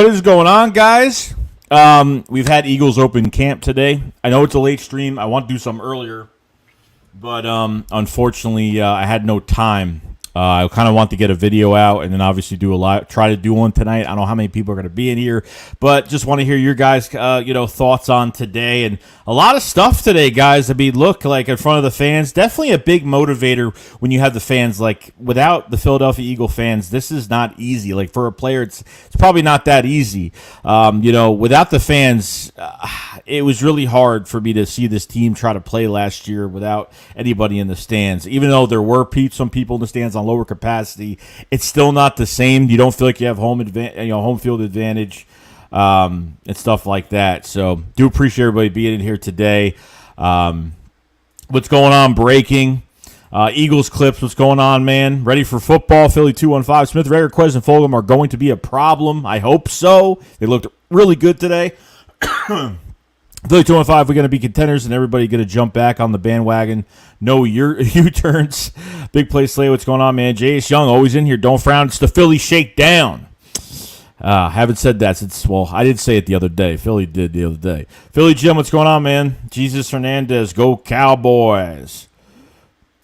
What is going on, guys? We've had Eagles open camp today. I know it's a late stream. I want to do some earlier, but unfortunately, I had no time. I kind of want to get a video out and then obviously do a live. Try to do one tonight. I don't know how many people are going to be in here, but just want to hear your guys, thoughts on today and a lot of stuff today, guys. I mean, look, like in front of the fans, definitely a big motivator when you have the fans. Like without the Philadelphia Eagle fans, this is not easy. Like for a player, it's probably not that easy. Without the fans, it was really hard for me to see this team try to play last year without anybody in the stands. Even though there were some people in the stands on lower capacity, it's still not the same. You don't feel like you have home field advantage and stuff like that. So do appreciate everybody being in here today. What's going on? Breaking Eagles clips. What's going on, man? Ready for football? Philly 215. Smith, Reagor, Quez, and Fulgham are going to be a problem. I hope so. They looked really good today. Philly 215, we're going to be contenders, and everybody going to jump back on the bandwagon. No U-turns. Big play Slay. What's going on, man? J.S. Young, always in here. Don't frown. It's the Philly shakedown. Haven't said that since, I did say it the other day. Philly did the other day. Philly Jim, what's going on, man? Jesus Hernandez, go Cowboys.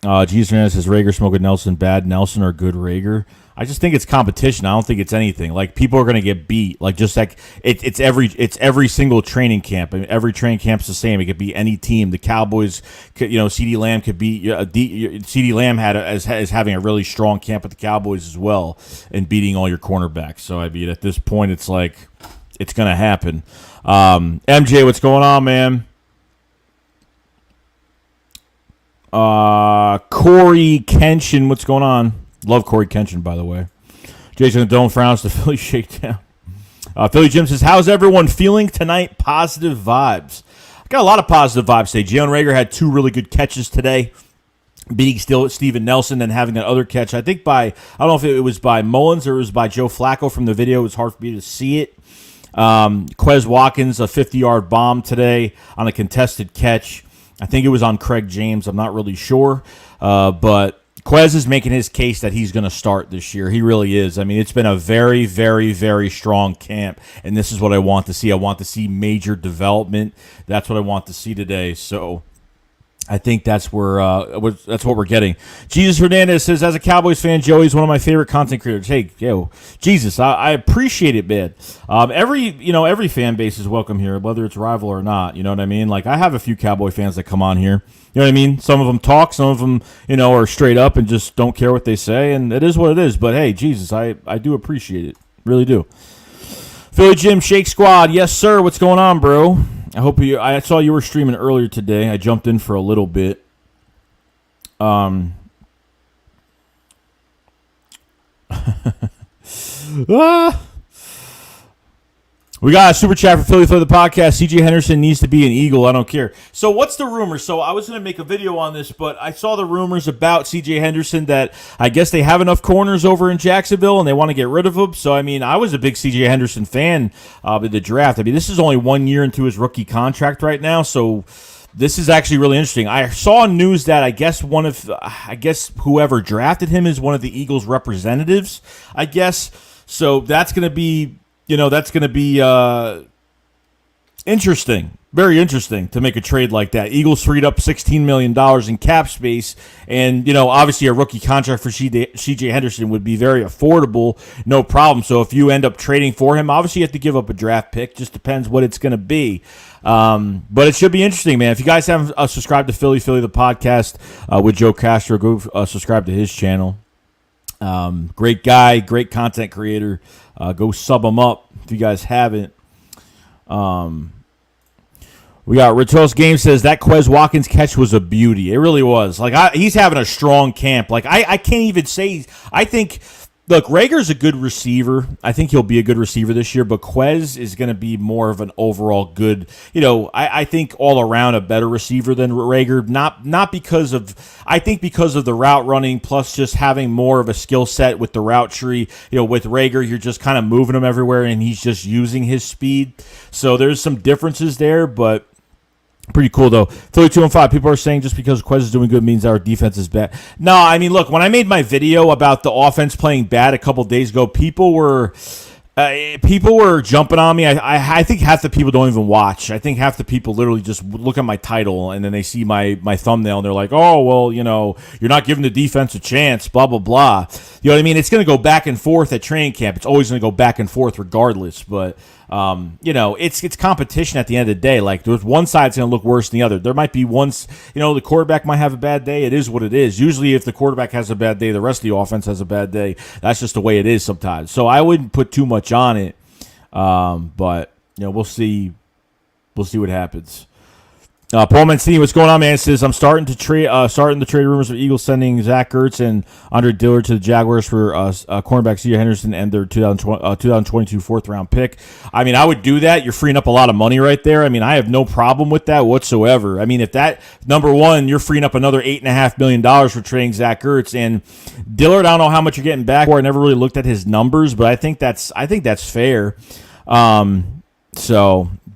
Jesus Hernandez says, Reagor smoking Nelson, bad Nelson or good Reagor. I just think it's competition. I don't think it's anything. Like people are going to get beat. Like just like it's every single training camp. I mean, every training camp's the same. It could be any team. The Cowboys, CeeDee Lamb could be. CeeDee Lamb is having a really strong camp with the Cowboys as well and beating all your cornerbacks. So I mean, at this point, it's like it's going to happen. MJ, what's going on, man? Corey Kenshin, what's going on? Love Corey Kenshin, by the way. Jason, don't frown. It's the Philly shakedown. Philly Jim says, how's everyone feeling tonight? Positive vibes. I got a lot of positive vibes today. Jalen Reagor had 2 really good catches today, beating Steven Nelson and having that other catch. I think I don't know if it was by Mullins or it was by Joe Flacco from the video. It was hard for me to see it. Quez Watkins, a 50-yard bomb today on a contested catch. I think it was on Craig James. I'm not really sure. But Quez is making his case that he's going to start this year. He really is. I mean, it's been a very, very, very strong camp, and this is what I want to see. I want to see major development. That's what I want to see today. So I think that's where that's what we're getting. Jesus Hernandez says, as a Cowboys fan, Joey's one of my favorite content creators. Hey, Jesus, I appreciate it, man. Every fan base is welcome here, whether it's rival or not. You know what I mean? Like I have a few Cowboy fans that come on here. You know what I mean? Some of them talk, some of them, are straight up and just don't care what they say, and it is what it is. But hey, Jesus, I do appreciate it, really do. Philly Jim Shake Squad, yes sir. What's going on, bro? I saw you were streaming earlier today. I jumped in for a little bit. We got a super chat for Philly for the podcast. CJ Henderson needs to be an Eagle. I don't care. So what's the rumor? So I was going to make a video on this, but I saw the rumors about CJ Henderson that I guess they have enough corners over in Jacksonville and they want to get rid of him. So, I mean, I was a big CJ Henderson fan of the draft. I mean, this is only 1 year into his rookie contract right now. So this is actually really interesting. I saw news that I guess whoever drafted him is one of the Eagles representatives, I guess. So that's going to be... interesting, very interesting to make a trade like that. Eagles freed up $16 million in cap space, and, obviously a rookie contract for C.J. Henderson would be very affordable, no problem. So if you end up trading for him, obviously you have to give up a draft pick. Just depends what it's going to be. But it should be interesting, man. If you guys haven't subscribed to Philly the podcast with Joe Castro, go subscribe to his channel. Great guy, great content creator. Go sub him up if you guys haven't. We got Ritos Game says that Quez Watkins catch was a beauty. It really was. Like he's having a strong camp. Like I can't even say. I think. Look, Reagor's a good receiver. I think he'll be a good receiver this year, but Quez is going to be more of an overall good, I think all around a better receiver than Reagor. Not because of, I think because of the route running plus just having more of a skill set with the route tree. With Reagor, you're just kind of moving him everywhere and he's just using his speed. So there's some differences there, but pretty cool, though. Philly 215, people are saying just because Quez is doing good means our defense is bad. No, I mean, look, when I made my video about the offense playing bad a couple days ago, people were People were jumping on me. I think half the people don't even watch. I think half the people literally just look at my title and then they see my thumbnail and they're like, oh, well, you're not giving the defense a chance, blah, blah, blah. You know what I mean? It's going to go back and forth at training camp. It's always going to go back and forth regardless. But, it's competition at the end of the day. Like, there's one side's going to look worse than the other. There might be the quarterback might have a bad day. It is what it is. Usually if the quarterback has a bad day, the rest of the offense has a bad day. That's just the way it is sometimes. So I wouldn't put too much on it. But we'll see. We'll see what happens. Paul Mancini, what's going on, man? Says I'm starting the trade rumors of Eagles sending Zach Ertz and Andre Dillard to the Jaguars for cornerback C.J. Henderson and their 2022 fourth round pick. I mean, I would do that. You're freeing up a lot of money right there. I mean, I have no problem with that whatsoever. I mean, if that number one, you're freeing up another $8.5 million for trading Zach Ertz and Dillard. I don't know how much you're getting back for. I never really looked at his numbers, but I think that's fair.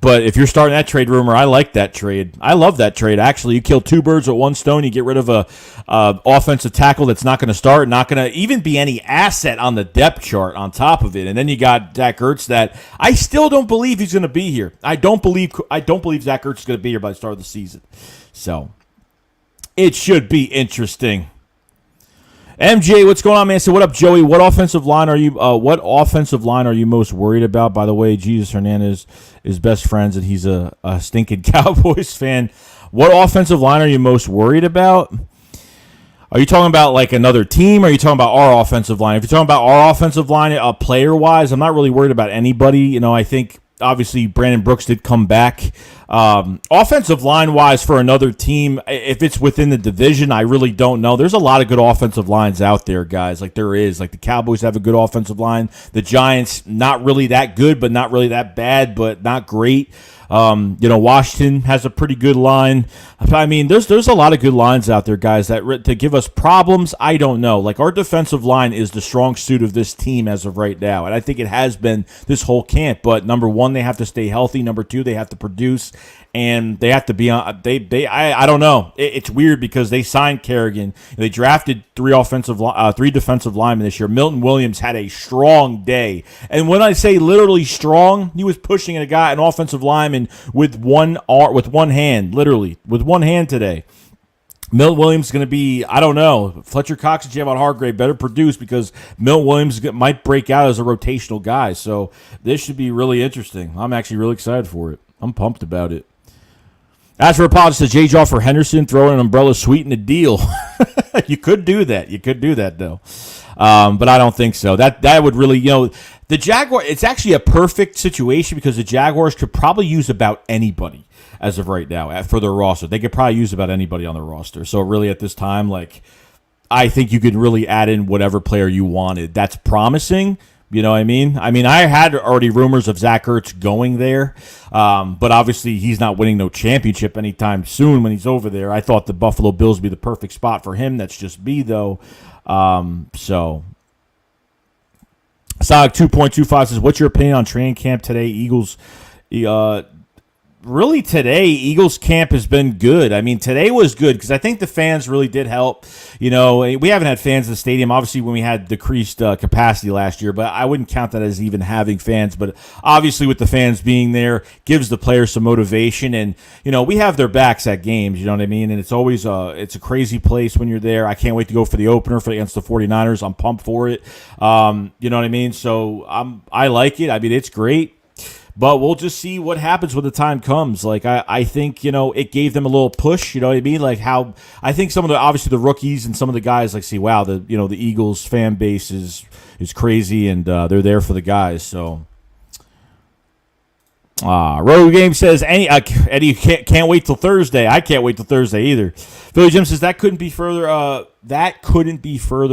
But if you're starting that trade rumor, I like that trade. I love that trade. Actually, you kill two birds with one stone. You get rid of a offensive tackle that's not going to start, not going to even be any asset on the depth chart on top of it. And then you got Zach Ertz that I still don't believe he's going to be here. I don't believe Zach Ertz is going to be here by the start of the season. So it should be interesting. MJ, what's going on, man? So what up, Joey? What offensive line are you most worried about? By the way, Jesus Hernandez is best friends, and he's a stinking Cowboys fan. What offensive line are you most worried about? Are you talking about like another team, or are you talking about our offensive line? If you're talking about our offensive line, player-wise, I'm not really worried about anybody. I think obviously Brandon Brooks did come back. Offensive line-wise for another team, if it's within the division, I really don't know. There's a lot of good offensive lines out there, guys. Like there is. Like the Cowboys have a good offensive line. The Giants, not really that good, but not really that bad, but not great. Washington has a pretty good line. I mean, there's a lot of good lines out there, guys, that to give us problems, I don't know. Like our defensive line is the strong suit of this team as of right now, and I think it has been this whole camp. But number one, they have to stay healthy. Number two, they have to produce. And they have to be on. I don't know. It's weird because they signed Kerrigan. They drafted three defensive linemen this year. Milton Williams had a strong day, and when I say literally strong, he was pushing an offensive lineman with one hand, literally with one hand today. Milton Williams is going to be, I don't know, Fletcher Cox and Javon Hargrave better produce because Milton Williams might break out as a rotational guy. So this should be really interesting. I'm actually really excited for it. I'm pumped about it. As for apologies to J-Jaw for Henderson, throw an umbrella sweeten the deal. You could do that. Though. But I don't think so. That would really, the Jaguars, it's actually a perfect situation because the Jaguars could probably use about anybody as of right now for their roster. They could probably use about anybody on their roster. So really at this time, like, I think you could really add in whatever player you wanted. That's promising. You know what I mean? I had already rumors of Zach Ertz going there, but obviously he's not winning no championship anytime soon when he's over there. I thought the Buffalo Bills would be the perfect spot for him. That's just me, though. So, Sonic 2.25 says, what's your opinion on training camp today? Eagles, really today, Eagles camp has been good. I mean, today was good because I think the fans really did help. We haven't had fans in the stadium, obviously, when we had decreased capacity last year, but I wouldn't count that as even having fans. But obviously, with the fans being there, gives the players some motivation. And, we have their backs at games, you know what I mean? And it's always it's a crazy place when you're there. I can't wait to go for the opener against the 49ers. I'm pumped for it. You know what I mean? So I like it. I mean, it's great. But we'll just see what happens when the time comes. Like, I think, it gave them a little push, you know what I mean? Like how I think some of obviously the rookies and some of the guys see, wow, the Eagles fan base is crazy and they're there for the guys. So, Road Game says, Eddie can't wait till Thursday. I can't wait till Thursday either. Philly Jim says that couldn't be further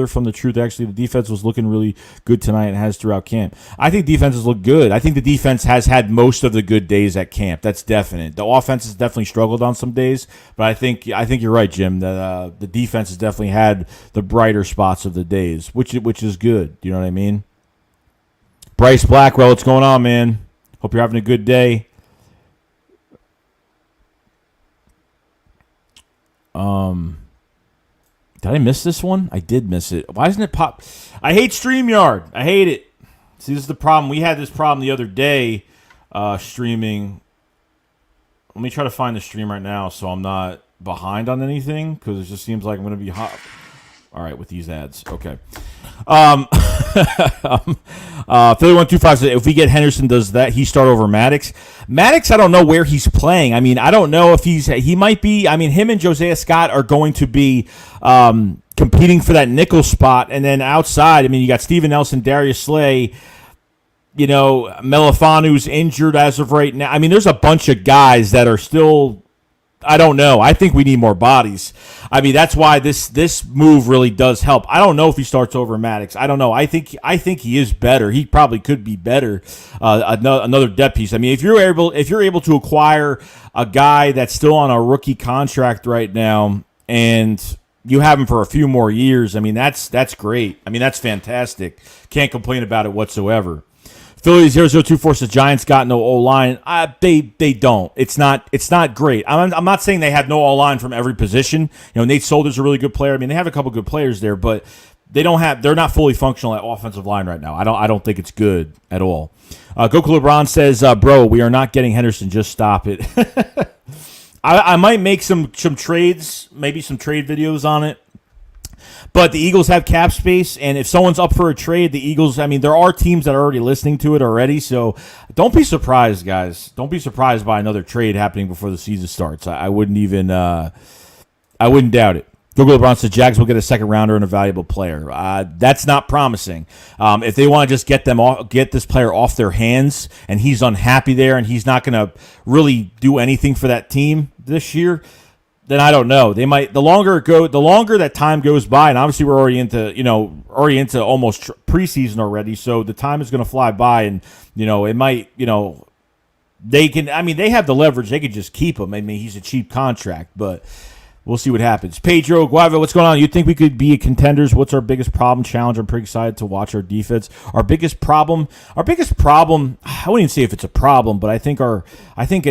from the truth. Actually, the defense was looking really good tonight and has throughout camp. I think defenses look good. I think the defense has had most of the good days at camp. That's definite. The offense has definitely struggled on some days, but I think you're right, Jim. That the defense has definitely had the brighter spots of the days, which is good. You know what I mean? Bryce Blackwell, what's going on, man? Hope you're having a good day. Did I miss this one? I did miss it. Why doesn't it pop? I hate StreamYard. I hate it. See, this is the problem. We had this problem the other day streaming. Let me try to find the stream right now so I'm not behind on anything because it just seems like I'm going to be hot. All right, with these ads. Okay. Philly125 says, if we get Henderson, does that he start over Maddox? Maddox, I don't know where he's playing. I mean, I don't know if he might be. I mean, him and Josiah Scott are going to be competing for that nickel spot. And then outside, I mean, you got Steven Nelson, Darius Slay, Melifonu's injured as of right now. I mean, there's a bunch of guys that are still, I don't know. I think we need more bodies. I mean, that's why this move really does help. I don't know if he starts over Maddox. I don't know. I think he is better. He probably could be better. Another depth piece. I mean, if you're able to acquire a guy that's still on a rookie contract right now and you have him for a few more years, I mean, that's great. I mean, that's fantastic. Can't complain about it whatsoever. Philly 0024 says Giants got no O-line. They don't. It's not great. I'm not saying they have no O-line from every position. Nate Solder's a really good player. I mean, they have a couple good players there, but they're not fully functional at offensive line right now. I don't think it's good at all. Goku LeBron says, bro, we are not getting Henderson. Just stop it. I might make some trades, maybe some trade videos on it. But the Eagles have cap space, and if someone's up for a trade, the Eagles, I mean, there are teams that are already listening to it already, so don't be surprised, guys. Don't be surprised by another trade happening before the season starts. I wouldn't even, I wouldn't doubt it. Google LeBron says Jags will get a second rounder and a valuable player. That's not promising. If they want to just get this player off their hands, and he's unhappy there, and he's not going to really do anything for that team this year, then I don't know. They might. The longer that time goes by, and obviously we're already into almost preseason already, so the time is going to fly by, and it might. They can. I mean, they have the leverage. They could just keep him. I mean, he's a cheap contract, but we'll see what happens. Pedro Guava, what's going on? You think we could be contenders? What's our biggest problem? Challenge. I'm pretty excited to watch our defense. Our biggest problem. I wouldn't even say if it's a problem, but I think an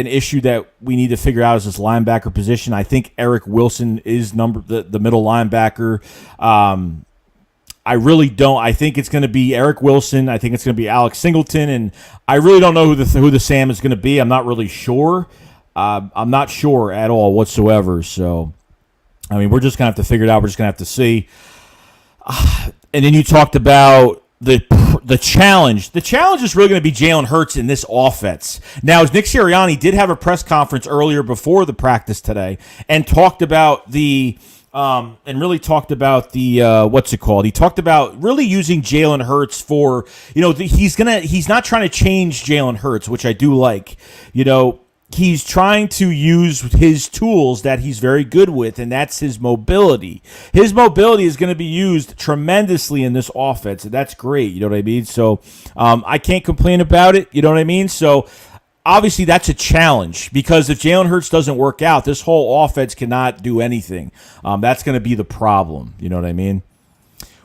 issue that we need to figure out is this linebacker position. I think Eric Wilson is the middle linebacker. I really don't. I think it's going to be Eric Wilson. I think it's going to be Alex Singleton, and I really don't know who the Sam is going to be. I'm not really sure. I'm not sure at all whatsoever. So, I mean, we're just going to have to figure it out. We're just going to have to see. And then you talked about the challenge. The challenge is really going to be Jalen Hurts in this offense. Now, Nick Sirianni did have a press conference earlier before the practice today and talked about what's it called? He talked about really using Jalen Hurts for, he's not trying to change Jalen Hurts, which I do like. He's trying to use his tools that he's very good with, and that's his mobility. His mobility is going to be used tremendously in this offense, and that's great. You know what I mean? So I can't complain about it. You know what I mean? So obviously that's a challenge because if Jalen Hurts doesn't work out, this whole offense cannot do anything. That's going to be the problem. You know what I mean?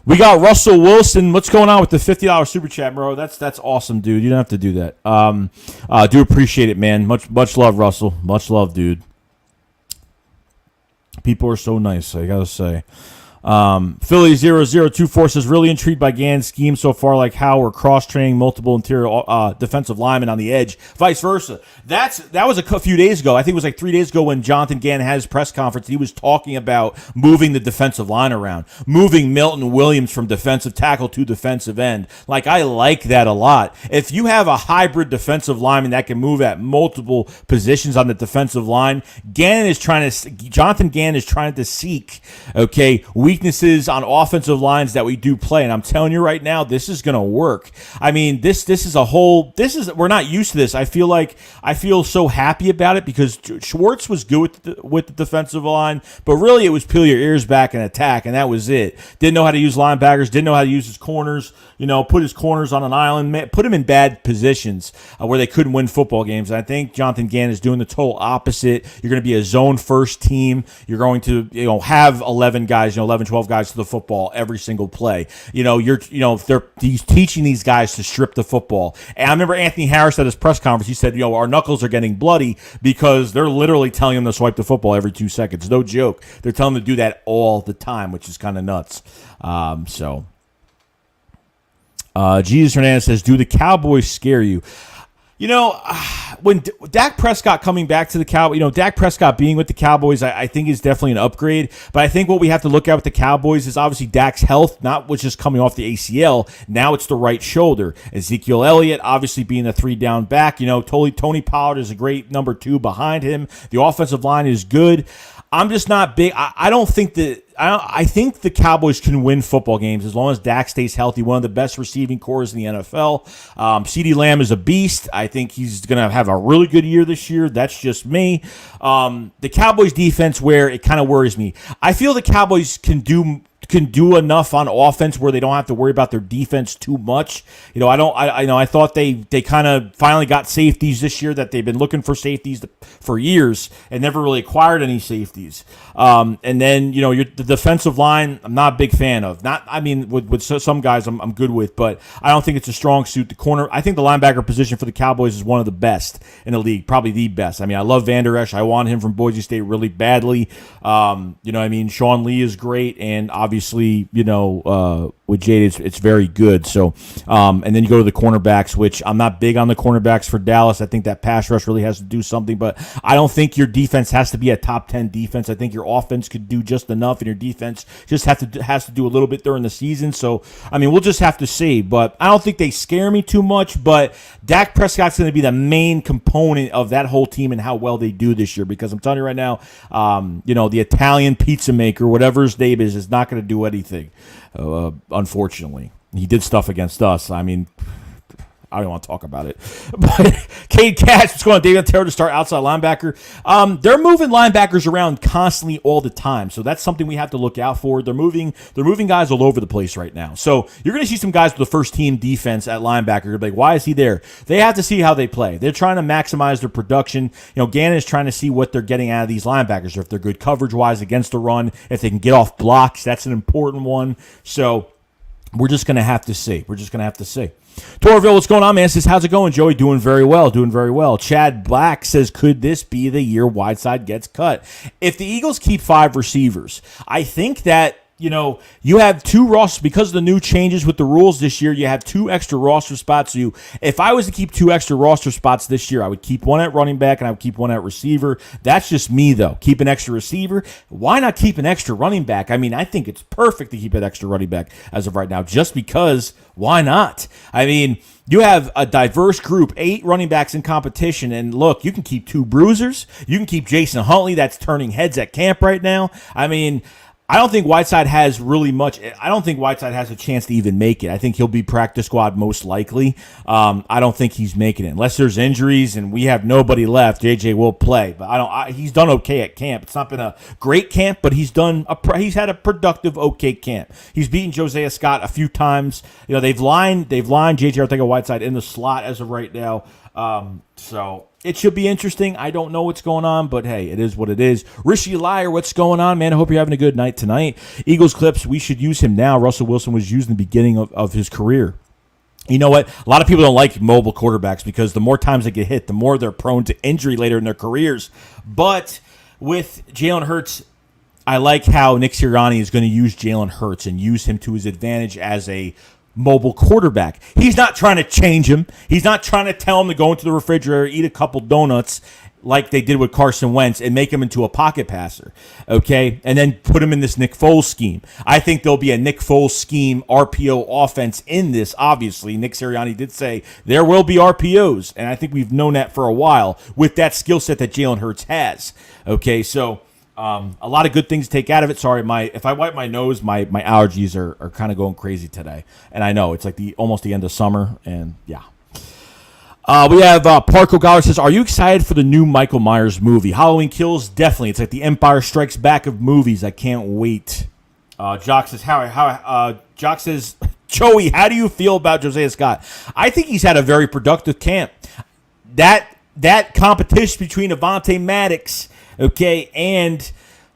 We got Russell Wilson. What's going on with the $50 super chat, bro? That's awesome, dude. You don't have to do that. Do appreciate it, man. Much love, Russell. Much love, dude. People are so nice, I gotta say. Philly 0024 says, really intrigued by Gannon's scheme so far, like how we're cross-training multiple interior defensive linemen on the edge, vice versa. That was a few days ago. I think it was like 3 days ago when Jonathan Gannon had his press conference. He was talking about moving the defensive line around, moving Milton Williams from defensive tackle to defensive end. Like, I like that a lot. If you have a hybrid defensive lineman that can move at multiple positions on the defensive line, Jonathan Gannon is trying to seek, weaknesses on offensive lines that we do play, and I'm telling you right now, this is going to work. I mean, we're not used to this. I feel so happy about it because Schwartz was good with the defensive line, but really it was peel your ears back and attack, and that was it. Didn't know how to use linebackers, didn't know how to use his corners, put his corners on an island, put him in bad positions where they couldn't win football games. And I think Jonathan Gannon is doing the total opposite. You're going to be a zone first team. You're going to have 11 guys, 11, 12 guys to the football every single play. He's teaching these guys to strip the football. And I remember Anthony Harris at his press conference, he said, our knuckles are getting bloody because they're literally telling him to swipe the football every 2 seconds. No joke. They're telling him to do that all the time, which is kind of nuts. Jesus Hernandez says, do the Cowboys scare you? You know, when Dak Prescott coming back to the Cowboys, Dak Prescott being with the Cowboys, I think is definitely an upgrade. But I think what we have to look at with the Cowboys is obviously Dak's health, not what's just coming off the ACL. Now it's the right shoulder. Ezekiel Elliott, obviously being a 3-down back. Tony Pollard is a great number 2 behind him. The offensive line is good. I'm just not big. I think the Cowboys can win football games as long as Dak stays healthy. One of the best receiving cores in the NFL. CeeDee Lamb is a beast. I think he's going to have a really good year this year. That's just me. The Cowboys defense, where it kind of worries me. I feel the Cowboys can do enough on offense where they don't have to worry about their defense too much. I thought they kind of finally got safeties this year, that they've been looking for safeties for years and never really acquired any safeties. And then, the defensive line, I'm not a big fan of. With some guys I'm good with, but I don't think it's a strong suit. The corner, I think the linebacker position for the Cowboys is one of the best in the league, probably the best. I love Van Der Esch. I want him from Boise State really badly. Sean Lee is great, and obviously, with Jade, it's very good. So, and then you go to the cornerbacks, which I'm not big on the cornerbacks for Dallas. I think that pass rush really has to do something, but I don't think your defense has to be a top 10 defense. I think your offense could do just enough, and your defense just has to do a little bit during the season. So, we'll just have to see, but I don't think they scare me too much. But Dak Prescott's going to be the main component of that whole team and how well they do this year, because I'm telling you right now, the Italian pizza maker, whatever his name is not going to do anything. Unfortunately, he did stuff against us. I don't want to talk about it. But Cade Cash, what's going on? David Terrell to start outside linebacker. They're moving linebackers around constantly all the time, so that's something we have to look out for. They're moving guys all over the place right now. So you're going to see some guys with the first team defense at linebacker. You're like, why is he there? They have to see how they play. They're trying to maximize their production. Gannon is trying to see what they're getting out of these linebackers, or if they're good coverage-wise against the run, if they can get off blocks. That's an important one. So we're just going to have to see. Torville, what's going on, man? Says, how's it going, Joey? Doing very well. Chad Black says, could this be the year Whiteside gets cut? If the Eagles keep 5 receivers, I think that, you have 2 rosters because of the new changes with the rules this year. You have 2 extra roster spots. So if I was to keep 2 extra roster spots this year, I would keep one at running back and I would keep one at receiver. That's just me, though. Keep an extra receiver. Why not keep an extra running back? I think it's perfect to keep an extra running back as of right now, just because why not? You have a diverse group, 8 running backs in competition, and look, you can keep 2 bruisers. You can keep Jason Huntley, that's turning heads at camp right now. I don't think Whiteside has really much. I don't think Whiteside has a chance to even make it. I think he'll be practice squad most likely. I don't think he's making it unless there's injuries and we have nobody left. JJ will play, but he's done okay at camp. It's not been a great camp, but he's had a productive okay camp. He's beaten Josiah Scott a few times. They've lined JJ Arcega-Whiteside in the slot as of right now. So it should be interesting. I don't know what's going on, but hey, it is what it is. Rishi Liar, what's going on, man? I hope you're having a good night tonight. Eagles clips, we should use him now. Russell Wilson was used in the beginning of his career. You know what? A lot of people don't like mobile quarterbacks because the more times they get hit, the more they're prone to injury later in their careers. But with Jalen Hurts, I like how Nick Sirianni is going to use Jalen Hurts and use him to his advantage as a mobile quarterback. He's not trying to change him. He's not trying to tell him to go into the refrigerator, eat a couple donuts like they did with Carson Wentz and make him into a pocket passer, okay? And then put him in this Nick Foles scheme. I think there'll be a Nick Foles scheme RPO offense in this, obviously. Nick Sirianni did say there will be RPOs, and I think we've known that for a while with that skill set that Jalen Hurts has, okay? So a lot of good things to take out of it. Sorry, if I wipe my nose, my allergies are kind of going crazy today. And I know it's like almost the end of summer, and yeah. We have Parko Goller says, are you excited for the new Michael Myers movie? Halloween Kills, definitely. It's like the Empire Strikes Back of movies. I can't wait. Jock says, Jock says, Joey, how do you feel about Josiah Scott? I think he's had a very productive camp. That competition between Avonte Maddox, okay, and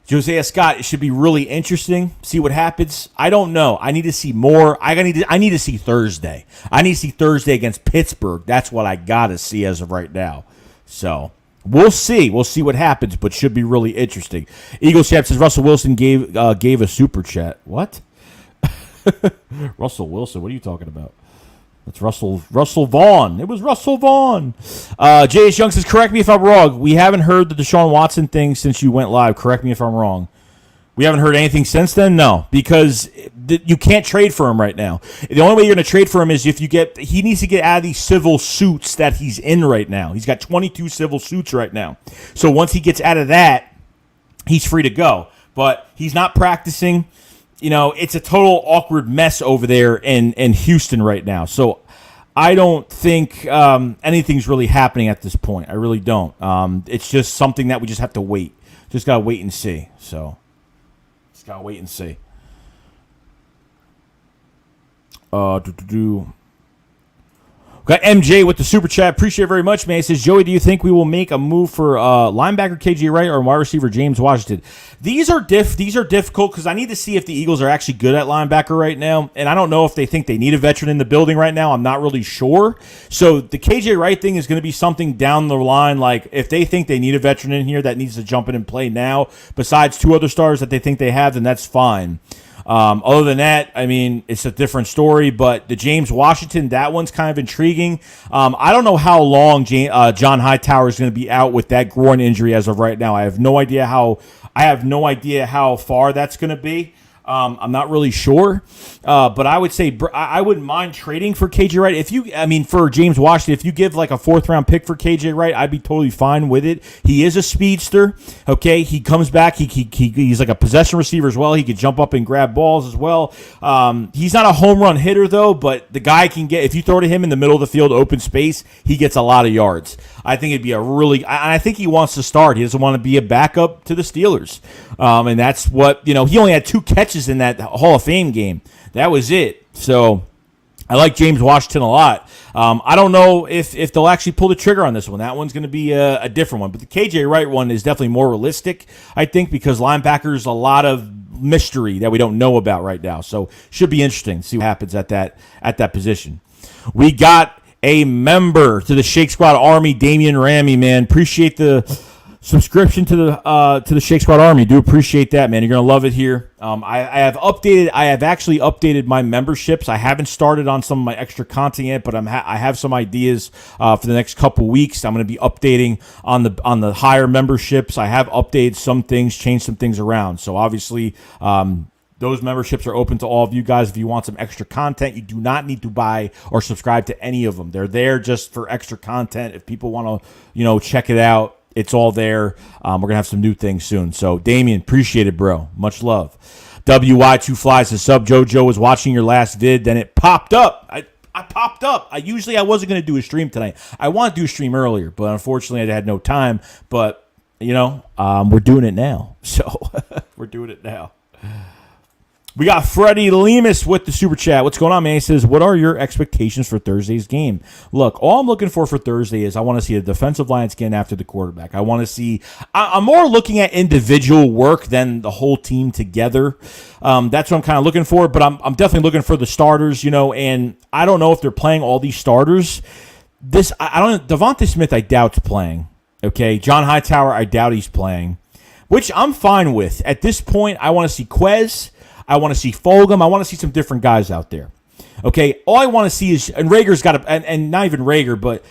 Josiah Scott, it should be really interesting. See what happens. I don't know. I need to see more. I need to see Thursday. I need to see Thursday against Pittsburgh. That's what I got to see as of right now. So we'll see. We'll see what happens, but should be really interesting. Eagles Chat says Russell Wilson gave a super chat. What? Russell Wilson? What are you talking about? That's Russell Vaughn. It was Russell Vaughn. J.S. Young says, correct me if I'm wrong. We haven't heard the Deshaun Watson thing since you went live. Correct me if I'm wrong. We haven't heard anything since then? No, because you can't trade for him right now. The only way you're going to trade for him is if he needs to get out of these civil suits that he's in right now. He's got 22 civil suits right now. So once he gets out of that, he's free to go. But he's not practicing. It's a total awkward mess over there in Houston right now. So I don't think anything's really happening at this point. I really don't. It's just something that we just have to wait. Just got to wait and see. So just got to wait and see. Got MJ with the super chat. Appreciate it very much, man. He says, Joey, do you think we will make a move for linebacker KJ Wright or wide receiver James Washington? These are difficult because I need to see if the Eagles are actually good at linebacker right now. And I don't know if they think they need a veteran in the building right now. I'm not really sure. So the KJ Wright thing is going to be something down the line. Like if they think they need a veteran in here that needs to jump in and play now, besides two other stars that they think they have, then that's fine. Other than that, I mean, it's a different story. But the James Washington, that one's kind of intriguing. I don't know how long John Hightower is going to be out with that groin injury as of right now. I have no idea how far that's going to be. I'm not really sure, but I would say I wouldn't mind trading for KJ Wright. For James Washington, if you give like a 4th round pick for KJ Wright, I'd be totally fine with it. He is a speedster. Okay, he comes back. He's like a possession receiver as well. He could jump up and grab balls as well. He's not a home run hitter though, but the guy can get. If you throw to him in the middle of the field, open space, he gets a lot of yards. I think it'd be I think he wants to start. He doesn't want to be a backup to the Steelers, and that's what he only had 2 catches in that Hall of Fame game. That was it. So I like James Washington a lot. I don't know if they'll actually pull the trigger on this one. That one's going to be a different one. But the KJ Wright one is definitely more realistic, I think, because linebackers a lot of mystery that we don't know about right now. So should be interesting to see what happens at that position. We got a member to the Shake Squad Army, Damian Ramey, man. Appreciate the subscription to the Shake Squad Army. Do appreciate that, man. You're gonna love it here. I have actually updated my memberships. I haven't started on some of my extra content yet, but I have some ideas for the next couple weeks. I'm gonna be updating on the higher memberships. I have updated some things, changed some things around. So obviously, those memberships are open to all of you guys. If you want some extra content, you do not need to buy or subscribe to any of them. They're there just for extra content. If people want to, check it out, it's all there. We're going to have some new things soon. So, Damien, appreciate it, bro. Much love. WY2 Flies the sub. JoJo was watching your last vid, then it popped up. I popped up. I wasn't going to do a stream tonight. I want to do a stream earlier, but unfortunately I had no time. But, we're doing it now. So, we're doing it now. We got Freddie Lemus with the super chat. What's going on, man? He says, what are your expectations for Thursday's game? Look, all I'm looking for Thursday is I want to see a defensive line scan after the quarterback. I want to see – I'm more looking at individual work than the whole team together. That's what I'm kind of looking for, but I'm definitely looking for the starters, and I don't know if they're playing all these starters. Devontae Smith, I doubt's playing, okay? John Hightower, I doubt he's playing, which I'm fine with. At this point, I want to see Quez. I want to see Fulgham. I want to see some different guys out there. Okay, all I want to see is, and Reagor's got to, and not even Reagor, but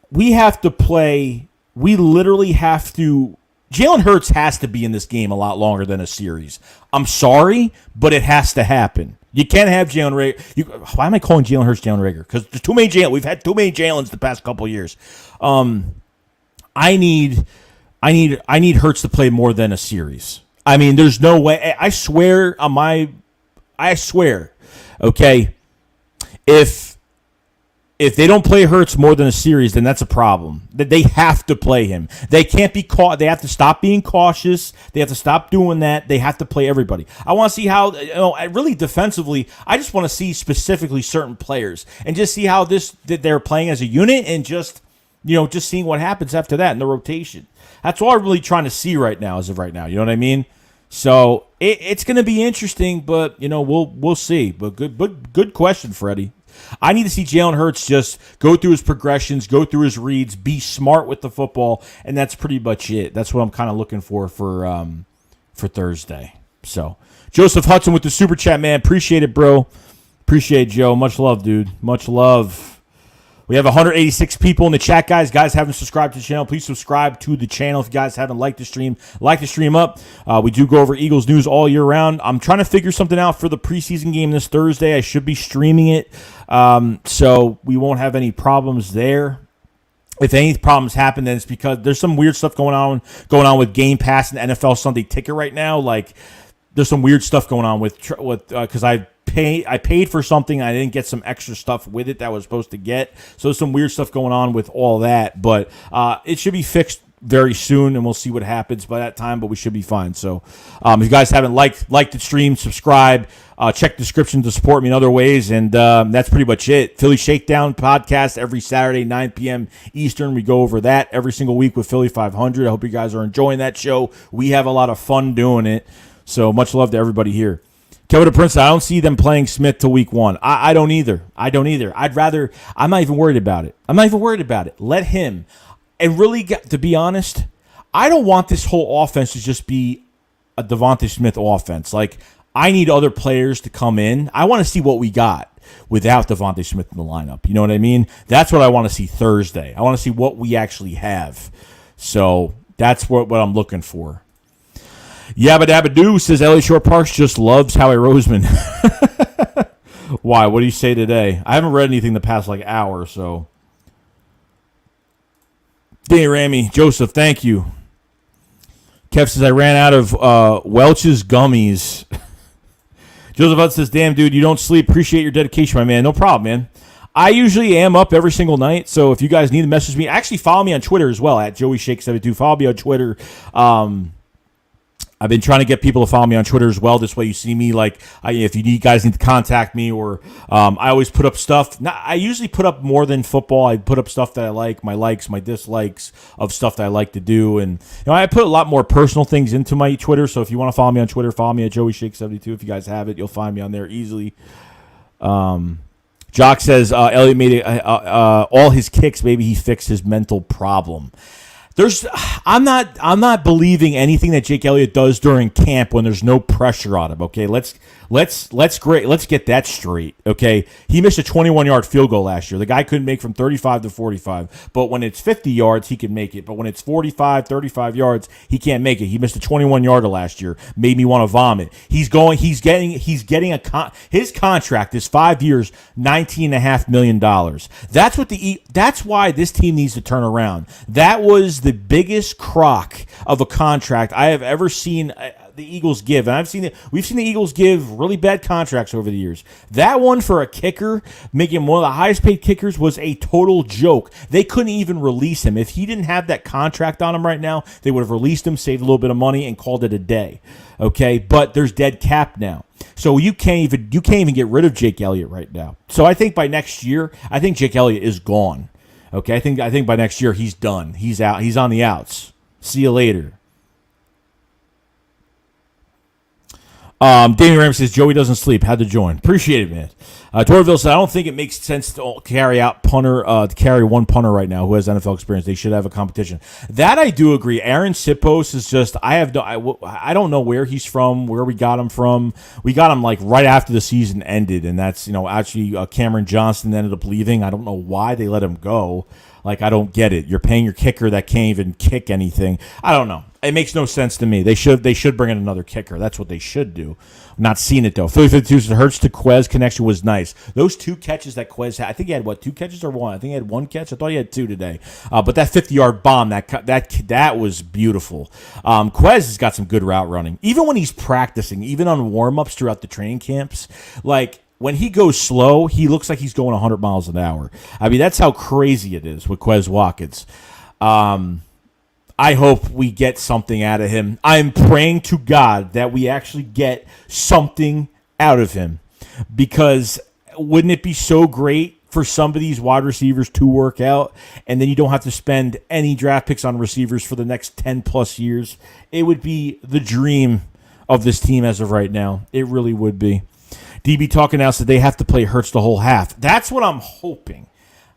we have to play, we literally have to, Jalen Hurts has to be in this game a lot longer than a series. I'm sorry, but it has to happen. You can't have Jalen Reagor. Why am I calling Jalen Hurts Jalen Reagor? Because there's too many Jalen. We've had too many Jalens the past couple of years. I need Hurts to play more than a series. I mean, there's no way. I swear, okay, if they don't play Hurts more than a series, then that's a problem. They have to play him. They can't be caught. They have to stop being cautious. They have to stop doing that. They have to play everybody. I want to see how, really defensively, I just want to see specifically certain players and just see how that they're playing as a unit and just seeing what happens after that in the rotation. That's all I'm really trying to see right now as of right now. You know what I mean? So it's going to be interesting, but we'll see. But good question, Freddie. I need to see Jalen Hurts just go through his progressions, go through his reads, be smart with the football, and that's pretty much it. That's what I'm kind of looking for Thursday. So Joseph Hudson with the super chat, man. Appreciate it, bro. Appreciate it, Joe. Much love, dude. Much love. We have 186 people in the chat, guys. Guys haven't subscribed to the channel. Please subscribe to the channel. If you guys haven't liked the stream, like the stream up. We do go over Eagles news all year round. I'm trying to figure something out for the preseason game this Thursday. I should be streaming it, so we won't have any problems there. If any problems happen, then it's because there's some weird stuff going on with Game Pass and NFL Sunday Ticket right now. Like, there's some weird stuff going on with because I paid for something. I didn't get some extra stuff with it that I was supposed to get. So there's some weird stuff going on with all that. But it should be fixed very soon, and we'll see what happens by that time. But we should be fine. So if you guys haven't liked the stream, subscribe. Check the description to support me in other ways. And that's pretty much it. Philly Shakedown podcast every Saturday, 9 p.m. Eastern. We go over that every single week with Philly 500. I hope you guys are enjoying that show. We have a lot of fun doing it. So much love to everybody here. Kevin the Prince, I don't see them playing Smith till week 1. I don't either. I'm not even worried about it. Let him. And really, to be honest, I don't want this whole offense to just be a Devontae Smith offense. Like, I need other players to come in. I want to see what we got without Devontae Smith in the lineup. You know what I mean? That's what I want to see Thursday. I want to see what we actually have. So that's what I'm looking for. Yabba Dabba Doo says Ellie Shore Parks just loves Howie Roseman. Why? What do you say today? I haven't read anything the past hour or so. Danny Ramey, Joseph, thank you. Kev says I ran out of Welch's gummies. Joseph Hutt says, damn, dude, you don't sleep. Appreciate your dedication, my man. No problem, man. I usually am up every single night, so if you guys need to message me, actually follow me on Twitter as well, at JoeyShake72. Follow me on Twitter. I've been trying to get people to follow me on Twitter as well. This way you see me, if you guys need to contact me, or I always put up stuff. I usually put up more than football. I put up stuff that I like, my likes, my dislikes of stuff that I like to do. And I put a lot more personal things into my Twitter. So if you want to follow me on Twitter, follow me at JoeyShake72. If you guys have it, you'll find me on there easily. Jock says Elliott made all his kicks. Maybe he fixed his mental problem. I'm not believing anything that Jake Elliott does during camp when there's no pressure on him. Okay, let's get that straight. Okay, he missed a 21-yard field goal last year. The guy couldn't make from 35 to 45, but when it's 50 yards, he can make it. But when it's 45, 35 yards, he can't make it. He missed a 21-yarder last year. Made me want to vomit. He's getting his contract is 5 years, $19.5 million. That's why this team needs to turn around. That was the biggest crock of a contract I have ever seen the Eagles give. And we've seen the Eagles give really bad contracts over the years. That one for a kicker, making him one of the highest paid kickers, was a total joke. They couldn't even release him. If he didn't have that contract on him right now, they would have released him, saved a little bit of money, and called it a day. Okay, but there's dead cap now. So you can't even get rid of Jake Elliott right now. So I think by next year, I think Jake Elliott is gone. Okay, I think by next year he's done. He's out. He's on the outs. See you later. Danny Ram says Joey doesn't sleep. Had to join. Appreciate it, man. Torville said I don't think it makes sense to carry one punter right now who has NFL experience. They should have a competition. That I do agree. Aaron Sipos is just I don't know where he's from, where we got him from. We got him right after the season ended, and that's actually Cameron Johnson ended up leaving. I don't know why they let him go. I don't get it. You're paying your kicker that can't even kick anything. I don't know. It makes no sense to me. They should bring in another kicker. That's what they should do. I'm not seeing it, though. Philly 52 says Hurts to Quez connection was nice. Those 2 catches that Quez had, I think he had, 2 catches or 1? I think he had 1 catch. I thought he had 2 today. But that 50-yard bomb, that was beautiful. Quez has got some good route running. Even when he's practicing, even on warm-ups throughout the training camps, when he goes slow, he looks like he's going 100 miles an hour. I mean, that's how crazy it is with Quez Watkins. I hope we get something out of him. I'm praying to God that we actually get something out of him, because wouldn't it be so great for some of these wide receivers to work out, and then you don't have to spend any draft picks on receivers for the next 10-plus years? It would be the dream of this team as of right now. It really would be. DB Talking now said they have to play Hurts the whole half. That's what I'm hoping.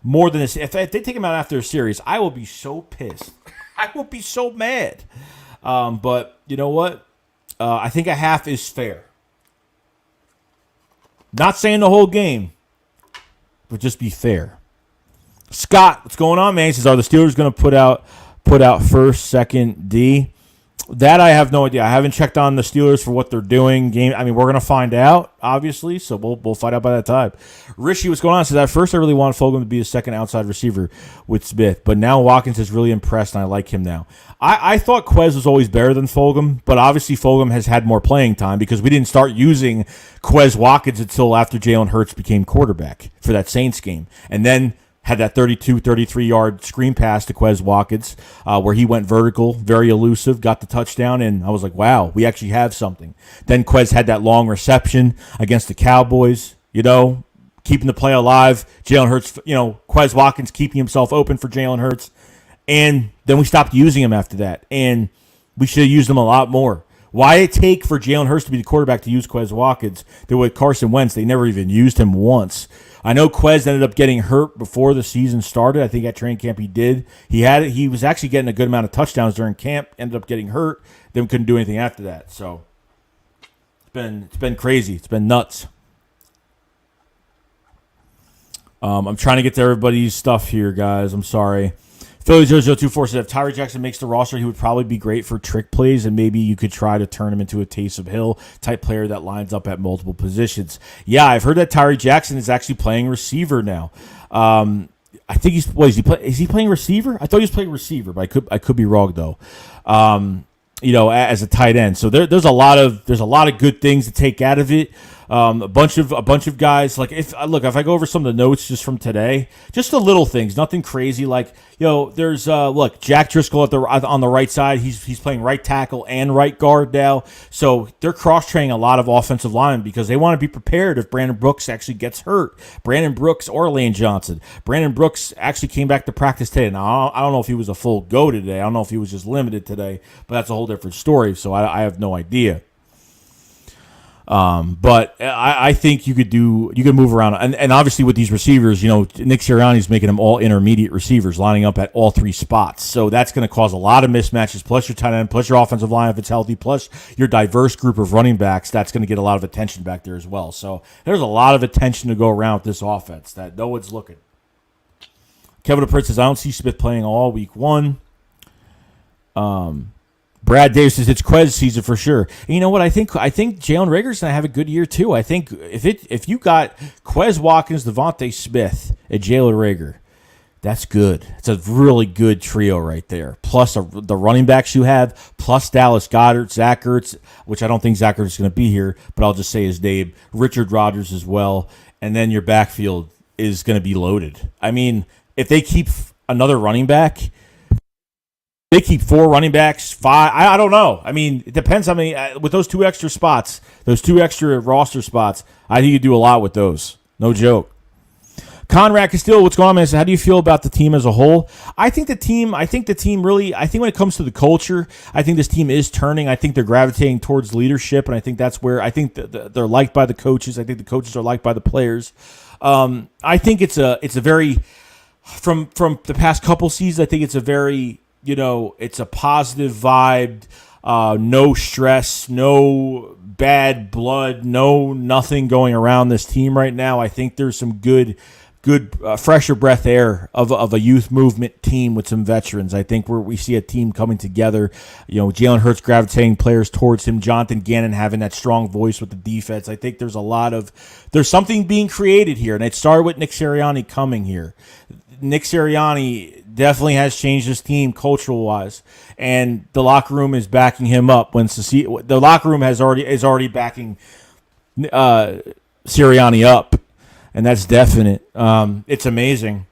More than this. If they take him out after a series, I will be so pissed. I will be so mad. But you know what? I think a half is fair. Not saying the whole game, but just be fair. Scott, what's going on, man? He says, are the Steelers going to put out first, second, D? That I have no idea. I haven't checked on the Steelers for what they're doing. We're going to find out, obviously, so we'll find out by that time. Rishi, what's going on? Says, at first I really wanted Fulgham to be a second outside receiver with Smith, but now Watkins has really impressed, and I like him now. I thought Quez was always better than Fulgham, but obviously Fulgham has had more playing time because we didn't start using Quez Watkins until after Jalen Hurts became quarterback for that Saints game. And then had that 32, 33-yard screen pass to Quez Watkins where he went vertical, very elusive, got the touchdown, and I was like, wow, we actually have something. Then Quez had that long reception against the Cowboys, keeping the play alive. Jalen Hurts, Quez Watkins keeping himself open for Jalen Hurts. And then we stopped using him after that, and we should have used him a lot more. Why did it take for Jalen Hurts to be the quarterback to use Quez Watkins? With Carson Wentz, they never even used him once. I know Quez ended up getting hurt before the season started. I think at training camp he did. He was actually getting a good amount of touchdowns during camp, ended up getting hurt, then couldn't do anything after that. So it's been crazy. It's been nuts. I'm trying to get to everybody's stuff here, guys. I'm sorry. Philly0024 said if Tyree Jackson makes the roster, he would probably be great for trick plays, and maybe you could try to turn him into a Taysom Hill type player that lines up at multiple positions. Yeah, I've heard that Tyree Jackson is actually playing receiver now. I think is he playing receiver? I thought he was playing receiver, but I could be wrong though. As a tight end. So there's a lot of good things to take out of it. A bunch of guys, like if I go over some of the notes just from today, just the little things, nothing crazy. Like there's Jack Driscoll on the right side. He's playing right tackle and right guard now. So they're cross training a lot of offensive linemen because they want to be prepared if Brandon Brooks actually gets hurt. Brandon Brooks or Lane Johnson. Brandon Brooks actually came back to practice today. Now I don't know if he was a full go today. I don't know if he was just limited today, but that's a whole different story. So I have no idea. But I think you could move around, and obviously with these receivers, Nick Sirianni's making them all intermediate receivers, lining up at all three spots. So that's going to cause a lot of mismatches. Plus your tight end, plus your offensive line if it's healthy, plus your diverse group of running backs. That's going to get a lot of attention back there as well. So there's a lot of attention to go around with this offense that no one's looking. Kevin Prince says I don't see Smith playing all week one. Brad Davis says it's Quez season for sure. And you know what? I think Jalen Reagor's going to have a good year too. I think if you got Quez Watkins, Devontae Smith, and Jalen Reagor, that's good. It's a really good trio right there. Plus the running backs you have, plus Dallas Goedert, Zach Ertz, which I don't think Zach Ertz is going to be here, but I'll just say his name, Richard Rodgers as well. And then your backfield is going to be loaded. I mean, if they keep another running back, they keep 4 running backs, 5. I don't know. I mean, it depends how many. With those 2 extra spots, those 2 extra roster spots, I think you do a lot with those. No joke. Conrad Castillo, what's going on, man? So how do you feel about the team as a whole? I think the team really, I think when it comes to the culture, I think this team is turning. I think they're gravitating towards leadership, and I think that's where I think they're liked by the coaches. I think the coaches are liked by the players. I think it's a very, from the past couple seasons, I think it's a very, it's a positive vibe, no stress, no bad blood, nothing going around this team right now. I think there's some good fresher breath air of a youth movement team with some veterans. I think we see a team coming together. Jalen Hurts gravitating players towards him. Jonathan Gannon having that strong voice with the defense. I think there's something being created here, and it started with Nick Sirianni coming here. Nick Sirianni definitely has changed his team cultural-wise, and the locker room is backing him up. The locker room is already backing Sirianni up, and that's definite. It's amazing.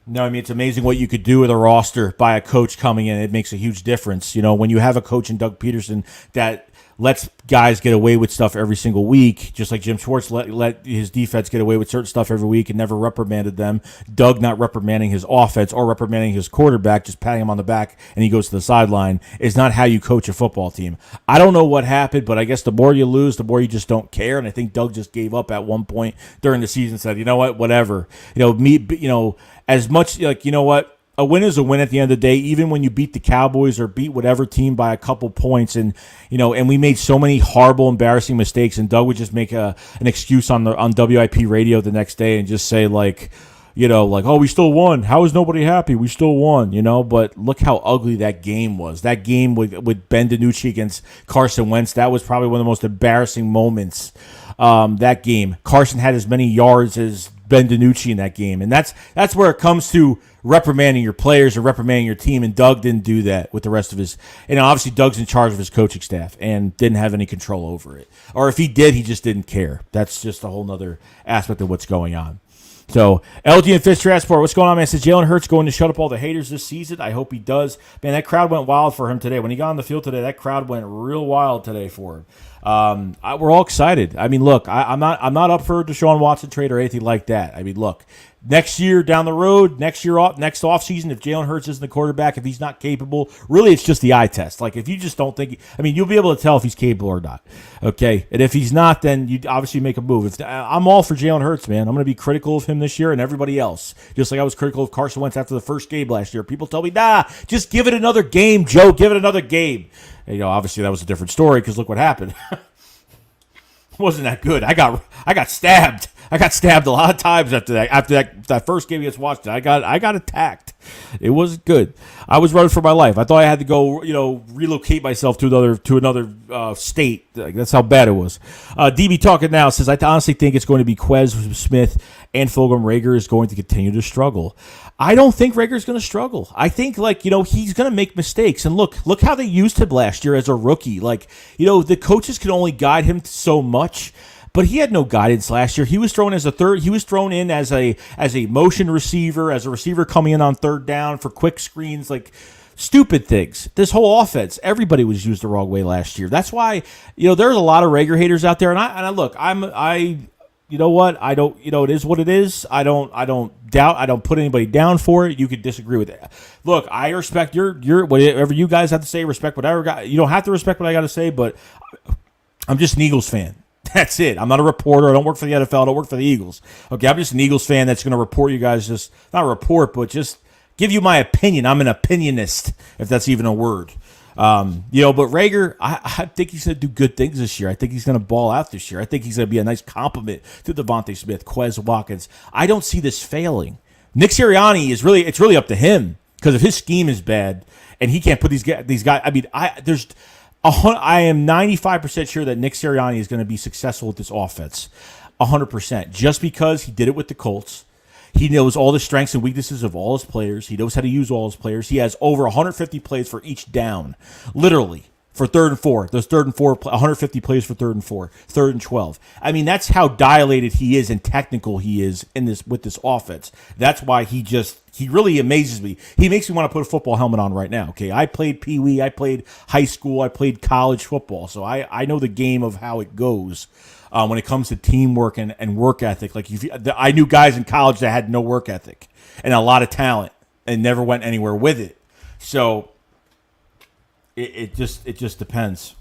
It's amazing what you could do with a roster by a coach coming in. It makes a huge difference. When you have a coach in Doug Peterson that lets guys get away with stuff every single week, just like Jim Schwartz let his defense get away with certain stuff every week and never reprimanded them. Doug not reprimanding his offense or reprimanding his quarterback, just patting him on the back and he goes to the sideline, is not how you coach a football team. I don't know what happened, but I guess the more you lose, the more you just don't care. And I think Doug just gave up at one point during the season, said, you know what, whatever. As much like, you know what, a win is a win at the end of the day, even when you beat the Cowboys or beat whatever team by a couple points. And, and we made so many horrible, embarrassing mistakes. And Doug would just make an excuse on WIP radio the next day and just say, oh, we still won. How is nobody happy? We still won, But look how ugly that game was. That game with Ben DiNucci against Carson Wentz, that was probably one of the most embarrassing moments. That game. Carson had as many yards as Ben DiNucci in that game. And that's where it comes to reprimanding your players or reprimanding your team, and Doug didn't do that with the rest of his. And obviously Doug's in charge of his coaching staff and didn't have any control over it. Or if he did, he just didn't care. That's just a whole nother aspect of what's going on. So, LG and Fish Transport, what's going on, man? It says Jalen Hurts going to shut up all the haters this season. I hope he does. Man, that crowd went wild for him today. When he got on the field today, that crowd went real wild today for him. We're all excited. I mean, look, I'm not up for a Deshaun Watson trade or anything like that. I mean, look, next year down the road, next offseason, if Jalen Hurts isn't the quarterback, if he's not capable, really it's just the eye test. Like, if you just don't think, you'll be able to tell if he's capable or not. Okay, and if he's not, then you obviously make a move. I'm all for Jalen Hurts, man. I'm going to be critical of him this year and everybody else, just like I was critical of Carson Wentz after the first game last year. People tell me, just give it another game, Joe. Give it another game. And, obviously that was a different story because look what happened. Wasn't that good. I got stabbed. I got stabbed a lot of times after that first game against Washington. I got attacked. It wasn't good. I was running for my life. I thought I had to go, relocate myself to another state. Like, that's how bad it was. DB talking now says, I honestly think it's going to be Quez, Smith, and Fulgham. Reagor is going to continue to struggle. I don't think Reagor's going to struggle. I think, he's going to make mistakes. And look how they used him last year as a rookie. The coaches could only guide him so much. But he had no guidance last year. He was thrown as a third. He was thrown in as a motion receiver, as a receiver coming in on third down for quick screens, stupid things. This whole offense, everybody was used the wrong way last year. That's why, there's a lot of Reagor haters out there. And I look, you know what? I don't, it is what it is. I don't doubt. I don't put anybody down for it. You could disagree with it. Look, I respect your whatever you guys have to say. Respect whatever. You don't have to respect what I got to say, but I'm just an Eagles fan. That's it. I'm not a reporter. I don't work for the NFL. I don't work for the Eagles. Okay, I'm just an Eagles fan that's going to report you guys, just not report, but just give you my opinion. I'm an opinionist, if that's even a word. But Reagor, I think he's going to do good things this year. I think he's going to ball out this year. I think he's going to be a nice compliment to Devontae Smith, Quez, Watkins. I don't see this failing. Nick Sirianni it's really up to him, because if his scheme is bad and he can't put these guys, I am 95% sure that Nick Sirianni is going to be successful with this offense. 100%. Just because he did it with the Colts. He knows all the strengths and weaknesses of all his players. He knows how to use all his players. He has over 150 plays for each down. Literally. For third and four. Those third and four, 150 plays for third and four. Third and 12. That's how dilated he is and technical he is with this offense. That's why he really amazes me. He makes me want to put a football helmet on right now. Okay, I played Pee Wee, I played high school, I played college football, so I know the game of how it goes when it comes to teamwork and work ethic. I knew guys in college that had no work ethic and a lot of talent and never went anywhere with it. So it just depends.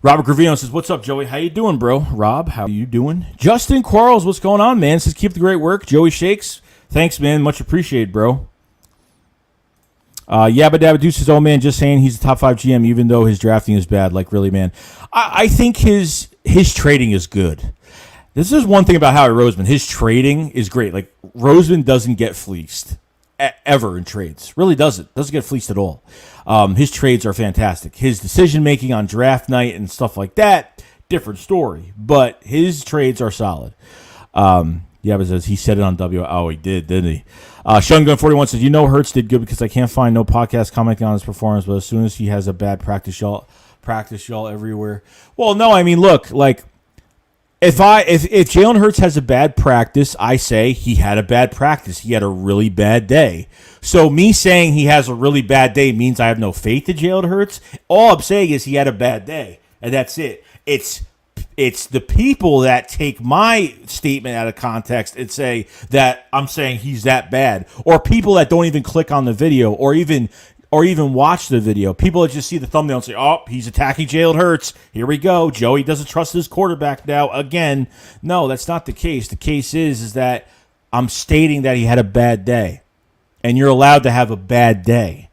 Robert Gravino says, what's up, Joey? How you doing, bro? Rob, how you doing? Justin Quarles, what's going on, man? Says, keep the great work. Joey Shakes, thanks, man. Much appreciated, bro. Yabba Dabba Doo says, oh, man, just saying he's a top 5 GM, even though his drafting is bad. Really, man. I think his trading is good. This is one thing about Howie Roseman. His trading is great. Roseman doesn't get fleeced ever in trades. Really doesn't get fleeced at all. His trades are fantastic. His decision making on draft night and stuff like that, different story. But his trades are solid. But says he said it on W. Oh, he did, didn't he? Shungun41 says, Hurts did good because I can't find no podcast commenting on his performance, but as soon as he has a bad practice, y'all everywhere. Well, no, look, if Jalen Hurts has a bad practice, I say he had a bad practice. He had a really bad day. So me saying he has a really bad day means I have no faith in Jalen Hurts. All I'm saying is he had a bad day, and that's it. It's the people that take my statement out of context and say that I'm saying he's that bad, or people that don't even click on the video or even watch the video. People that just see the thumbnail and say, oh, he's attacking Jalen Hurts. Here we go. Joey doesn't trust his quarterback now again. No, that's not the case. The case is that I'm stating that he had a bad day. and you're allowed to have a bad day.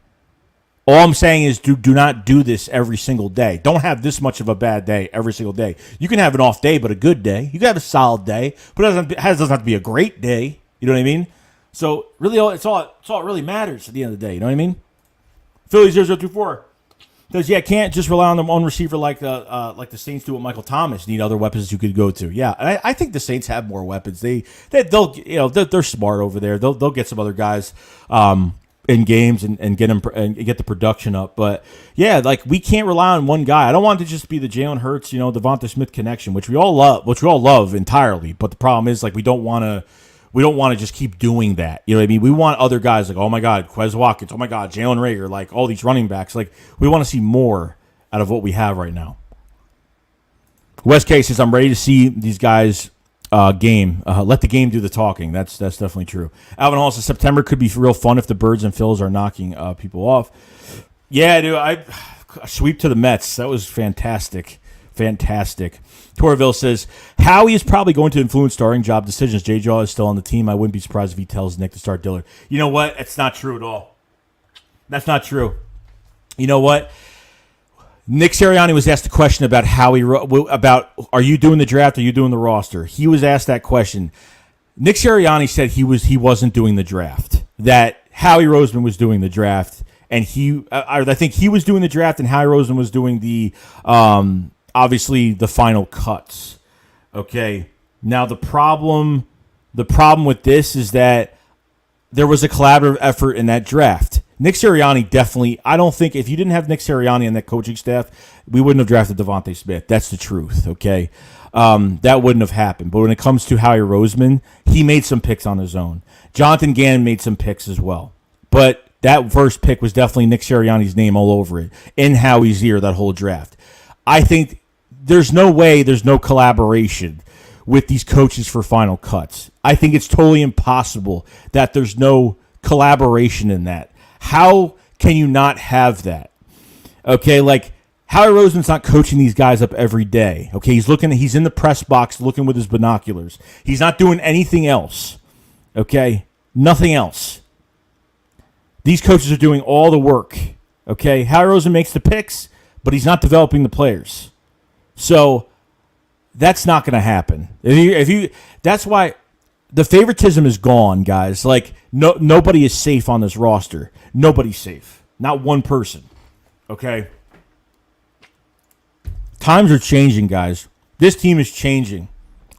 All I'm saying is do not do this every single day. Don't have this much of a bad day every single day. You can have an off day, but a good day. You can have a solid day, but it doesn't have to be a great day. You know what I mean? So really, it's all it really matters at the end of the day. You know what I mean? Philly 0024 says, yeah, can't just rely on the one receiver like the Saints do with Michael Thomas. Need other weapons you could go to. Yeah, and I think the Saints have more weapons. They'll they're smart over there. They'll get some other guys in games and get them and get the production up. But yeah, like we can't rely on one guy. I don't want it to just be the Jalen Hurts, Devonta Smith connection, which we all love entirely. But the problem is like we don't want to just keep doing that. You know what I mean? We want other guys like, oh my God, Quez Watkins, oh my God, Jalen Reagor, like all these running backs. Like we want to see more out of what we have right now. West Case says, I'm ready to see these guys game. Let the game do the talking. That's definitely true. Alvin Hall says, September could be real fun if the Birds and Phils are knocking people off. Yeah, dude, I sweep to the Mets. That was fantastic. Fantastic. Torville says, Howie is probably going to influence starting job decisions. J. Jaw is still on the team. I wouldn't be surprised if he tells Nick to start Dillard. You know what? It's not true at all. That's not true. You know what? Nick Sirianni was asked a question about about are you doing the draft? Are you doing the roster? He was asked that question. Nick Sirianni said he wasn't doing the draft. That Howie Roseman was doing the draft, and I think he was doing the draft, and Howie Roseman was doing the obviously the final cuts. Okay. Now the problem with this is that there was a collaborative effort in that draft. Nick Sirianni definitely, I don't think if you didn't have Nick Sirianni and that coaching staff, we wouldn't have drafted Devontae Smith. That's the truth. Okay. That wouldn't have happened. But when it comes to Howie Roseman, he made some picks on his own. Jonathan Gannon made some picks as well. But that first pick was definitely Nick Sirianni's name all over it in Howie's ear, that whole draft. I think there's no collaboration with these coaches for final cuts. I think it's totally impossible that there's no collaboration in that. How can you not have that? Okay, like Howie Roseman's not coaching these guys up every day. Okay, he's in the press box looking with his binoculars. He's not doing anything else. Okay, nothing else. These coaches are doing all the work. Okay, Howie Roseman makes the picks, but he's not developing the players. So that's not going to happen. That's why the favoritism is gone, guys. Like nobody is safe on this roster. Nobody's safe. Not one person. Okay? Times are changing, guys. This team is changing.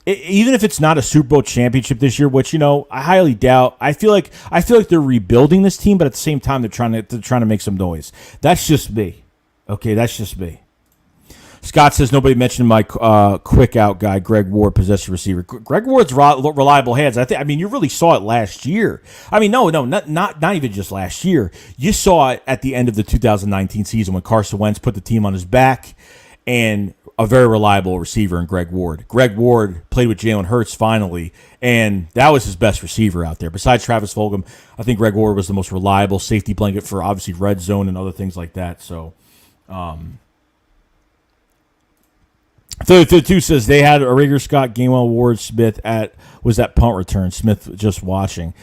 Even if it's not a Super Bowl championship this year, which I highly doubt. I feel like they're rebuilding this team, but at the same time they're trying to make some noise. That's just me. Okay, that's just me. Scott says nobody mentioned my quick out guy, Greg Ward, possession receiver. Greg Ward's reliable hands. You really saw it last year. Not even just last year. You saw it at the end of the 2019 season when Carson Wentz put the team on his back, and a very reliable receiver in Greg Ward. Greg Ward played with Jalen Hurts finally, and that was his best receiver out there. Besides Travis Fulgham, I think Greg Ward was the most reliable safety blanket for obviously red zone and other things like that. So. 32 says they had a Reagor, Scott, Gainwell, Ward, Smith was that punt return. Smith just watching.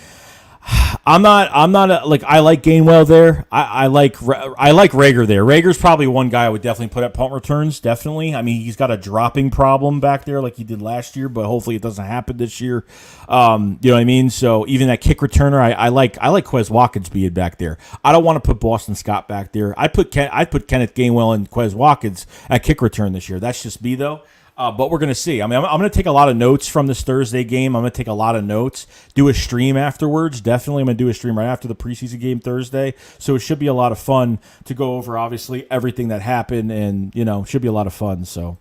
I like Gainwell there. I like Reagor there. Rager's probably one guy I would definitely put at punt returns. Definitely. He's got a dropping problem back there like he did last year, but hopefully it doesn't happen this year. You know what I mean? So even that kick returner, I like Quez Watkins being back there. I don't want to put Boston Scott back there. I'd put Kenneth Gainwell and Quez Watkins at kick return this year. That's just me though. But we're going to see. I'm going to take a lot of notes from this Thursday game. I'm going to take a lot of notes, do a stream afterwards. Definitely I'm going to do a stream right after the preseason game Thursday. So it should be a lot of fun to go over, obviously, everything that happened. And, it should be a lot of fun. So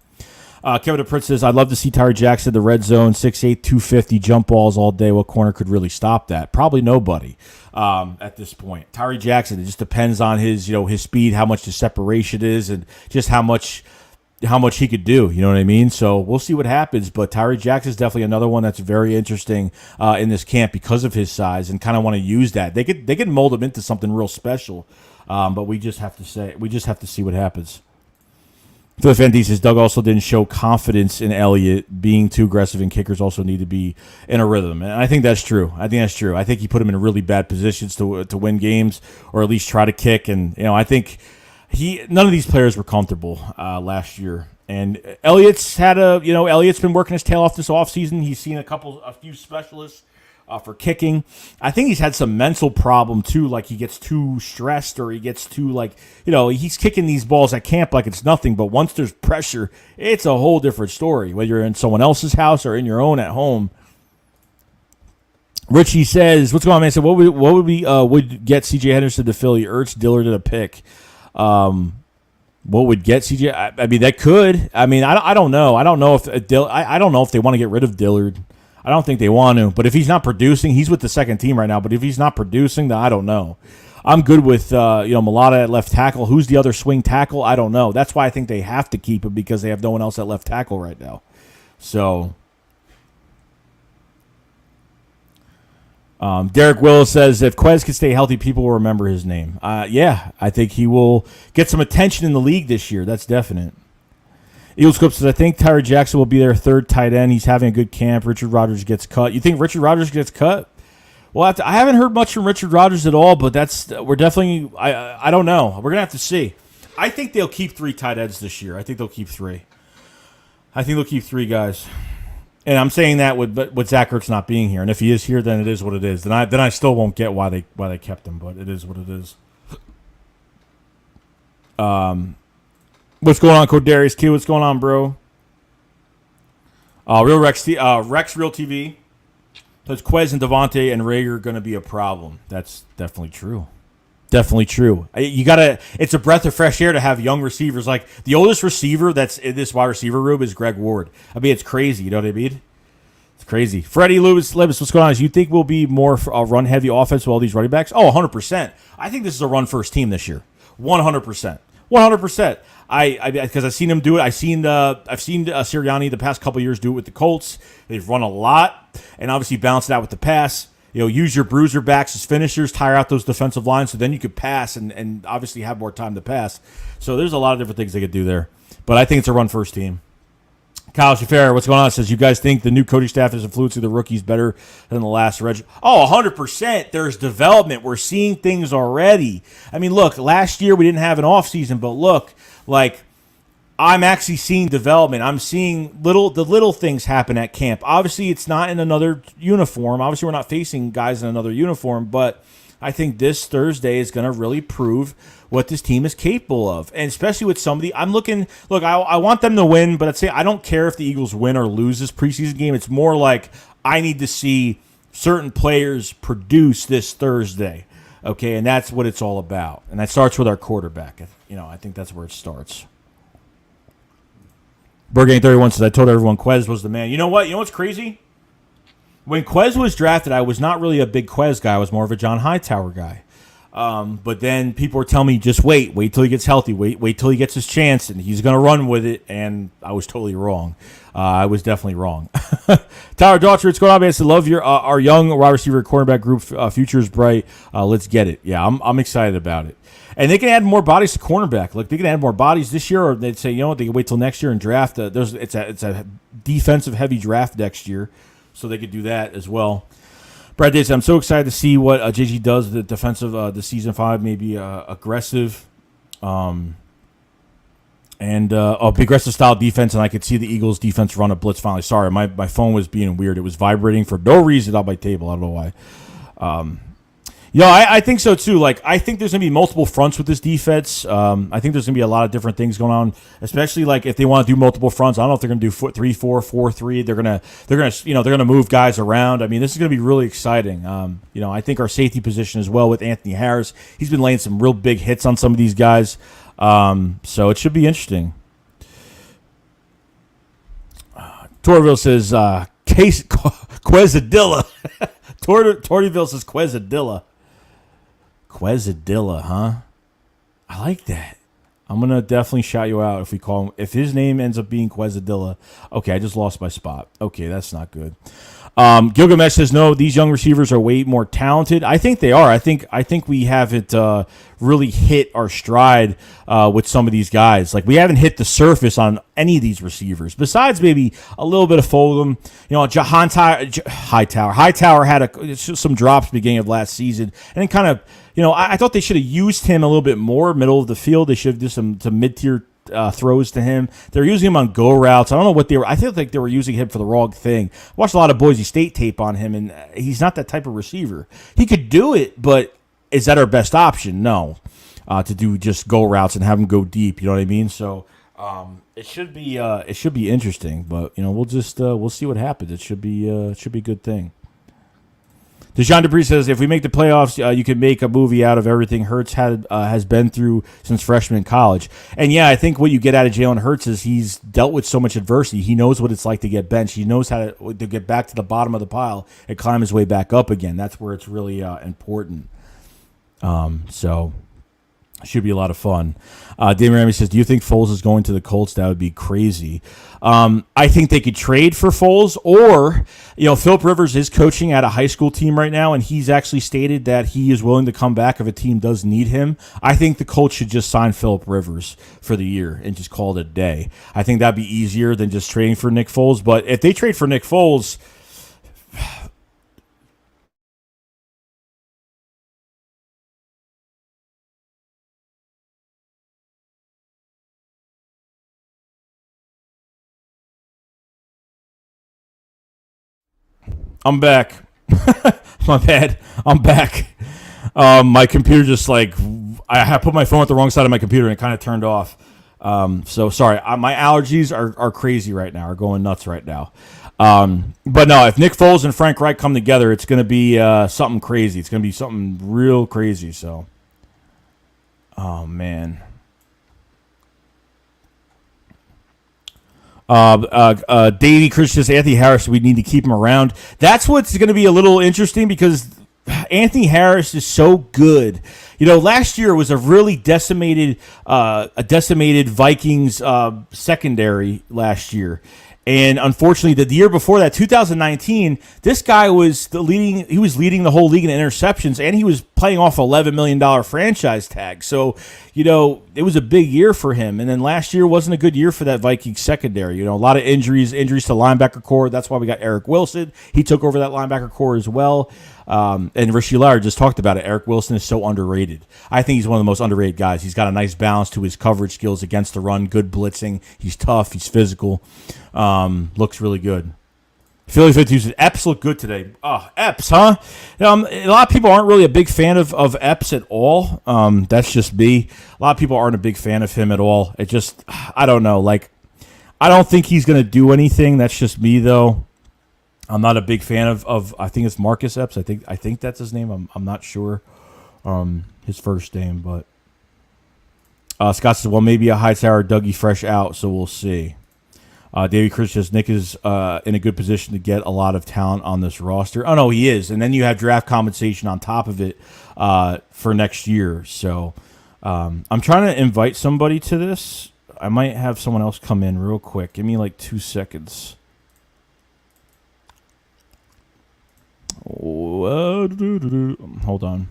Kevin DePritz says, I'd love to see Tyree Jackson, the red zone, 6'8", 250, jump balls all day. What corner could really stop that? Probably nobody at this point. Tyree Jackson, it just depends on his speed, how much the separation is, and just how much he could do, you know what I mean? So we'll see what happens, but Tyree Jackson is definitely another one that's very interesting in this camp because of his size and kind of want to use that. They could mold him into something real special, but we just have to see what happens. Philip Fenty says Doug also didn't show confidence in Elliott being too aggressive, and kickers also need to be in a rhythm. And I think that's true. I think he put him in really bad positions to win games or at least try to kick. And I think none of these players were comfortable last year. And Elliott's Elliott's been working his tail off this offseason. He's seen a few specialists for kicking. I think he's had some mental problem too, like he gets too stressed or he gets too he's kicking these balls at camp like it's nothing, but once there's pressure, it's a whole different story, whether you're in someone else's house or in your own at home. Richie says, what's going on, man? So what would get CJ Henderson to Philly? Ertz, Dillard at a pick. What would get CJ? I mean, that could. I mean, I don't know. I don't know if I don't know if they want to get rid of Dillard. I don't think they want to. But if he's not producing, he's with the second team right now. But if he's not producing, then I don't know. I'm good with Mulata at left tackle. Who's the other swing tackle? I don't know. That's why I think they have to keep him, because they have no one else at left tackle right now. So Derek Willis says, if Quez can stay healthy, people will remember his name. Yeah, I think he will get some attention in the league this year. That's definite. Eagles Scope says, I think Tyree Jackson will be their third tight end. He's having a good camp. Richard Rodgers gets cut. You think Richard Rodgers gets cut? Well, I haven't heard much from Richard Rodgers at all, but we're definitely, I don't know. We're going to have to see. I think they'll keep 3 tight ends this year. I think they'll keep 3. I think they'll keep 3 guys. And I'm saying that with Zach Ertz not being here. And if he is here, then it is what it is. Then I still won't get why they kept him, but it is what it is. What's going on, Codarius Q? What's going on, bro? Real Rex Real TV says Quez and Devontae and Reagor are going to be a problem. That's definitely true. Definitely true. It's a breath of fresh air to have young receivers. Like, the oldest receiver that's in this wide receiver room is Greg Ward. I mean, it's crazy. You know what I mean? It's crazy. Freddie Lewis, what's going on? You think we'll be more a run-heavy offense with all these running backs? Oh, 100%. I think this is a run-first team this year. 100%. 100%. Because I've seen him do it. I've seen Sirianni the past couple of years do it with the Colts. They've run a lot and obviously balance it out with the pass. Use your bruiser backs as finishers, tire out those defensive lines, so then you could pass and obviously have more time to pass. So there's a lot of different things they could do there. But I think it's a run-first team. Kyle Schaffer, what's going on? Says, you guys think the new coaching staff is influencing the rookies better than the last reg? Oh, 100%. There's development. We're seeing things already. I mean, look, last year we didn't have an offseason, but look, I'm actually seeing development. I'm seeing the little things happen at camp. Obviously, it's not in another uniform. Obviously, we're not facing guys in another uniform, but I think this Thursday is going to really prove what this team is capable of. And especially with somebody, I want them to win, but I don't care if the Eagles win or lose this preseason game. It's more like I need to see certain players produce this Thursday. Okay, and that's what it's all about. And that starts with our quarterback. I think that's where it starts. Burgang 31 says, I told everyone Quez was the man. You know what? You know what's crazy? When Quez was drafted, I was not really a big Quez guy. I was more of a John Hightower guy. But then people were telling me, just wait till he gets healthy, wait till he gets his chance, and he's going to run with it. And I was totally wrong. I was definitely wrong. Tyler Daughtry, what's going on, man? I said, love our young wide receiver cornerback group. Future is bright. Let's get it. Yeah, I'm excited about it. And they can add more bodies to cornerback. Like, they can add more bodies this year, or they'd say, they can wait till next year and draft. It's a defensive heavy draft next year, so they could do that as well. Brad Davis, I'm so excited to see what JG does. The defensive, the season 5 may be aggressive, and aggressive style defense. And I could see the Eagles defense run a blitz finally. Sorry, my phone was being weird. It was vibrating for no reason on my table. I don't know why. I think so too. Like, I think there's gonna be multiple fronts with this defense. I think there's gonna be a lot of different things going on, especially like if they want to do multiple fronts. I don't know if they're gonna do 3-4, 4-3. They're gonna move guys around. I mean, this is gonna be really exciting. I think our safety position as well with Anthony Harris. He's been laying some real big hits on some of these guys. So it should be interesting. Torville says, Quezadilla. Torville says Quezadilla. Quezadilla, huh? I like that. I'm gonna definitely shout you out if we call him. If his name ends up being Quezadilla. Okay, I just lost my spot. Okay, that's not good. Gilgamesh says no. These young receivers are way more talented. I think they are. I think we haven't really hit our stride with some of these guys. Like we haven't hit the surface on any of these receivers. Besides maybe a little bit of Fulgham. You know, Hightower had some drops beginning of last season, and then kind of. You know, I thought they should have used him a little bit more middle of the field. They should have done some mid-tier throws to him. They're using him on go routes. I don't know what they were. I feel like they were using him for the wrong thing. I watched a lot of Boise State tape on him, and he's not that type of receiver. He could do it, but is that our best option? No, to do just go routes and have him go deep. You know what I mean? So it should be interesting. But you know, we'll see what happens. It should be a good thing. Deshaun Dupree says, if we make the playoffs, you can make a movie out of everything Hurts has been through since freshman in college. And, yeah, I think what you get out of Jalen Hurts is he's dealt with so much adversity. He knows what it's like to get benched. He knows how to get back to the bottom of the pile and climb his way back up again. That's where it's really important. So should be a lot of fun. Damon Ramy says, do you think Foles is going to the Colts? That would be crazy. I think they could trade for Foles, or, you know, Philip Rivers is coaching at a high school team right now, and he's actually stated that he is willing to come back if a team does need him. I think the Colts should just sign Philip Rivers for the year and just call it a day. I think that'd be easier than just trading for Nick Foles. But if they trade for Nick Foles, I'm back. My bad. I'm back. My computer just I put my phone at the wrong side of my computer and it kind of turned off. So sorry. My allergies are crazy right now. Are going nuts right now. But no, if Nick Foles and Frank Reich come together, it's going to be something crazy. It's going to be something real crazy. So, oh man. Davey Christian says Anthony Harris, we need to keep him around. That's what's going to be a little interesting because Anthony Harris is so good. You know, last year was a really decimated Vikings secondary last year. And unfortunately, the year before that, 2019, this guy was leading the whole league in interceptions, and he was playing off $11 million franchise tag. So, you know, it was a big year for him. And then last year wasn't a good year for that Vikings secondary. You know, a lot of injuries to linebacker core. That's why we got Eric Wilson. He took over that linebacker core as well. And Rishi Lard just talked about it. Eric Wilson is so underrated. I think he's one of the most underrated guys. He's got a nice balance to his coverage skills against the run, good blitzing. He's tough. He's physical. Looks really good. Philly 52 says, Epps look good today. Oh, Epps, huh? A lot of people aren't really a big fan of Epps at all. That's just me. A lot of people aren't a big fan of him at all. It just, I don't know. Like, I don't think he's going to do anything. That's just me, though. I'm not a big fan of I think it's Marcus Epps. I think that's his name. I'm not sure his first name, but Scott says, well, maybe a Hightower, Dougie Fresh out, so we'll see. David Chris says Nick is in a good position to get a lot of talent on this roster. Oh, no, he is. And then you have draft compensation on top of it for next year. So I'm trying to invite somebody to this. I might have someone else come in real quick. Give me like 2 seconds. Hold on.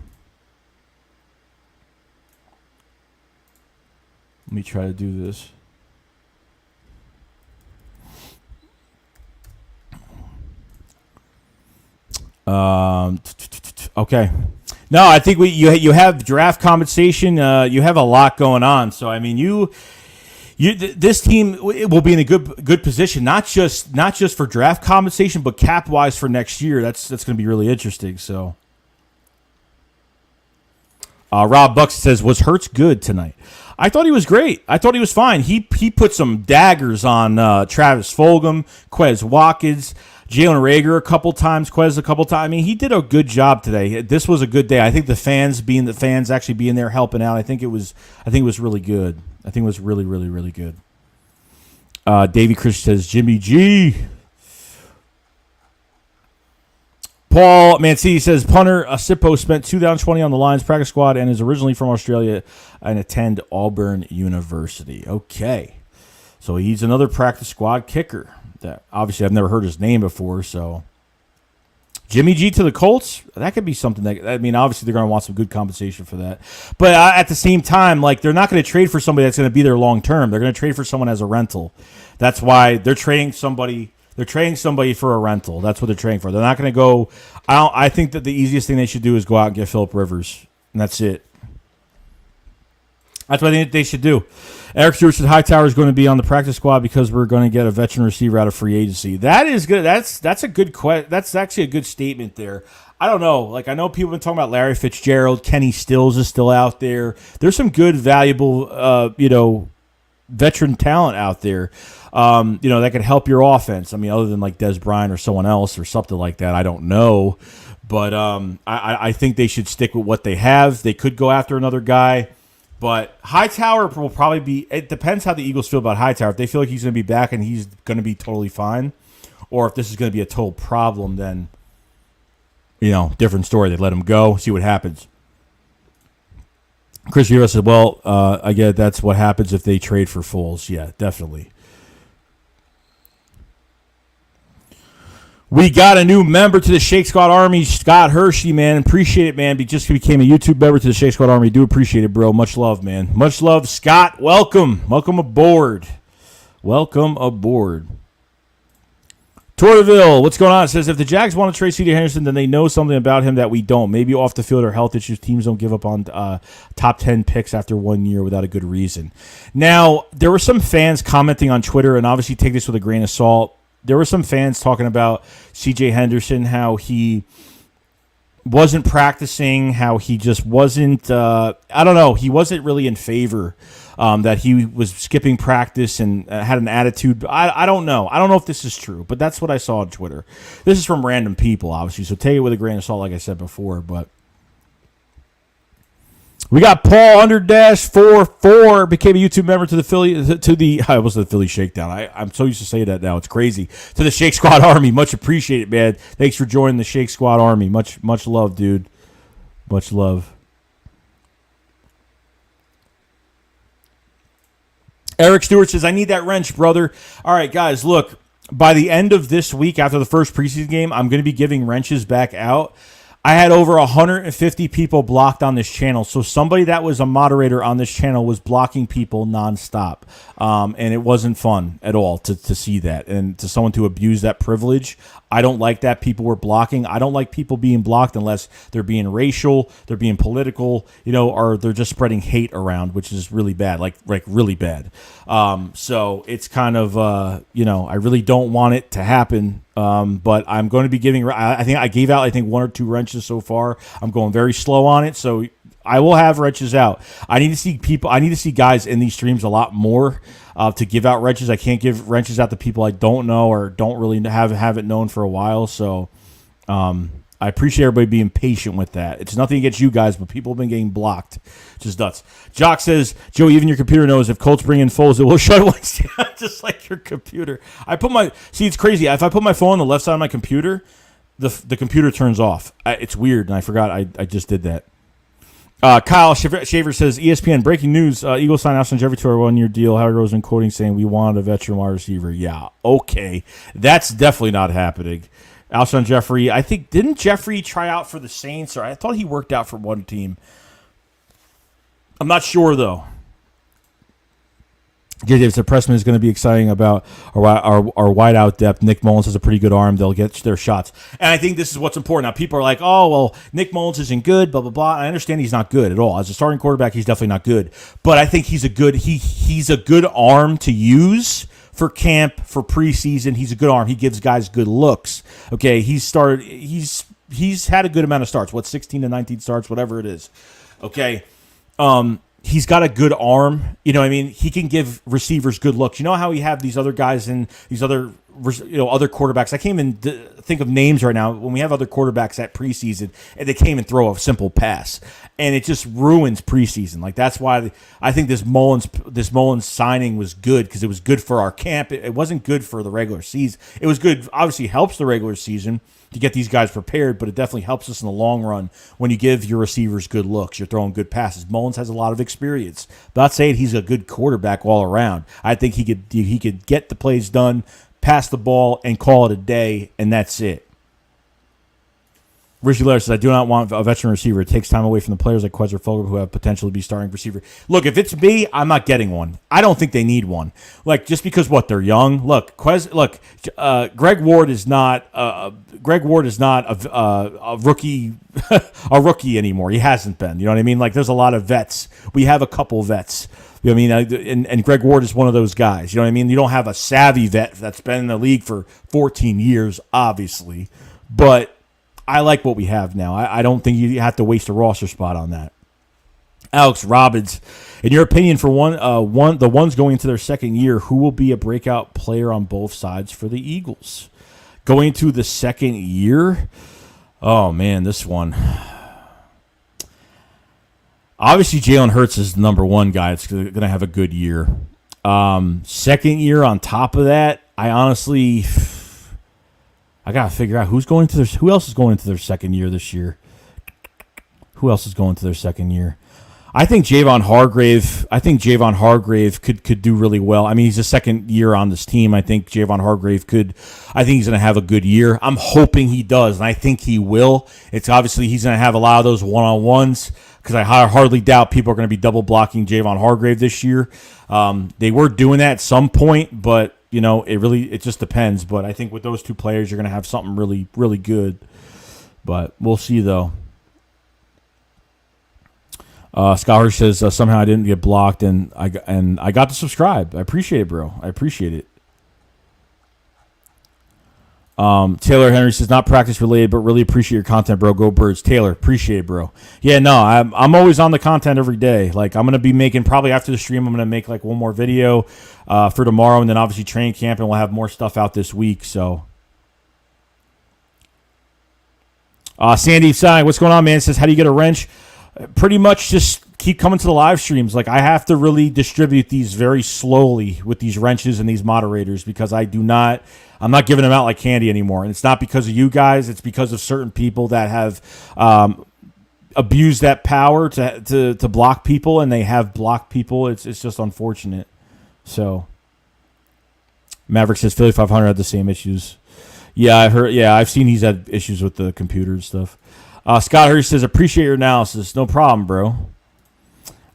Let me try to do this. Okay. No, I think you have draft compensation. You have a lot going on. So I mean, this team will be in a good position, not just for draft compensation, but cap wise for next year. That's going to be really interesting. So, Rob Bucks says, was Hurts good tonight? I thought he was great. I thought he was fine. He put some daggers on Travis Fulgham, Quez Watkins, Jalen Reagor a couple times, Quez a couple times. I mean, he did a good job today. This was a good day. I think the fans actually being there helping out. I think it was really good. I think it was really, really, really good. Davey Chris says, Jimmy G. Paul Mancini says, punter Sippo spent 2020 on the Lions practice squad and is originally from Australia and attend Auburn University. Okay. So he's another practice squad kicker. That obviously I've never heard his name before, so Jimmy G to the Colts, that could be something that, I mean, obviously they're going to want some good compensation for that. But at the same time, like, they're not going to trade for somebody that's going to be there long term. They're going to trade for someone as a rental. That's why they're trading somebody. They're trading somebody for a rental. That's what they're trading for. They're not going to go. I think that the easiest thing they should do is go out and get Phillip Rivers, and that's it. That's what I think they should do. Eric Stewart said Hightower is going to be on the practice squad because we're going to get a veteran receiver out of free agency. That is good. That's a good That's actually a good statement there. I don't know. Like, I know people have been talking about Larry Fitzgerald. Kenny Stills is still out there. There's some good, valuable, veteran talent out there, that could help your offense. I mean, other than like Des Bryant or someone else or something like that. I don't know. But I think they should stick with what they have. They could go after another guy. But Hightower will probably be – it depends how the Eagles feel about Hightower. If they feel like he's going to be back and he's going to be totally fine, or if this is going to be a total problem, then, different story. They let him go, see what happens. Chris Rivera said, well, I get that's what happens if they trade for Foles. Yeah, definitely. We got a new member to the Shake Squad Army, Scott Hershey, man. Appreciate it, man. Just became a YouTube member to the Shake Squad Army. Do appreciate it, bro. Much love, man. Much love, Scott. Welcome. Welcome aboard. Welcome aboard. Torville, what's going on? It says, if the Jags want to trade C.J. Henderson, then they know something about him that we don't. Maybe off the field or health issues. Teams don't give up on top 10 picks after 1 year without a good reason. Now, there were some fans commenting on Twitter, and obviously take this with a grain of salt. There were some fans talking about C.J. Henderson, how he wasn't practicing, how he just wasn't, he wasn't really in favor, that he was skipping practice and had an attitude. I don't know. I don't know if this is true, but that's what I saw on Twitter. This is from random people, obviously, so take it with a grain of salt, like I said before, but... We got Paul _44 became a YouTube member to the Philly Shakedown. I'm so used to saying that now. It's crazy. To the Shake Squad Army. Much appreciated, man. Thanks for joining the Shake Squad Army. Much love, dude. Much love. Eric Stewart says, I need that wrench, brother. All right, guys, look. By the end of this week, after the first preseason game, I'm going to be giving wrenches back out. I had over 150 people blocked on this channel. So somebody that was a moderator on this channel was blocking people nonstop. And it wasn't fun at all to see that. And to someone to abuse that privilege, I don't like that people were blocking. I don't like people being blocked unless they're being racial, they're being political, or they're just spreading hate around, which is really bad, like really bad. So it's kind of, I really don't want it to happen. But I'm going to be giving, I think I gave out, 1 or 2 wrenches so far. I'm going very slow on it. So I will have wrenches out. I need to see guys in these streams a lot more, to give out wrenches. I can't give wrenches out to people I don't know or don't really have it known for a while. So, I appreciate everybody being patient with that. It's nothing against you guys, but people have been getting blocked. Just nuts. Jock says, Joe, even your computer knows if Colts bring in Foles, it will shut it down just like your computer. It's crazy. If I put my phone on the left side of my computer, the computer turns off. It's weird, and I forgot I just did that. Kyle Shaver says, ESPN, breaking news, Eagles signed Alshon Jeffrey to a 1-year deal. Howie Roseman quoting saying, we wanted a veteran wide receiver. Yeah, okay. That's definitely not happening. Alshon Jeffrey, didn't Jeffrey try out for the Saints? Or I thought he worked out for one team. I'm not sure, though. Gary Davis said Pressman is going to be exciting about our wideout depth. Nick Mullins has a pretty good arm. They'll get their shots. And I think this is what's important. Now, people are like, oh, well, Nick Mullins isn't good, blah, blah, blah. I understand he's not good at all. As a starting quarterback, he's definitely not good. But I think he's a good arm to use for camp, for preseason. He's a good arm. He gives guys good looks. Okay, he's had a good amount of starts. 16 to 19 starts, whatever it is. Okay. He's got a good arm. He can give receivers good looks. You know how we have these other guys and these other quarterbacks. I can't even think of names right now when we have other quarterbacks at preseason and they can't even throw a simple pass. And it just ruins preseason. Like, that's why I think this Mullins signing was good, because it was good for our camp. It wasn't good for the regular season. It was good, obviously helps the regular season to get these guys prepared, but it definitely helps us in the long run when you give your receivers good looks. You're throwing good passes. Mullins has a lot of experience. I'm not saying he's a good quarterback all around. I think he could get the plays done, pass the ball, and call it a day, and that's it. Richie Lair says, I do not want a veteran receiver. It takes time away from the players like Quez or Fogel who have potential to be starting receiver. Look, if it's me, I'm not getting one. I don't think they need one. Like, just because, they're young. Look, Greg Ward is not a rookie a rookie anymore. He hasn't been. You know what I mean? Like, there's a lot of vets. We have a couple vets. You know what I mean? And Greg Ward is one of those guys. You know what I mean? You don't have a savvy vet that's been in the league for 14 years, obviously. But I like what we have now. I don't think you have to waste a roster spot on that. Alex Robbins, in your opinion, for the ones going into their second year, who will be a breakout player on both sides for the Eagles? Going into the second year? Oh, man, this one. Obviously, Jalen Hurts is the number one guy that's going to have a good year. Second year on top of that, I got to figure out who else is going into their second year this year. Who else is going to their second year? I think Javon Hargrave could do really well. I mean, he's a second year on this team. I think Javon Hargrave I think he's going to have a good year. I'm hoping he does, and I think he will. It's obviously he's going to have a lot of those one-on-ones because I hardly doubt people are going to be double blocking Javon Hargrave this year. They were doing that at some point, but it just depends. But I think with those two players, you're going to have something really, really good. But we'll see, though. Scott Hirsch says, somehow I didn't get blocked, and I got to subscribe. I appreciate it, bro. I appreciate it. Taylor Henry says, not practice related, but really appreciate your content, bro. Go Birds. Taylor, appreciate it, bro. Yeah, no, I'm always on the content every day. Like, I'm going to be making, probably after the stream, I'm going to make like one more video for tomorrow, and then obviously training camp, and we'll have more stuff out this week. So, Sandy Sai, what's going on, man? Says, how do you get a wrench? Pretty much just keep coming to the live streams. Like, I have to really distribute these very slowly with these wrenches and these moderators because I'm not giving them out like candy anymore. And it's not because of you guys. It's because of certain people that have abused that power to block people, and they have blocked people. It's just unfortunate. So, Maverick says Philly 500 had the same issues. Yeah, I've heard. Yeah, I've seen he's had issues with the computer and stuff. Scott Hurst says, appreciate your analysis. No problem, bro.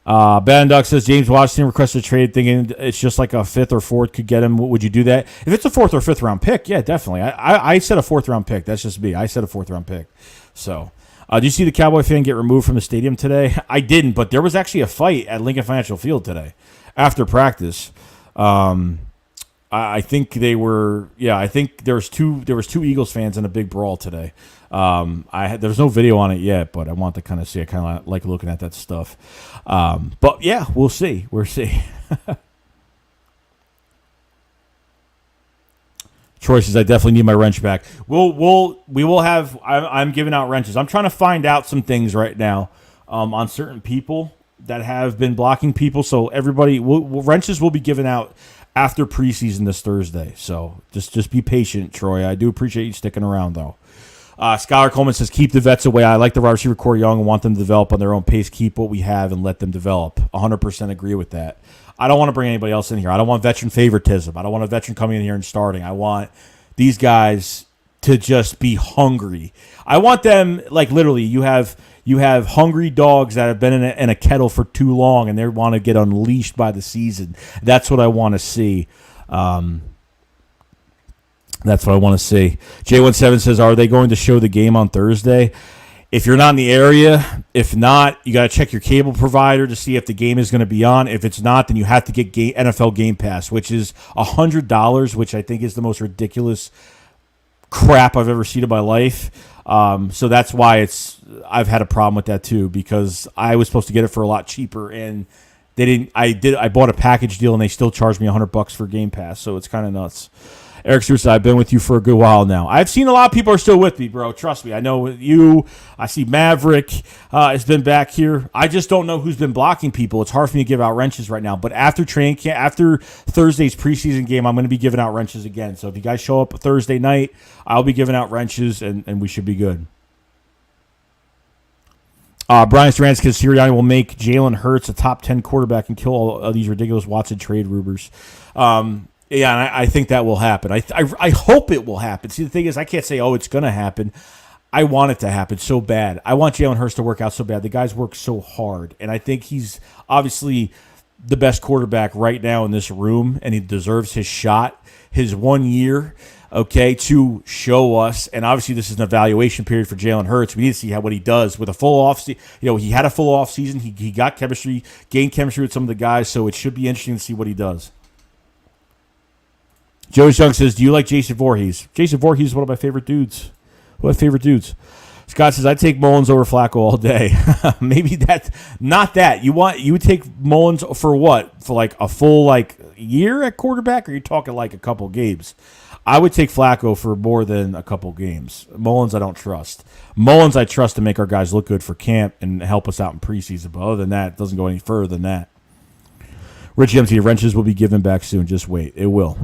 Ben Duck says, James Washington requested a trade thinking it's just like a fifth or fourth could get him. Would you do that? If it's a fourth or fifth round pick, yeah, definitely. I said a fourth round pick. That's just me. I said a fourth round pick. So, do you see the Cowboy fan get removed from the stadium today? I didn't, but there was actually a fight at Lincoln Financial Field today after practice. I think they were. Yeah, I think there was two Eagles fans in a big brawl today. There's no video on it yet, but I want to kind of see. I kind of like looking at that stuff. But yeah, we'll see. We'll see. Troy says, I definitely need my wrench back. We will have. I'm giving out wrenches. I'm trying to find out some things right now on certain people that have been blocking people. So everybody, wrenches will be given out after preseason this Thursday. So just be patient, Troy. I do appreciate you sticking around, though. Skylar Coleman says, keep the vets away. I like the wide receiver core young and want them to develop on their own pace. Keep what we have and let them develop. 100% agree with that. I don't want to bring anybody else in here. I don't want veteran favoritism. I don't want a veteran coming in here and starting. I want these guys to just be hungry. I want them, like, literally, you have hungry dogs that have been in a kettle for too long and they want to get unleashed by the season. That's what I want to see. That's what I want to see. J17 says, are they going to show the game on Thursday? If you're not in the area, if not, you got to check your cable provider to see if the game is going to be on. If it's not, then you have to get NFL Game Pass, which is $100, which I think is the most ridiculous crap I've ever seen in my life. So that's why I've had a problem with that too, because I was supposed to get it for a lot cheaper, and they didn't. I bought a package deal, and they still charged me $100 for Game Pass. So it's kind of nuts. Eric Stewart said, I've been with you for a good while now. I've seen a lot of people are still with me, bro. Trust me. I know you. I see Maverick has been back here. I just don't know who's been blocking people. It's hard for me to give out wrenches right now. But after training camp, after Thursday's preseason game, I'm going to be giving out wrenches again. So if you guys show up Thursday night, I'll be giving out wrenches, and we should be good. Brian Stransky says Sirianni will make Jalen Hurts a top 10 quarterback and kill all of these ridiculous Watson trade rumors. Yeah, and I think that will happen. I hope it will happen. See, the thing is, I can't say, it's going to happen. I want it to happen so bad. I want Jalen Hurts to work out so bad. The guy's worked so hard, and I think he's obviously the best quarterback right now in this room, and he deserves his shot, his 1 year, okay, to show us. And obviously, this is an evaluation period for Jalen Hurts. We need to see what he does with a full off season. He had a full off season. He got chemistry, gained chemistry with some of the guys, so it should be interesting to see what he does. Joey Young says, "Do you like Jason Voorhees?" Jason Voorhees is one of my favorite dudes. Scott says, "I'd take Mullins over Flacco all day." Maybe that's not that. You would take Mullins for what? For like a full year at quarterback, or are you talking like a couple games? I would take Flacco for more than a couple games. Mullins I don't trust. Mullins I trust to make our guys look good for camp and help us out in preseason. But other than that, it doesn't go any further than that. Richie MT, wrenches will be given back soon. Just wait. It will.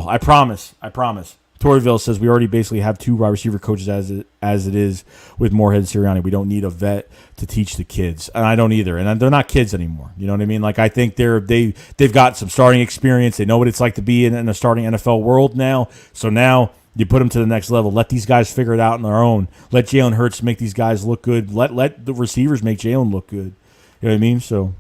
I promise. Torreville says we already basically have 2 wide receiver coaches as it is with Moorhead and Sirianni. We don't need a vet to teach the kids, and I don't either. And they're not kids anymore. You know what I mean? I think they've got some starting experience. They know what it's like to be in a starting NFL world now. So now you put them to the next level. Let these guys figure it out on their own. Let Jalen Hurts make these guys look good. Let the receivers make Jalen look good. You know what I mean? So.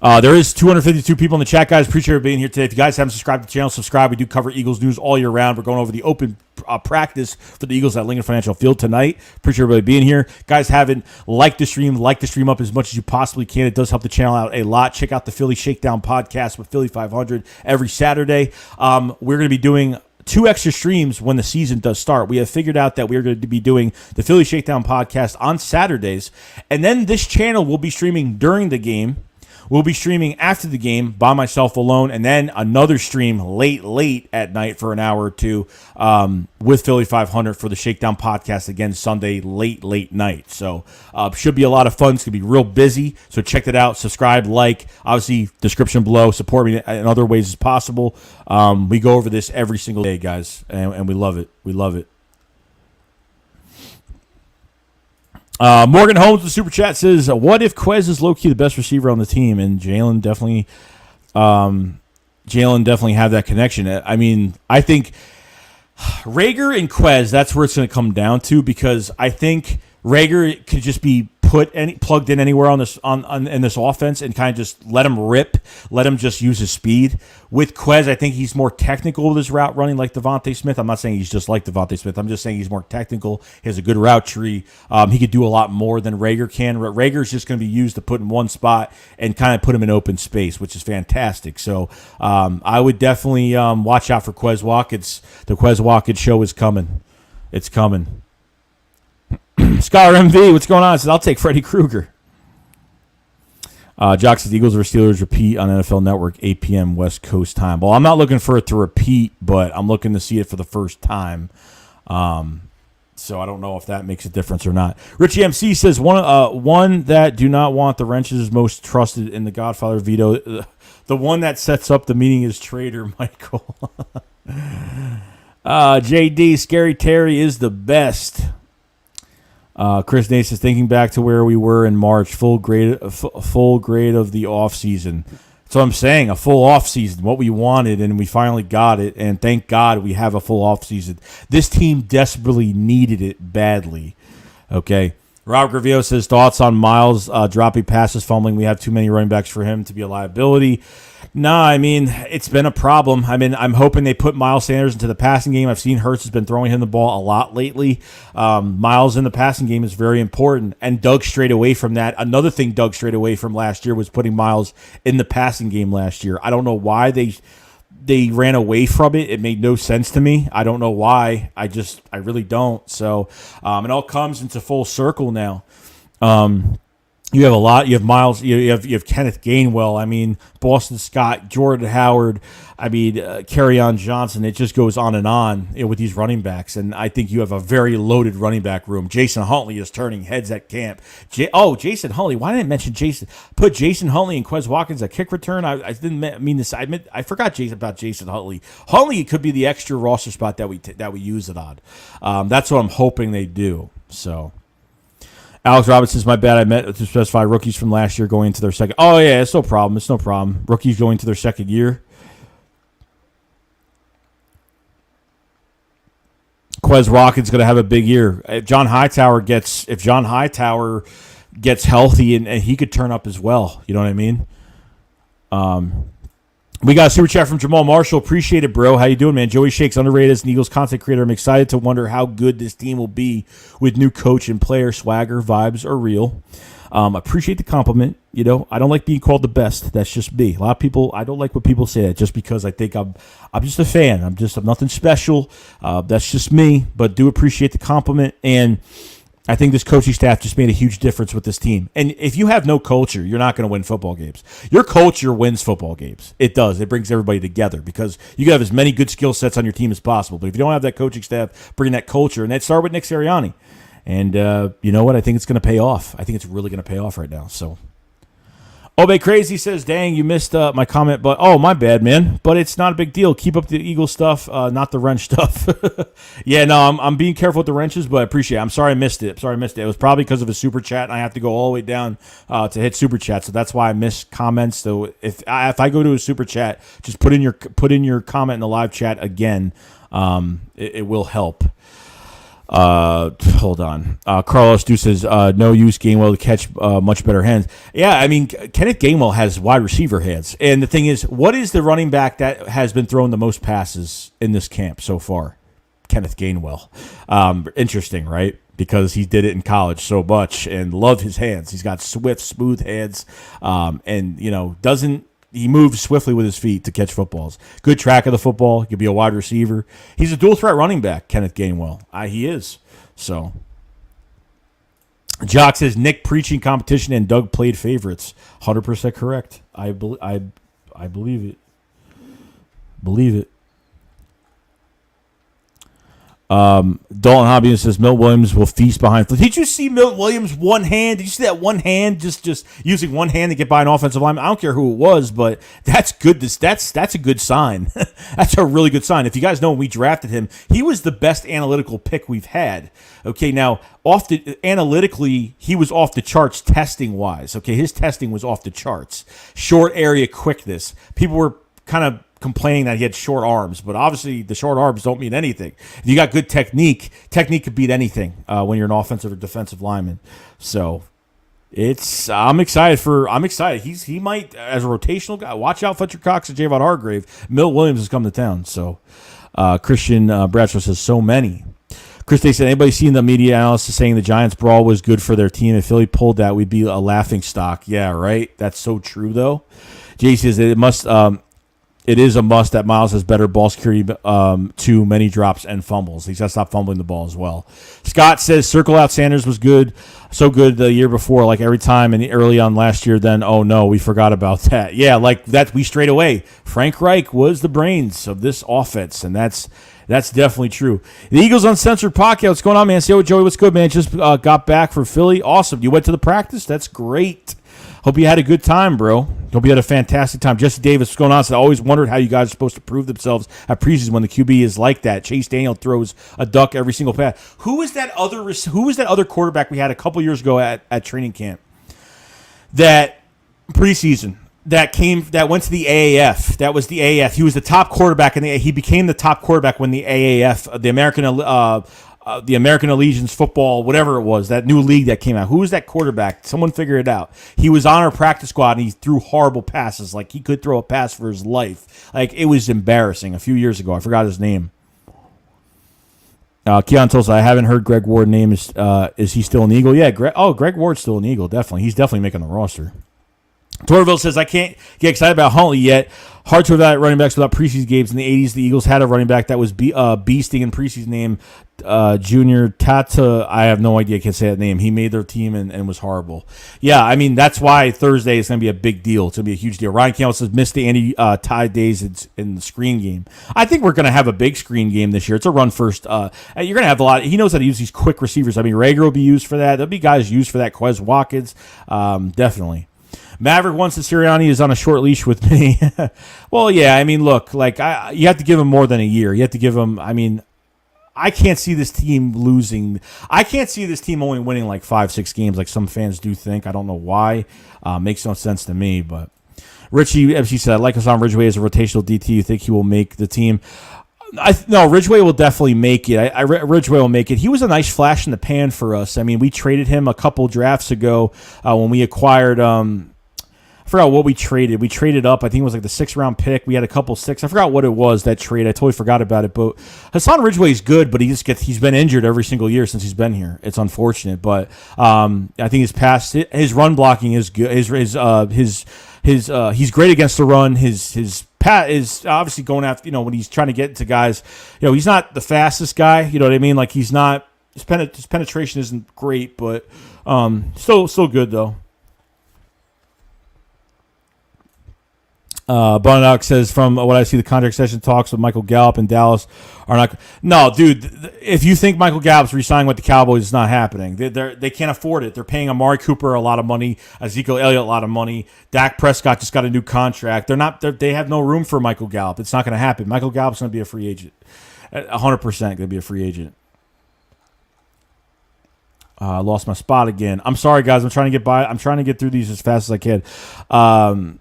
There is 252 people in the chat, guys. Appreciate you being here today. If you guys haven't subscribed to the channel, subscribe. We do cover Eagles news all year round. We're going over the open practice for the Eagles at Lincoln Financial Field tonight. Appreciate everybody being here. Guys, haven't liked the stream, like the stream up as much as you possibly can. It does help the channel out a lot. Check out the Philly Shakedown podcast with Philly 500 every Saturday. We're going to be doing 2 extra streams when the season does start. We have figured out that we're going to be doing the Philly Shakedown podcast on Saturdays, and then this channel will be streaming during the game. We'll be streaming after the game by myself alone, and then another stream late at night for an hour or two with Philly 500 for the Shakedown podcast again Sunday late night. So should be a lot of fun. It's going to be real busy, so check that out. Subscribe, obviously description below. Support me in other ways as possible. We go over this every single day, guys, and we love it. We love it. Morgan Holmes, the super chat says, "What if Quez is low key the best receiver on the team?" And Jalen definitely have that connection. I mean, I think Reagor and Quez, that's where it's going to come down to, because I think Reagor could just be plugged in anywhere on this in this offense and kind of just let him rip, let him just use his speed. With Quez, I think he's more technical with his route running, like Devontae Smith. I'm not saying he's just like Devontae Smith. I'm just saying he's more technical. He has a good route tree. He could do a lot more than Reagor can. Reagor is just going to be used to put in one spot and kind of put him in open space, which is fantastic. So I would definitely watch out for Quez Watkins. The Quez Watkins show is coming. It's coming. Scholar MV, what's going on? I said, I'll take Freddy Krueger. Jock says, Eagles or Steelers repeat on NFL Network, 8 p.m. West Coast time. Well, I'm not looking for it to repeat, but I'm looking to see it for the first time. So I don't know if that makes a difference or not. Richie MC says, one that do not want the wrenches is most trusted in the Godfather veto. The one that sets up the meeting is Trader Michael. JD, Scary Terry is the best. Chris Nace is thinking back to where we were in March, full grade of the offseason. That's what I'm saying, a full offseason, what we wanted, and we finally got it, and thank God we have a full offseason. This team desperately needed it badly, okay? Rob Gravio says, thoughts on Miles dropping passes, fumbling. We have too many running backs for him to be a liability. Nah, I mean, it's been a problem. I mean, I'm hoping they put Miles Sanders into the passing game. I've seen Hurts has been throwing him the ball a lot lately. Miles in the passing game is very important, and Doug strayed away from that. Another thing Doug strayed away from last year was putting Miles in the passing game last year. I don't know why they ran away from it. It made no sense to me. I don't know why. I really don't. So it all comes into full circle now. You have a lot. You have Miles. You have Kenneth Gainwell. I mean, Boston Scott, Jordan Howard. I mean, Kerryon Johnson. It just goes on and on with these running backs. And I think you have a very loaded running back room. Jason Huntley is turning heads at camp. Jason Huntley. Why didn't I mention Jason? Put Jason Huntley and Quez Watkins at kick return. I didn't mean this. I forgot about Jason Huntley. Huntley could be the extra roster spot that we use it on. That's what I'm hoping they do. So. Alex Robinson's my bad. I meant to specify rookies from last year going into their second. Oh, yeah, it's no problem. It's no problem. Rookies going to their second year. Quez Watkins going to have a big year. If John Hightower gets healthy and he could turn up as well. You know what I mean? We got a super chat from Jamal Marshall. Appreciate it, bro. How you doing, man? Joey Shakes, underrated as an Eagles content creator. I'm excited to wonder how good this team will be with new coach and player. Swagger, vibes are real. Appreciate the compliment. You know, I don't like being called the best. That's just me. A lot of people, I don't like when people say that just because I think I'm just a fan. I'm nothing special. That's just me, but do appreciate the compliment. And I think this coaching staff just made a huge difference with this team. And if you have no culture, you're not going to win football games. Your culture wins football games. It does. It brings everybody together because you can have as many good skill sets on your team as possible. But if you don't have that coaching staff, bring that culture. And that started with Nick Sirianni. And you know what? I think it's going to pay off. I think it's really going to pay off right now. So, Obey Crazy says, dang, you missed my comment. But, oh, my bad, man. But it's not a big deal. Keep up the Eagle stuff, not the wrench stuff. Yeah, no, I'm being careful with the wrenches, but I appreciate it. I'm sorry I missed it. It was probably because of a super chat, and I have to go all the way down to hit super chat. So that's why I missed comments. So if I go to a super chat, just put in your comment in the live chat again. It will help. Hold on. Carlos Du says, no use Gainwell to catch much better hands. Yeah, I mean, Kenneth Gainwell has wide receiver hands. And the thing is, what is the running back that has been throwing the most passes in this camp so far? Kenneth Gainwell. Interesting, right? Because he did it in college so much and loved his hands. He's got swift, smooth hands, and, you know, he moves swiftly with his feet to catch footballs. Good track of the football. He could be a wide receiver. He's a dual-threat running back, Kenneth Gainwell. He is. So, Jock says, Nick preaching competition and Doug played favorites. 100% correct. I believe it. Believe it. Dalton Hobby says Milton Williams will feast behind. Did you see Milton Williams one hand? Did you see that one hand just using one hand to get by an offensive lineman? I don't care who it was, but that's good. That's a good sign. That's a really good sign. If you guys know when we drafted him, he was the best analytical pick we've had. Okay, now analytically, he was off the charts testing wise. Okay, his testing was off the charts. Short area quickness. People were kind of complaining that he had short arms, but obviously the short arms don't mean anything. If you got good technique could beat anything when you're an offensive or defensive lineman. So I'm excited. He might, as a rotational guy, watch out Fletcher Cox and Javon Hargrave. Milt Williams has come to town. So Christian Bradshaw says so many. Chris Day said, anybody seen the media analysis saying the Giants brawl was good for their team? If Philly pulled that, we'd be a laughing stock. Yeah, right. That's so true though. Jay says it is a must that Miles has better ball security, too many drops and fumbles. He's got to stop fumbling the ball as well. Scott says circle out Sanders was good, so good the year before, like every time and early on last year. Then, oh no, we forgot about that. Yeah, like that we straight away. Frank Reich was the brains of this offense, and that's definitely true. The Eagles Uncensored podcast. What's going on, man? Say, Joey, what's good, man? Just got back from Philly. Awesome. You went to the practice? That's great. Hope you had a good time, bro. Hope you had a fantastic time. Jesse Davis, what's going on? So I always wondered how you guys are supposed to prove themselves at preseason when the QB is like that. Chase Daniel throws a duck every single pass. Who was that other quarterback we had a couple years ago at training camp? That preseason that went to the AAF. That was the AAF. He was the top quarterback he became the top quarterback when the AAF, the American Allegiance Football, whatever it was, that new league that came out. Who was that quarterback? Someone figure it out. He was on our practice squad, and he threw horrible passes. Like, he could throw a pass for his life. Like, it was embarrassing a few years ago. I forgot his name. Keon tells us, I haven't heard Greg Ward's name. Is he still an Eagle? Yeah, Greg Ward's still an Eagle, definitely. He's definitely making the roster. Torville says, I can't get excited about Huntley yet. Hard to evaluate running backs without preseason games. In the 80s, the Eagles had a running back that was beasting in preseason name, Junior Tata. I have no idea. I can't say that name. He made their team and was horrible. Yeah, I mean, that's why Thursday is going to be a big deal. It's going to be a huge deal. Ryan Campbell says, missed the Andy Ty days in the screen game. I think we're going to have a big screen game this year. It's a run first. You're going to have a lot. He knows how to use these quick receivers. I mean, Reagor will be used for that. There'll be guys used for that. Quez Watkins, definitely. Maverick wants that Sirianni is on a short leash with me. Well, yeah, I mean, look, like you have to give him more than a year. You have to give him, I mean, I can't see this team losing. I can't see this team only winning like 5-6 games like some fans do think. I don't know why. Makes no sense to me, but Richie MC said, I like Hassan Ridgeway as a rotational DT. You think he will make the team? No, Ridgeway will definitely make it. Ridgeway will make it. He was a nice flash in the pan for us. I mean, we traded him a couple drafts ago when we acquired. I forgot what we traded. We traded up. I think it was like the 6th-round pick. We had a couple six. I forgot what it was, that trade. I totally forgot about it. But Hassan Ridgeway is good, but he's been injured every single year since he's been here. It's unfortunate, but I think his run blocking is good. He's great against the run. His Pat is obviously going after, when he's trying to get to guys, he's not the fastest guy. You know what I mean? Like he's not, his penetration isn't great, but still good though. Bonadoc says, from what I see, the contract session talks with Michael Gallup and Dallas are not. No, dude, if you think Michael Gallup's re-signing with the Cowboys, it's not happening. They can't afford it. They're paying Amari Cooper a lot of money, Ezekiel Elliott a lot of money. Dak Prescott just got a new contract. They have no room for Michael Gallup. It's not going to happen. Michael Gallup's going to be a free agent, 100% going to be a free agent. I lost my spot again. I'm sorry, guys. I'm trying to get by. I'm trying to get through these as fast as I can.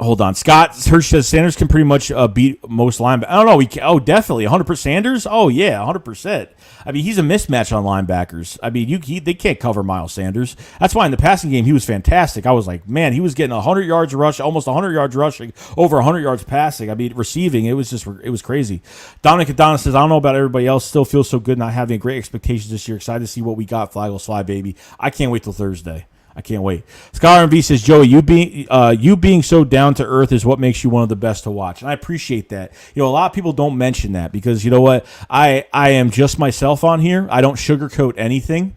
Hold on. Scott Hirsch says Sanders can pretty much beat most linebackers. I don't know. Definitely. 100% Sanders? Oh, yeah, 100%. I mean, he's a mismatch on linebackers. I mean, they can't cover Miles Sanders. That's why in the passing game, he was fantastic. I was like, man, he was getting 100 yards rush, almost 100 yards rushing, over 100 yards passing. I mean, receiving, it was crazy. Dominic Adonis says, I don't know about everybody else. Still feels so good not having great expectations this year. Excited to see what we got. Fly, Eagles, fly, baby. I can't wait till Thursday. I can't wait. Scholar MV says, Joey, you being so down to earth is what makes you one of the best to watch. And I appreciate that. A lot of people don't mention that because you know what? I am just myself on here. I don't sugarcoat anything.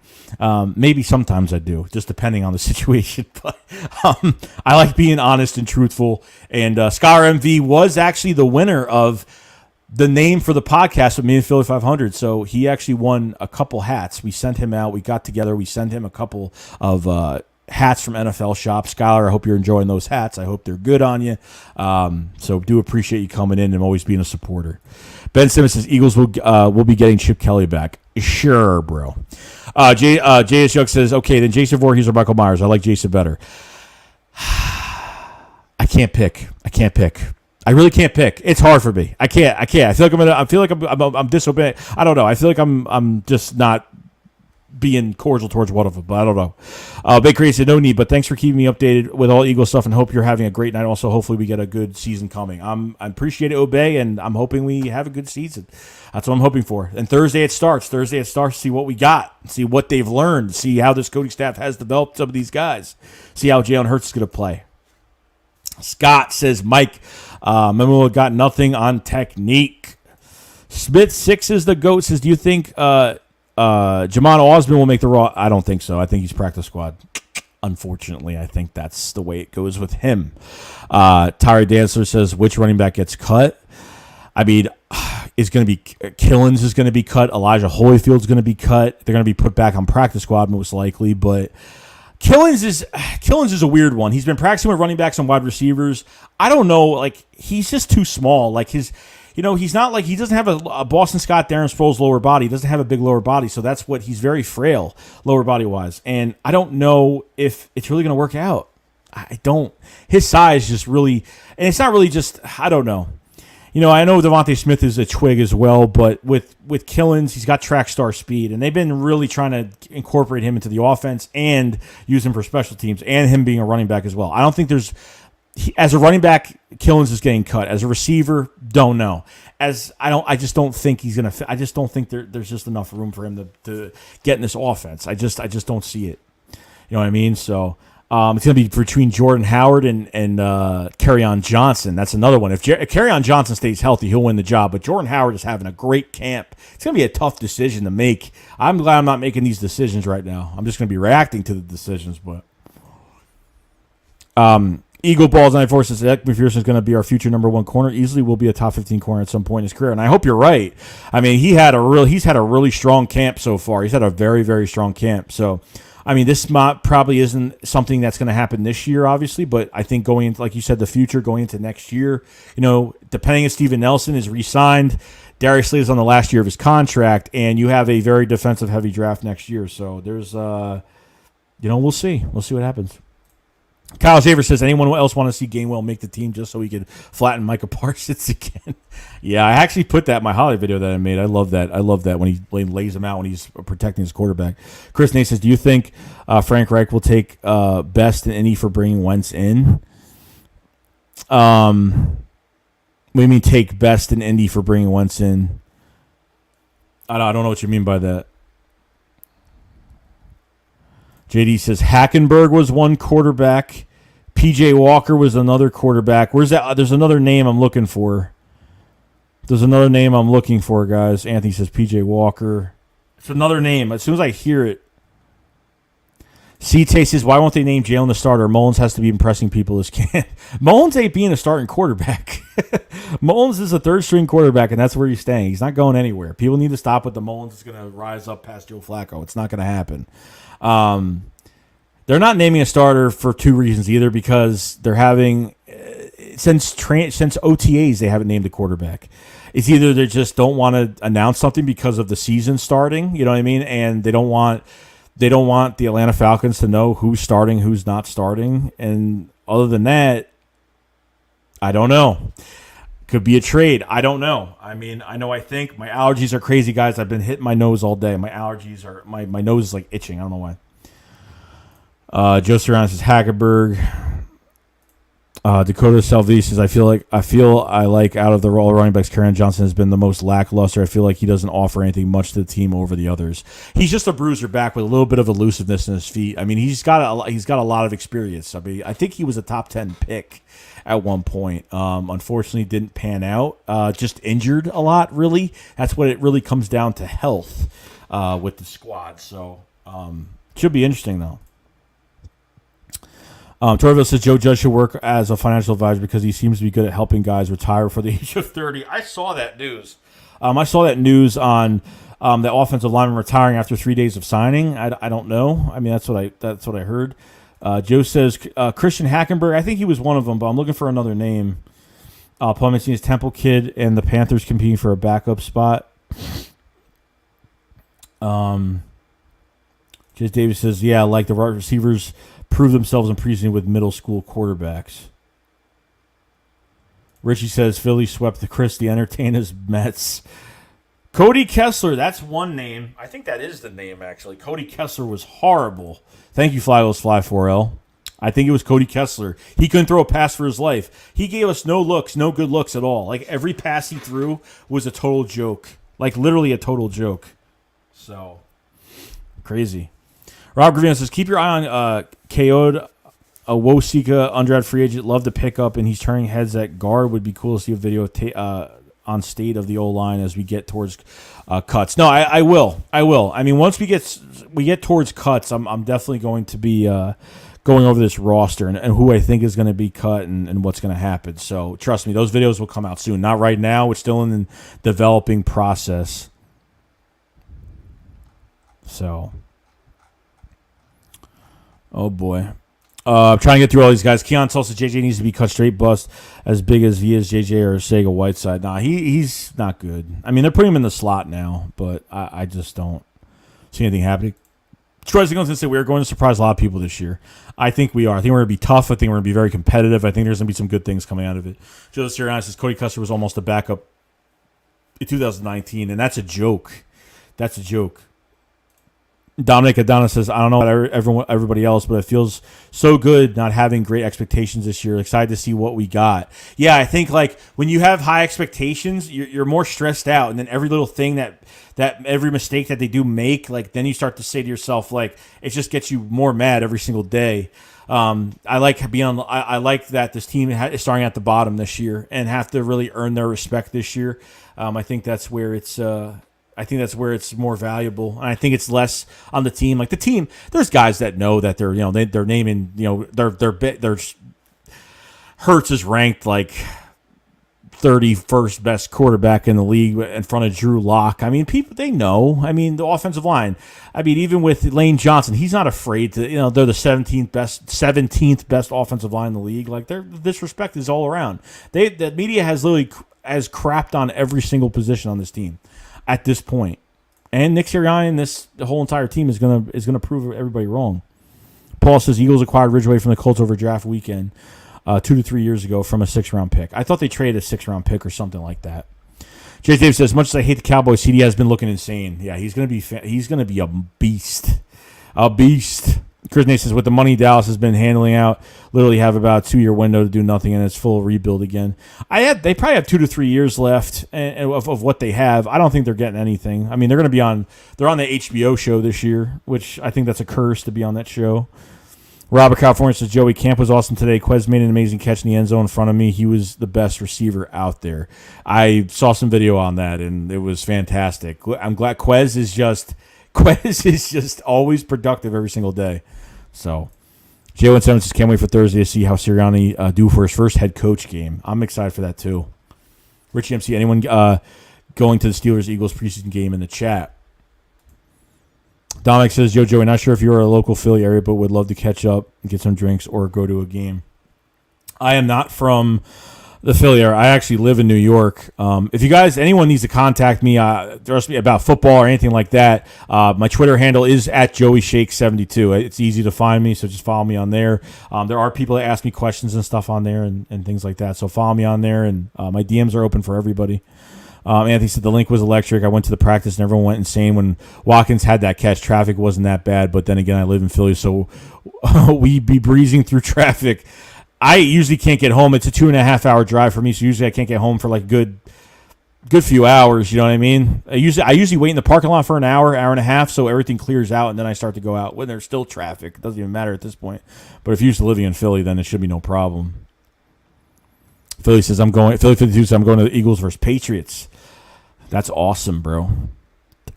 Maybe sometimes I do, just depending on the situation. But I like being honest and truthful. And Scholar MV was actually the winner of the name for the podcast with me and Philly 500. So he actually won a couple hats. We sent him out. We got together. We sent him a couple of hats from NFL Shop. Skylar, I hope you're enjoying those hats. I hope they're good on you. So do appreciate you coming in and always being a supporter. Ben Simmons says Eagles will be getting Chip Kelly back. Sure, bro. J.S. Young says, okay, then Jason Voorhees or Michael Myers. I like Jason better. I can't pick. I really can't pick. It's hard for me. I can't. I feel like I'm disobeying. I don't know. I feel like I'm just not being cordial towards one of them, but I don't know. Bakery said no need, but thanks for keeping me updated with all Eagle stuff, and hope you're having a great night. Also, hopefully we get a good season coming. I appreciate it, Obey, and I'm hoping we have a good season. That's what I'm hoping for. And Thursday it starts. See what we got. See what they've learned. See how this coaching staff has developed some of these guys. See how Jalen Hurts is going to play. Scott says, Mike, Memo got nothing on technique. Smith 6 is the GOAT. Says, do you think Jamon Osman will make the Raw? I don't think so. I think he's practice squad. Unfortunately, I think that's the way it goes with him. Tyree Dancer says, which running back gets cut? I mean, is going to be Killins is going to be cut. Elijah Holyfield's going to be cut. They're going to be put back on practice squad most likely, but Killins is a weird one. He's been practicing with running backs and wide receivers. I don't know, like he's just too small. Like he's not like he doesn't have a Boston Scott, Darren Sproles lower body. He doesn't have a big lower body, so that's what he's very frail lower body wise. And I don't know if it's really going to work out. I don't. His size just really, and it's not really just. I don't know. I know Devontae Smith is a twig as well, but with Killins, he's got track star speed, and they've been really trying to incorporate him into the offense and use him for special teams, and him being a running back as well. I don't think as a running back, Killins is getting cut. As a receiver, don't know. I just don't think he's gonna. I just don't think there's just enough room for him to get in this offense. I just don't see it. You know what I mean? So. It's going to be between Jordan Howard and Kerryon Johnson. That's another one. If Kerryon Johnson stays healthy, he'll win the job. But Jordan Howard is having a great camp. It's going to be a tough decision to make. I'm glad I'm not making these decisions right now. I'm just going to be reacting to the decisions. But Eagle Balls 94 says Eck McPherson is going to be our future number one corner. Easily will be a top 15 corner at some point in his career. And I hope you're right. I mean, he's had a really strong camp so far. He's had a very, very strong camp. So. I mean, this probably isn't something that's going to happen this year, obviously, but I think going into, like you said, the future, going into next year, depending if Steven Nelson is re-signed, Darius Slade is on the last year of his contract, and you have a very defensive-heavy draft next year. So there's, we'll see. We'll see what happens. Kyle Shaver says, anyone else want to see Gainwell make the team just so he could flatten Micah Parsons again? Yeah, I actually put that in my highlight video that I made. I love that. I love that when he lays him out when he's protecting his quarterback. Chris Nate says, do you think Frank Reich will take best in Indy for bringing Wentz in? What do you mean take best in Indy for bringing Wentz in? I don't know what you mean by that. JD says Hackenberg was one quarterback. PJ Walker was another quarterback. Where's that? There's another name I'm looking for. Guys. Anthony says PJ Walker. It's another name. As soon as I hear it. C-Tay says, why won't they name Jalen the starter? Mullins has to be impressing people this camp. Mullins ain't being a starting quarterback. Mullins is a third-string quarterback, and that's where he's staying. He's not going anywhere. People need to stop with the Mullins is going to rise up past Joe Flacco. It's not going to happen. They're not naming a starter for two reasons, either because they're having since OTAs they haven't named a quarterback. It's either they just don't want to announce something because of the season starting, you know what I mean, and they don't want the Atlanta Falcons to know who's starting, who's not starting, and other than that, I don't know. Could be a trade. I don't know. I mean, I think my allergies are crazy, guys. I've been hitting my nose all day. My allergies are my nose is like itching. I don't know why. Joe Serrano says Hackenberg. Dakota Salvi says I feel like out of the all running backs, Karen Johnson has been the most lackluster. I feel like he doesn't offer anything much to the team over the others. He's just a bruiser back with a little bit of elusiveness in his feet. I mean, he's got a lot of experience. I mean, I think he was a top 10 pick at one point. Unfortunately, didn't pan out. Just injured a lot. Really, that's what it really comes down to, health with the squad. So should be interesting though. Torville says Joe Judge should work as a financial advisor because he seems to be good at helping guys retire for the age of 30. I saw that news. I saw that news on the offensive lineman retiring after 3 days of signing. I don't know. I mean, that's what I heard. Joe says Christian Hackenberg. I think he was one of them, but I'm looking for another name. Paul Mancini's Temple kid and the Panthers competing for a backup spot. Chase Davis says, yeah, like the receivers prove themselves in preseason with middle school quarterbacks. Richie says Philly swept the Chris the Entertainers Mets. Cody Kessler, that's one name. I think that is the name, actually. Cody Kessler was horrible. Thank you, Fly4L. I think it was Cody Kessler. He couldn't throw a pass for his life. He gave us no good looks at all. Like, every pass he threw was a total joke. Like, literally a total joke. So, crazy. Rob Gravino says, keep your eye on Kayode Awosika, undrafted free agent. Love the pickup, and he's turning heads at guard. Would be cool to see a video on state of the O-line as we get towards cuts. No, I will. I mean, once we get towards cuts, I'm definitely going to be going over this roster and who I think is going to be cut and what's going to happen. So trust me, those videos will come out soon. Not right now. It's still in the developing process. So... oh, boy. I'm trying to get through all these guys. Keon tells us JJ needs to be cut straight bust as big as he is, JJ or Sega Whiteside. Nah, he's not good. I mean, they're putting him in the slot now, but I just don't see anything happening. Troy's going to say we're going to surprise a lot of people this year. I think we are. I think we're going to be tough. I think we're going to be very competitive. I think there's going to be some good things coming out of it. Joe Sirianni says Cody Kessler was almost a backup in 2019, and that's a joke. That's a joke. Dominic Adana says, I don't know about everybody else, but it feels so good not having great expectations this year. Excited to see what we got. Yeah, I think like when you have high expectations, you're more stressed out, and then every little thing that every mistake that they do make, like then you start to say to yourself, like it just gets you more mad every single day. I like that this team is starting at the bottom this year and have to really earn their respect this year. I think that's where it's. I think that's where it's more valuable, and I think it's less on the team. Like the team, there's guys that know that they're they're naming their Hurts is ranked like 31st best quarterback in the league in front of Drew Lock. I mean, people they know. I mean, the offensive line. I mean, even with Lane Johnson, he's not afraid to. They're the 17th best offensive line in the league. Like their disrespect is all around. The media has crapped on every single position on this team. At this point, and Nick Sirianni and the whole entire team is gonna prove everybody wrong. Paul says Eagles acquired Ridgeway from the Colts over draft weekend 2 to 3 years ago from a 6th-round pick. I thought they traded a 6th-round pick or something like that. Jay Dave says, as much as I hate the Cowboys, CD has been looking insane. Yeah, he's gonna be a beast. A beast. Chris Nate says, with the money Dallas has been handling out, literally have about a 2-year window to do nothing, and it's full rebuild again. They probably have 2 to 3 years left of what they have. I don't think they're getting anything. I mean, they're on the HBO show this year, which I think that's a curse to be on that show. Robert California says, Joey, camp was awesome today. Quez made an amazing catch in the end zone in front of me. He was the best receiver out there. I saw some video on that, and it was fantastic. I'm glad Quez is just always productive every single day. So, J17 says, can't wait for Thursday to see how Sirianni do for his first head coach game. I'm excited for that, too. Richie MC, anyone going to the Steelers-Eagles preseason game in the chat? Dominic says, Joey, not sure if you're a local Philly area, but would love to catch up and get some drinks or go to a game. I am not from the Philly area. I actually live in New York. If anyone needs to contact me, about football or anything like that, my Twitter handle is at JoeyShake72. It's easy to find me, so just follow me on there. There are people that ask me questions and stuff on there and things like that, so follow me on there, and my DMs are open for everybody. Anthony said the link was electric. I went to the practice and everyone went insane when Watkins had that catch. Traffic wasn't that bad, but then again, I live in Philly, so we be breezing through traffic. I usually can't get home. It's a 2.5-hour drive for me, so usually I can't get home for like good few hours. You know what I mean? I usually wait in the parking lot for an hour and a half, so everything clears out, and then I start to go out when there's still traffic. It doesn't even matter at this point. But if you're used to living in Philly, then it should be no problem. Philly 52 says I'm going to the Eagles versus Patriots. That's awesome, bro.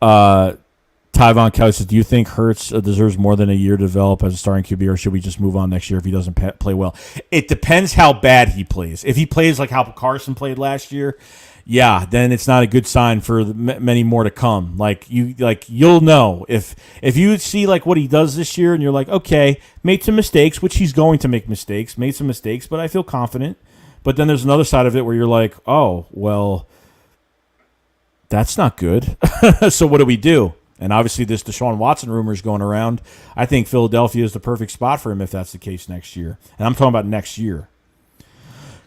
Tyvon Kelly says, do you think Hurts deserves more than a year to develop as a starting QB, or should we just move on next year if he doesn't play well? It depends how bad he plays. If he plays like how Carson played last year, yeah, then it's not a good sign for many more to come. You'll know if you see like what he does this year, and you're like, okay, made some mistakes, which he's going to make mistakes, but I feel confident. But then there's another side of it where you're like, oh, well, that's not good. So what do we do? And obviously this Deshaun Watson rumor is going around. I think Philadelphia is the perfect spot for him if that's the case next year. And I'm talking about next year.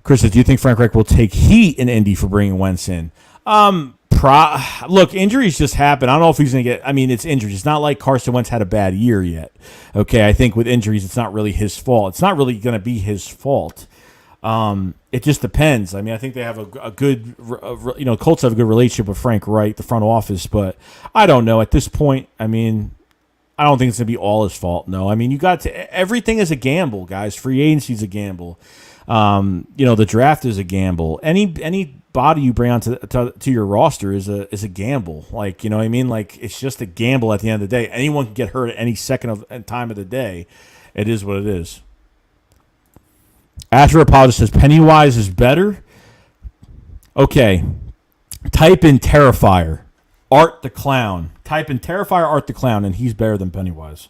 Chris says, do you think Frank Reich will take heat in Indy for bringing Wentz in? Look, injuries just happen. I don't know if he's going to get – I mean, it's injuries. It's not like Carson Wentz had a bad year yet. Okay, I think with injuries, it's not really his fault. It's not really going to be his fault. It just depends. I mean, I think they have a good, Colts have a good relationship with Frank Wright, the front office, but I don't know. At this point, I mean, I don't think it's going to be all his fault. No, I mean, everything is a gamble, guys. Free agency is a gamble. The draft is a gamble. Any body you bring onto to your roster is a gamble. Like, you know what I mean? Like, it's just a gamble at the end of the day. Anyone can get hurt at any second of time of the day. It is what it is. Astro Apologist says, Pennywise is better? Okay. Type in Terrifier, Art the Clown. Type in Terrifier, Art the Clown, and he's better than Pennywise.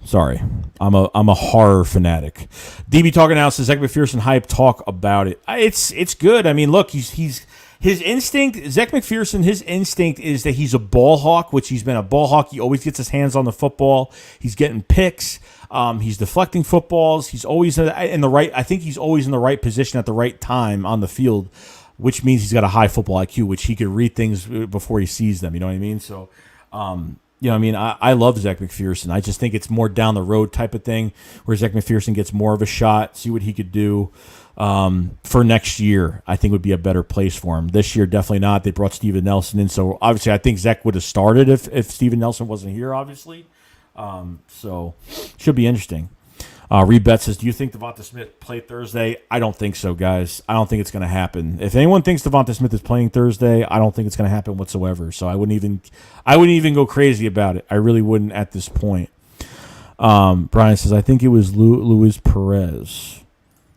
Sorry. I'm a horror fanatic. DB Talking Now says, Zach McPherson hype, talk about it. It's good. I mean, look, his instinct, Zach McPherson, his instinct is that he's a ball hawk, which he's been a ball hawk. He always gets his hands on the football. He's getting picks. He's deflecting footballs. He's always in the right. I think he's always in the right position at the right time on the field, which means he's got a high football IQ, which he could read things before he sees them. You know what I mean? So, I love Zach McPherson. I just think it's more down the road type of thing where Zach McPherson gets more of a shot, see what he could do. For next year, I think would be a better place for him. This year, definitely not. They brought Steven Nelson in, so obviously I think Zach would have started if Steven Nelson wasn't here, obviously. So should be interesting. Rebet says, do you think Devonta Smith play Thursday? I don't think so, guys. I don't think it's going to happen. If anyone thinks Devonta Smith is playing Thursday, I don't think it's going to happen whatsoever. So I wouldn't even go crazy about it. I really wouldn't at this point. Brian says, I think it was Luis Perez.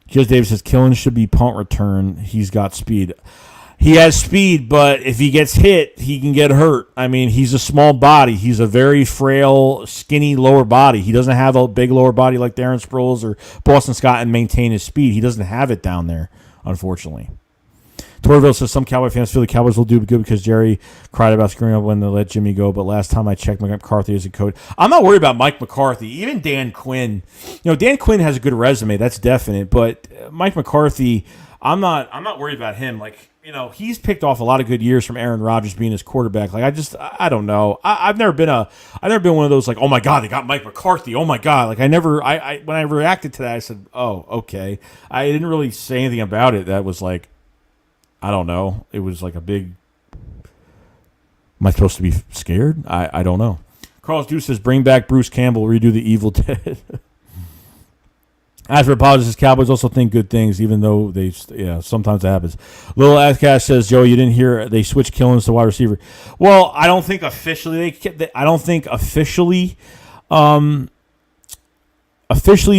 Just Davis says, Killen should be punt return. He's got speed. He has speed, but if he gets hit, he can get hurt. I mean, he's a small body. He's a very frail, skinny lower body. He doesn't have a big lower body like Darren Sproles or Boston Scott and maintain his speed. He doesn't have it down there, unfortunately. Torville says some Cowboy fans feel the Cowboys will do good because Jerry cried about screwing up when they let Jimmy go. But last time I checked, Mike McCarthy is a coach. I'm not worried about Mike McCarthy. Even Dan Quinn. Dan Quinn has a good resume. That's definite. But Mike McCarthy, I'm not worried about him. He's picked off a lot of good years from Aaron Rodgers being his quarterback. I don't know. I've never been one of those oh my God, they got Mike McCarthy. Oh my God. When I reacted to that, I said, oh, okay. I didn't really say anything about it. That was I don't know. It was a big. Am I supposed to be scared? I don't know. Carlos Deuce says, bring back Bruce Campbell, redo the Evil Dead. As for apologies, Cowboys also think good things, even though sometimes that happens. Little Azcash says, Joe, you didn't hear they switched Killins to wide receiver. Well, I don't think officially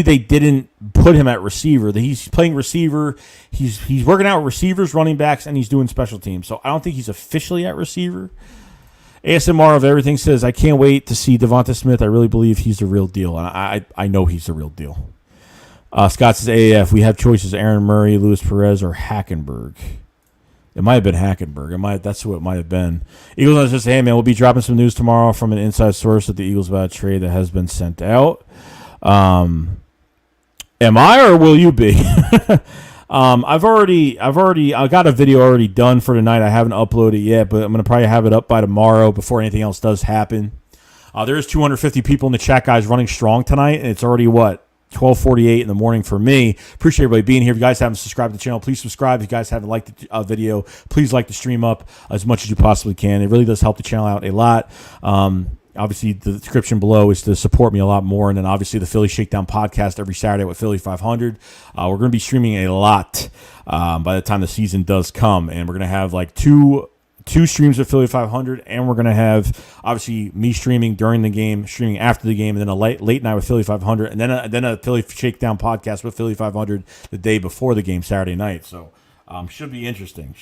they didn't put him at receiver. He's playing receiver. He's working out with receivers, running backs, and he's doing special teams. So I don't think he's officially at receiver. ASMR of everything says, I can't wait to see Devonta Smith. I really believe he's the real deal. And I know he's the real deal. Scott says, AAF, we have choices, Aaron Murray, Luis Perez, or Hackenberg. It might have been Hackenberg. That's who it might have been. Eagles just say, hey, man, we'll be dropping some news tomorrow from an inside source at the Eagles about a trade that has been sent out. Am I or will you be? I got a video already done for tonight. I haven't uploaded it yet, but I'm going to probably have it up by tomorrow before anything else does happen. There's 250 people in the chat, guys, running strong tonight, and it's already 12:48 in the morning for me. Appreciate everybody being here. If you guys haven't subscribed to the channel, please subscribe. If you guys haven't liked the video, please like the stream up as much as you possibly can. It really does help the channel out a lot. Obviously, the description below is to support me a lot more. And then, obviously, the Philly Shakedown podcast every Saturday with Philly 500. We're going to be streaming a lot by the time the season does come. And we're going to have two streams of Philly 500, and we're going to have, obviously, me streaming during the game, streaming after the game, and then a late night with Philly 500, and then a Philly Shakedown podcast with Philly 500 the day before the game, Saturday night. So, should be interesting.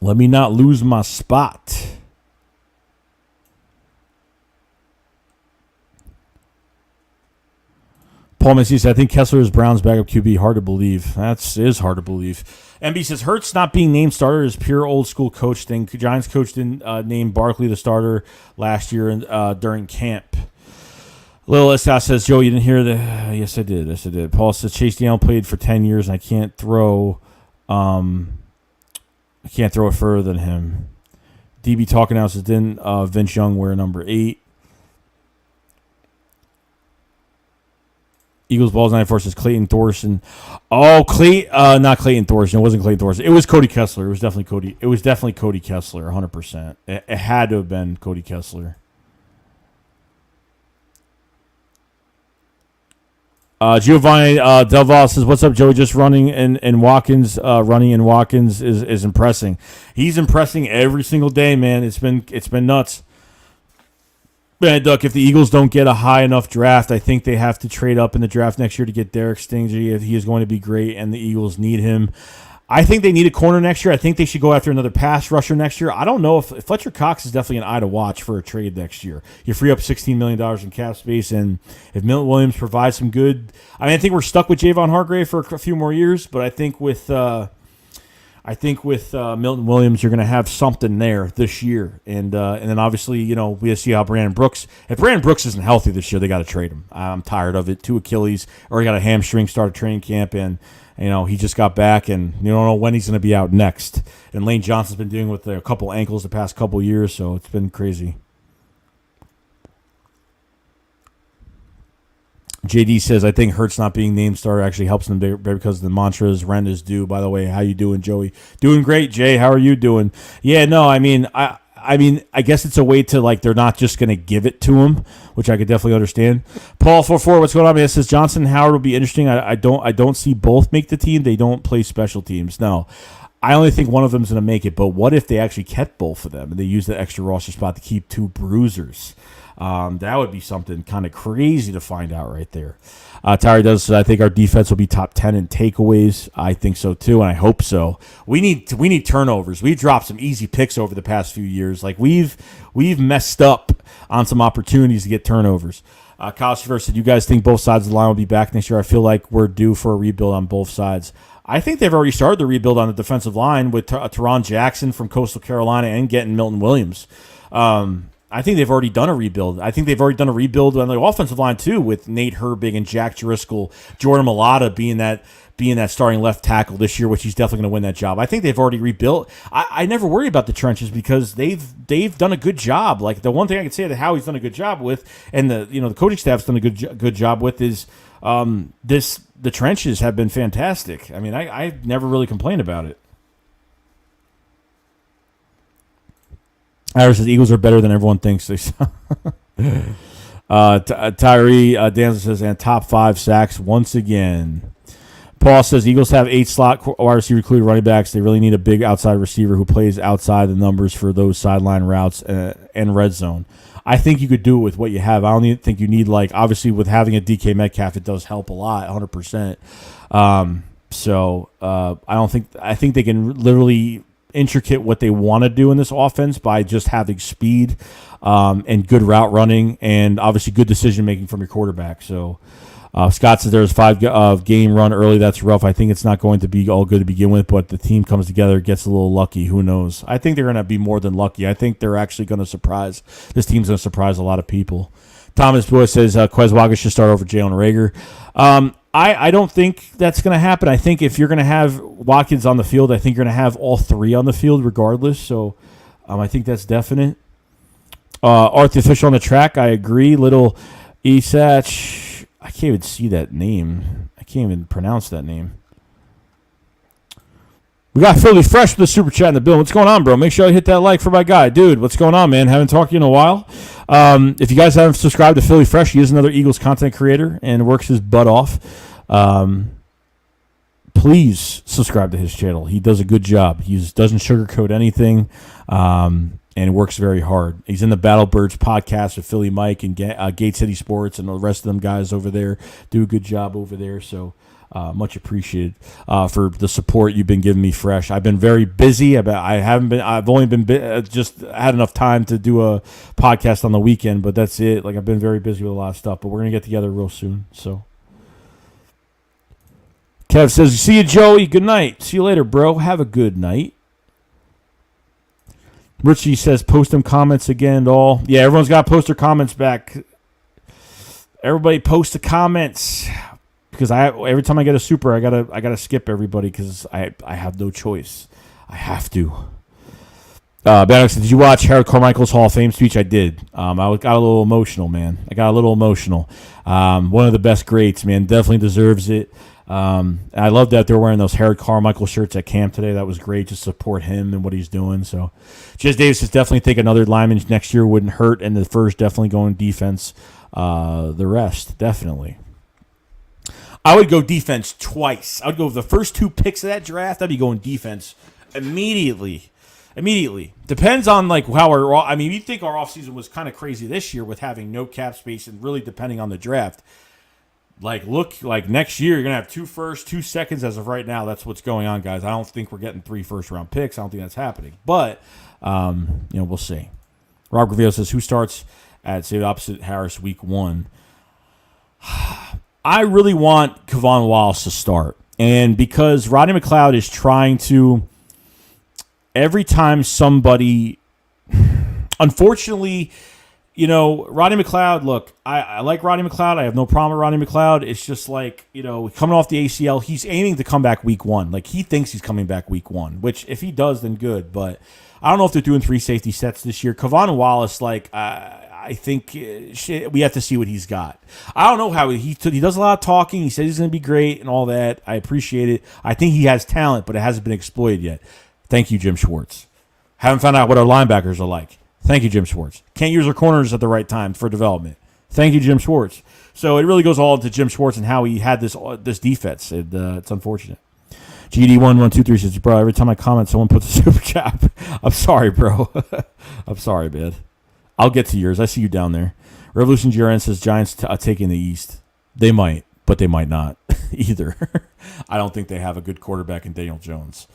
Let me not lose my spot. Paul Massey says, I think Kessler is Brown's backup QB. Hard to believe. That is hard to believe. MB says, Hurts not being named starter is pure old school coach thing. Giants coach didn't name Barkley the starter last year during camp. Lil Escott says, Joe, you didn't hear the... Yes, I did. Paul says, Chase Daniel played for 10 years, and I can't throw it further than him. DB talking now says, didn't Vince Young wear number 8? Eagles Balls 94 says Clayton Thorson. Oh, not Clayton Thorson. It wasn't Clayton Thorson. It was Cody Kessler. It was definitely Cody Kessler, 100%. It had to have been Cody Kessler. Giovanni Del Valle says, what's up, Joey? Just running in Watkins. Running in Watkins is impressing. He's impressing every single day, man. It's been nuts. Man, Duck, if the Eagles don't get a high enough draft, I think they have to trade up in the draft next year to get Derek Stingley. If he is going to be great, and the Eagles need him. I think they need a corner next year. I think they should go after another pass rusher next year. I don't know if Fletcher Cox is definitely an eye to watch for a trade next year. You free up $16 million in cap space, and if Milton Williams provides some good... I think we're stuck with Javon Hargrave for a few more years, but I think with Milton Williams, you're going to have something there this year. And then obviously, we see how Brandon Brooks... If Brandon Brooks isn't healthy this year, they got to trade him. I'm tired of it. 2 Achilles, or he got a hamstring, started training camp, and he just got back, and you don't know when he's going to be out next. And Lane Johnson's been dealing with a couple ankles the past couple years, so it's been crazy. JD says, I think Hurts not being named starter actually helps them because the mantra is rent is due. By the way, how you doing, Joey? Doing great, Jay. How are you doing? Yeah, no, I guess it's a way to, they're not just going to give it to him, which I could definitely understand. Paul 44, what's going on? It says Johnson and Howard will be interesting. I don't see both make the team. They don't play special teams. No. I only think one of them is going to make it, but what if they actually kept both of them and they used the extra roster spot to keep 2 bruisers? That would be something kind of crazy to find out right there. Tyree does say, I think our defense will be top 10 in takeaways. I think so too, and I hope so. We need turnovers. We've dropped some easy picks over the past few years. We've messed up on some opportunities to get turnovers. Kyle Sever said, you guys think both sides of the line will be back next year? I feel like we're due for a rebuild on both sides. I think they've already started the rebuild on the defensive line with Teron Jackson from Coastal Carolina and getting Milton Williams. I think they've already done a rebuild. I think they've already done a rebuild on the offensive line too, with Nate Herbig and Jack Driscoll, Jordan Mailata being that starting left tackle this year, which he's definitely going to win that job. I think they've already rebuilt. I never worry about the trenches because they've done a good job. Like the one thing I can say that Howie's done a good job with, and the coaching staff's done a good job with is the trenches have been fantastic. I mean, I never really complained about it. Ira says Eagles are better than everyone thinks. Tyree Danza says, and top 5 sacks once again. Paul says Eagles have 8 slot wide receiver, including running backs. They really need a big outside receiver who plays outside the numbers for those sideline routes and red zone. I think you could do it with what you have. I don't think you need, like, obviously with having a DK Metcalf, it does help a lot, 100%. I think they can literally intricate what they want to do in this offense by just having speed and good route running and obviously good decision making from your quarterback. So Scott says there's 5 game run early. That's rough. I think it's not going to be all good to begin with, but the team comes together, gets a little lucky. Who knows? I think they're going to be more than lucky. I think they're actually going to surprise. This team's going to surprise a lot of people. Thomas Boy says Quez Watkins should start over Jalen Reagor. I don't think that's going to happen. I think if you're going to have Watkins on the field, I think you're going to have all 3 on the field regardless. So I think that's definite. Art the official on the track, I agree. Little Isach, I can't even see that name. I can't even pronounce that name. We got Philly Fresh with the super chat in the bill. What's going on, bro? Make sure you hit that like for my guy. Dude, what's going on, man? Haven't talked to you in a while. If you guys haven't subscribed to Philly Fresh, he is another Eagles content creator and works his butt off. Please subscribe to his channel. He does a good job. He doesn't sugarcoat anything and works very hard. He's in the Battle Birds podcast with Philly Mike and Gate City Sports, and the rest of them guys over there do a good job over there. So much appreciated for the support you've been giving me, Fresh. I've been very busy. I've only been just had enough time to do a podcast on the weekend, but that's it. Like, I've been very busy with a lot of stuff, but we're gonna get together real soon. So Kev says, "See you, Joey. Good night. See you later, bro. Have a good night." Richie says, "Post them comments again and all." Yeah, everyone's got to post their comments back. Everybody post the comments. Because every time I get a super, I gotta skip everybody because I have no choice. I have to. Bannock said, "Did you watch Harold Carmichael's Hall of Fame speech?" I did. I got a little emotional, man. One of the best greats, man. Definitely deserves it. I love that they're wearing those Harold Carmichael shirts at camp today. That was great to support him and what he's doing. So, Jez Davis says, "Definitely think another lineman next year wouldn't hurt, and the first definitely going defense. The rest definitely." I would go defense twice. I would go with the first 2 picks of that draft. I'd be going defense immediately. Depends on how you think our offseason was kind of crazy this year with having no cap space and really depending on the draft. Look, next year you're gonna have 2 firsts, 2 seconds as of right now. That's what's going on, guys. I don't think we're getting 3 first-round picks. I don't think that's happening. But we'll see. Rob Gravio says, "Who starts at say opposite Harris week 1?" I really want Kevon Wallace to start. And because Rodney McLeod is trying to, every time somebody, unfortunately, Rodney McLeod, look, I like Rodney McLeod. I have no problem with Rodney McLeod. It's just coming off the ACL, he's aiming to come back week 1. He thinks he's coming back week 1, which if he does, then good. But I don't know if they're doing 3 safety sets this year. Kevon Wallace, I think we have to see what he's got. I don't know how he does a lot of talking. He says he's going to be great and all that. I appreciate it. I think he has talent, but it hasn't been exploited yet. Thank you, Jim Schwartz. Haven't found out what our linebackers are like. Thank you, Jim Schwartz. Can't use our corners at the right time for development. Thank you, Jim Schwartz. So it really goes all into Jim Schwartz and how he had this defense. It's unfortunate. GD1123 says, "Bro, every time I comment, someone puts a super chat." I'm sorry, bro. I'm sorry, man. I'll get to yours. I see you down there. Revolution GRN says, "Giants taking the East." They might, but they might not either. I don't think they have a good quarterback in Daniel Jones.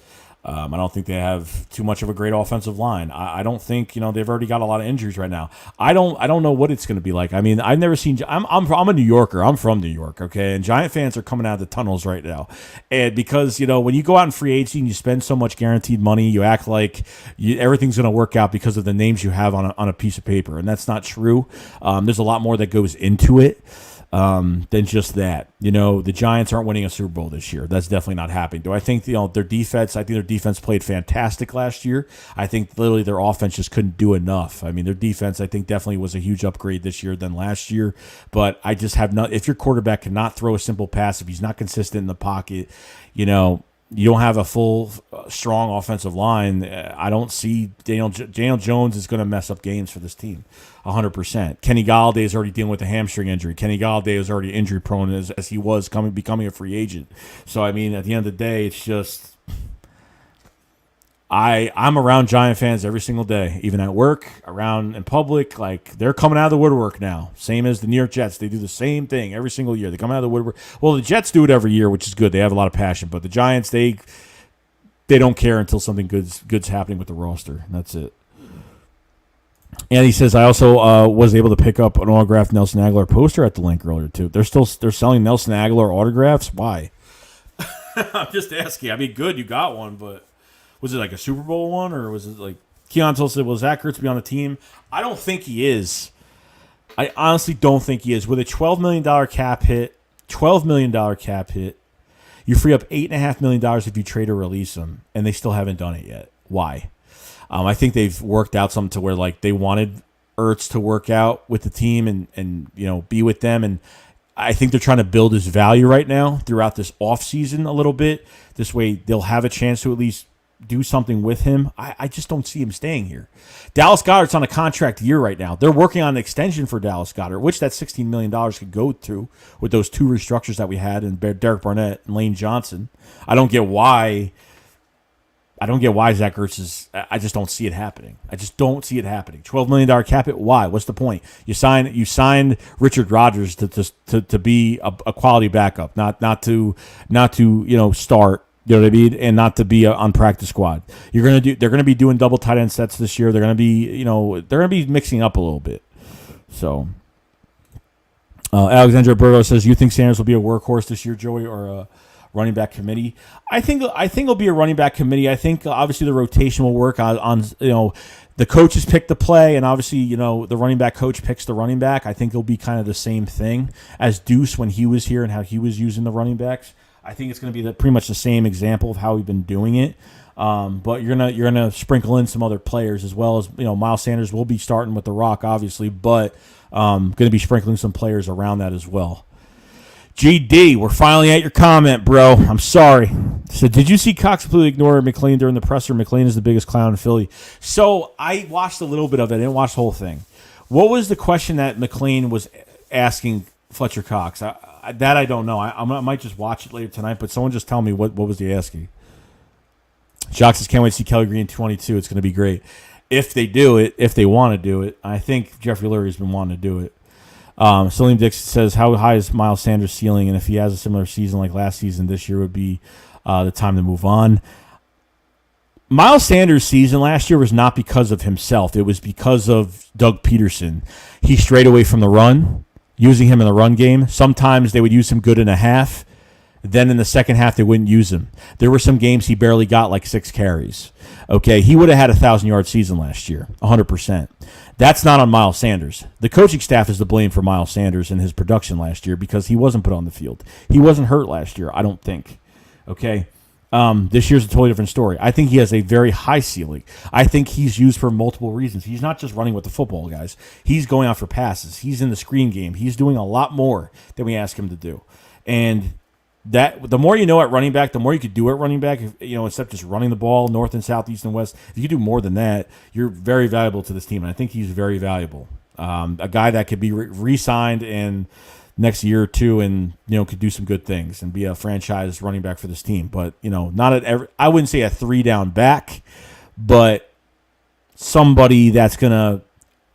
I don't think they have too much of a great offensive line. I don't think they've already got a lot of injuries right now. I don't know what it's going to be like. I mean, I've never seen. I'm a New Yorker. I'm from New York, okay, and Giant fans are coming out of the tunnels right now, and because when you go out in free agency and you spend so much guaranteed money, you act like everything's going to work out because of the names you have on a piece of paper, and that's not true. There's a lot more that goes into it. Than just that. The Giants aren't winning a Super Bowl this year. That's definitely not happening. Do I think their defense? I think their defense played fantastic last year. I think literally their offense just couldn't do enough. I mean, their defense I think definitely was a huge upgrade this year than last year. But I just have not. If your quarterback cannot throw a simple pass, if he's not consistent in the pocket, you don't have a full, strong offensive line. I don't see Daniel Jones is going to mess up games for this team, 100%. Kenny Galladay is already dealing with a hamstring injury. Kenny Galladay is already injury prone as he was becoming a free agent. So I mean, at the end of the day, it's just I'm around Giant fans every single day, even at work, around in public. Like, they're coming out of the woodwork now. Same as the New York Jets. They do the same thing every single year. They come out of the woodwork. Well, the Jets do it every year, which is good. They have a lot of passion. But the Giants, they don't care until something good's happening with the roster. That's it. And he says, I also was able to pick up an autographed Nelson Aguilar poster at the link earlier, too. They're selling Nelson Aguilar autographs? Why? I'm just asking. I mean, good, you got one, but was it like a Super Bowl one, or was it like Keon said, will Zach Ertz be on the team? I don't think he is. I honestly don't think he is. With a $12 million cap hit, you free up $8.5 million if you trade or release him, and they still haven't done it yet. Why? I think they've worked out something to where like they wanted Ertz to work out with the team and be with them, and I think they're trying to build his value right now throughout this offseason a little bit. This way they'll have a chance to at least do something with him. I just don't see him staying here. Dallas Goedert's on a contract year right now. They're working on an extension for Dallas Goedert, which that $16 million could go to with those two restructures that we had in Derek Barnett and Lane Johnson. I don't get why Zach Ertz is. I just don't see it happening. I just don't see it happening. $12 million cap hit. Why? What's the point? You signed Richard Rodgers to be a quality backup, not to start. You know what I mean? And not to be on practice squad. They're gonna be doing double tight end sets this year. They're gonna be mixing up a little bit. So Alexandra Burgo says, you think Sanders will be a workhorse this year, Joey, or a running back committee? I think it'll be a running back committee. I think obviously the rotation will work on the coaches pick the play, and obviously the running back coach picks the running back. I think it'll be kind of the same thing as Deuce when he was here and how he was using the running backs. I think it's going to be pretty much the same example of how we've been doing it. But you're gonna sprinkle in some other players as well as Miles Sanders will be starting with the Rock, obviously, but going to be sprinkling some players around that as well. GD, we're finally at your comment, bro. I'm sorry. So, did you see Cox completely ignore McLean during the presser? McLean is the biggest clown in Philly. So I watched a little bit of it. I didn't watch the whole thing. What was the question that McLean was asking Fletcher Cox? That I don't know. I might just watch it later tonight, but someone just tell me what was he asking. Jock says, can't wait to see Kelly Green 22. It's going to be great. If they do it, if they want to do it. I think Jeffrey Lurie's been wanting to do it. Salim Dixon says, how high is Miles Sanders' ceiling? And if he has a similar season like last season, this year would be the time to move on. Miles Sanders' season last year was not because of himself. It was because of Doug Peterson. He strayed away from the run, using him in the run game. Sometimes they would use him good in a half. Then in the second half, they wouldn't use him. There were some games he barely got like 6 carries. Okay, he would have had a 1,000-yard season last year, 100%. That's not on Miles Sanders. The coaching staff is to blame for Miles Sanders and his production last year because he wasn't put on the field. He wasn't hurt last year, I don't think. Okay, this year's a totally different story. I think he has a very high ceiling. I think he's used for multiple reasons. He's not just running with the football, guys. He's going out for passes. He's in the screen game. He's doing a lot more than we ask him to do. And that the more you know at running back, the more you could do at running back. Instead of just running the ball north and south, east and west. If you could do more than that, you're very valuable to this team. And I think he's very valuable. A guy that could be re-signed in next year or two, and could do some good things and be a franchise running back for this team. But not at every. I wouldn't say a 3-down back, but somebody that's gonna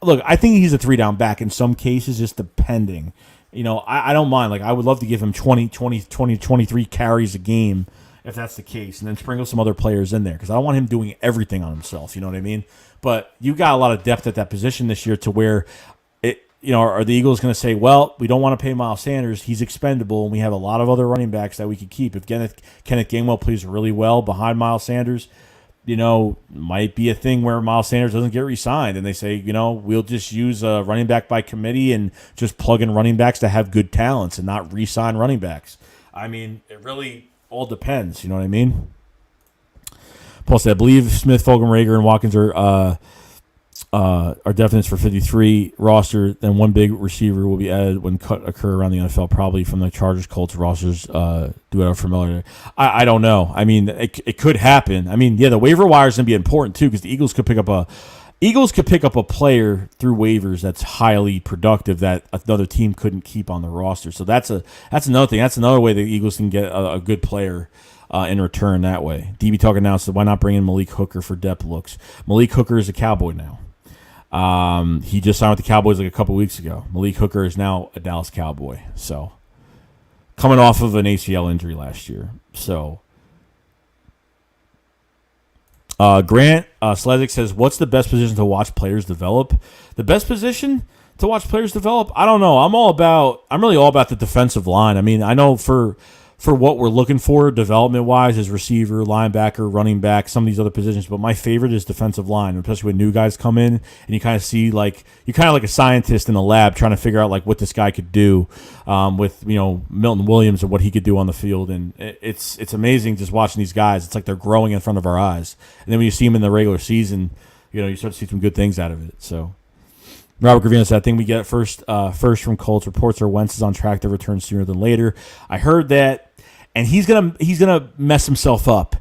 look. I think he's a 3-down back in some cases, just depending. I don't mind. Like, I would love to give him 23 carries a game if that's the case, and then sprinkle some other players in there because I don't want him doing everything on himself. You know what I mean? But you got a lot of depth at that position this year to where are the Eagles going to say, well, we don't want to pay Miles Sanders. He's expendable, and we have a lot of other running backs that we could keep. If Kenneth Gainwell plays really well behind Miles Sanders, might be a thing where Miles Sanders doesn't get re-signed, and they say, we'll just use a running back by committee and just plug in running backs to have good talents and not re-sign running backs. I mean, it really all depends. You know what I mean? Plus, I believe Smith, Fulgham, Reagor, and Watkins are definites for 53 roster. Then one big receiver will be added when cut occur around the NFL, probably from the Chargers, Colts rosters. Do it out familiar. I don't know. I mean, it could happen. I mean, the waiver wire is going to be important too because the Eagles could pick up a player through waivers that's highly productive that another team couldn't keep on the roster. So that's another thing. That's another way the Eagles can get a good player in return that way. DB Talk announced that why not bring in Malik Hooker for depth looks. Malik Hooker is a Cowboy now. He just signed with the Cowboys like a couple weeks ago. Malik Hooker is now a Dallas Cowboy. So coming off of an ACL injury last year. So Grant Slezik says, what's the best position to watch players develop? The best position to watch players develop? I don't know. I'm really all about the defensive line. I mean, I know for what we're looking for development-wise is receiver, linebacker, running back, some of these other positions. But my favorite is defensive line, especially when new guys come in and you kind of see you're kind of like a scientist in the lab trying to figure out what this guy could do with Milton Williams and what he could do on the field. And it's amazing just watching these guys. It's like they're growing in front of our eyes. And then when you see them in the regular season, you start to see some good things out of it. So Robert Gravino said, I think we get first from Colts. Reports are Wentz is on track to return sooner than later. I heard that. And he's gonna mess himself up.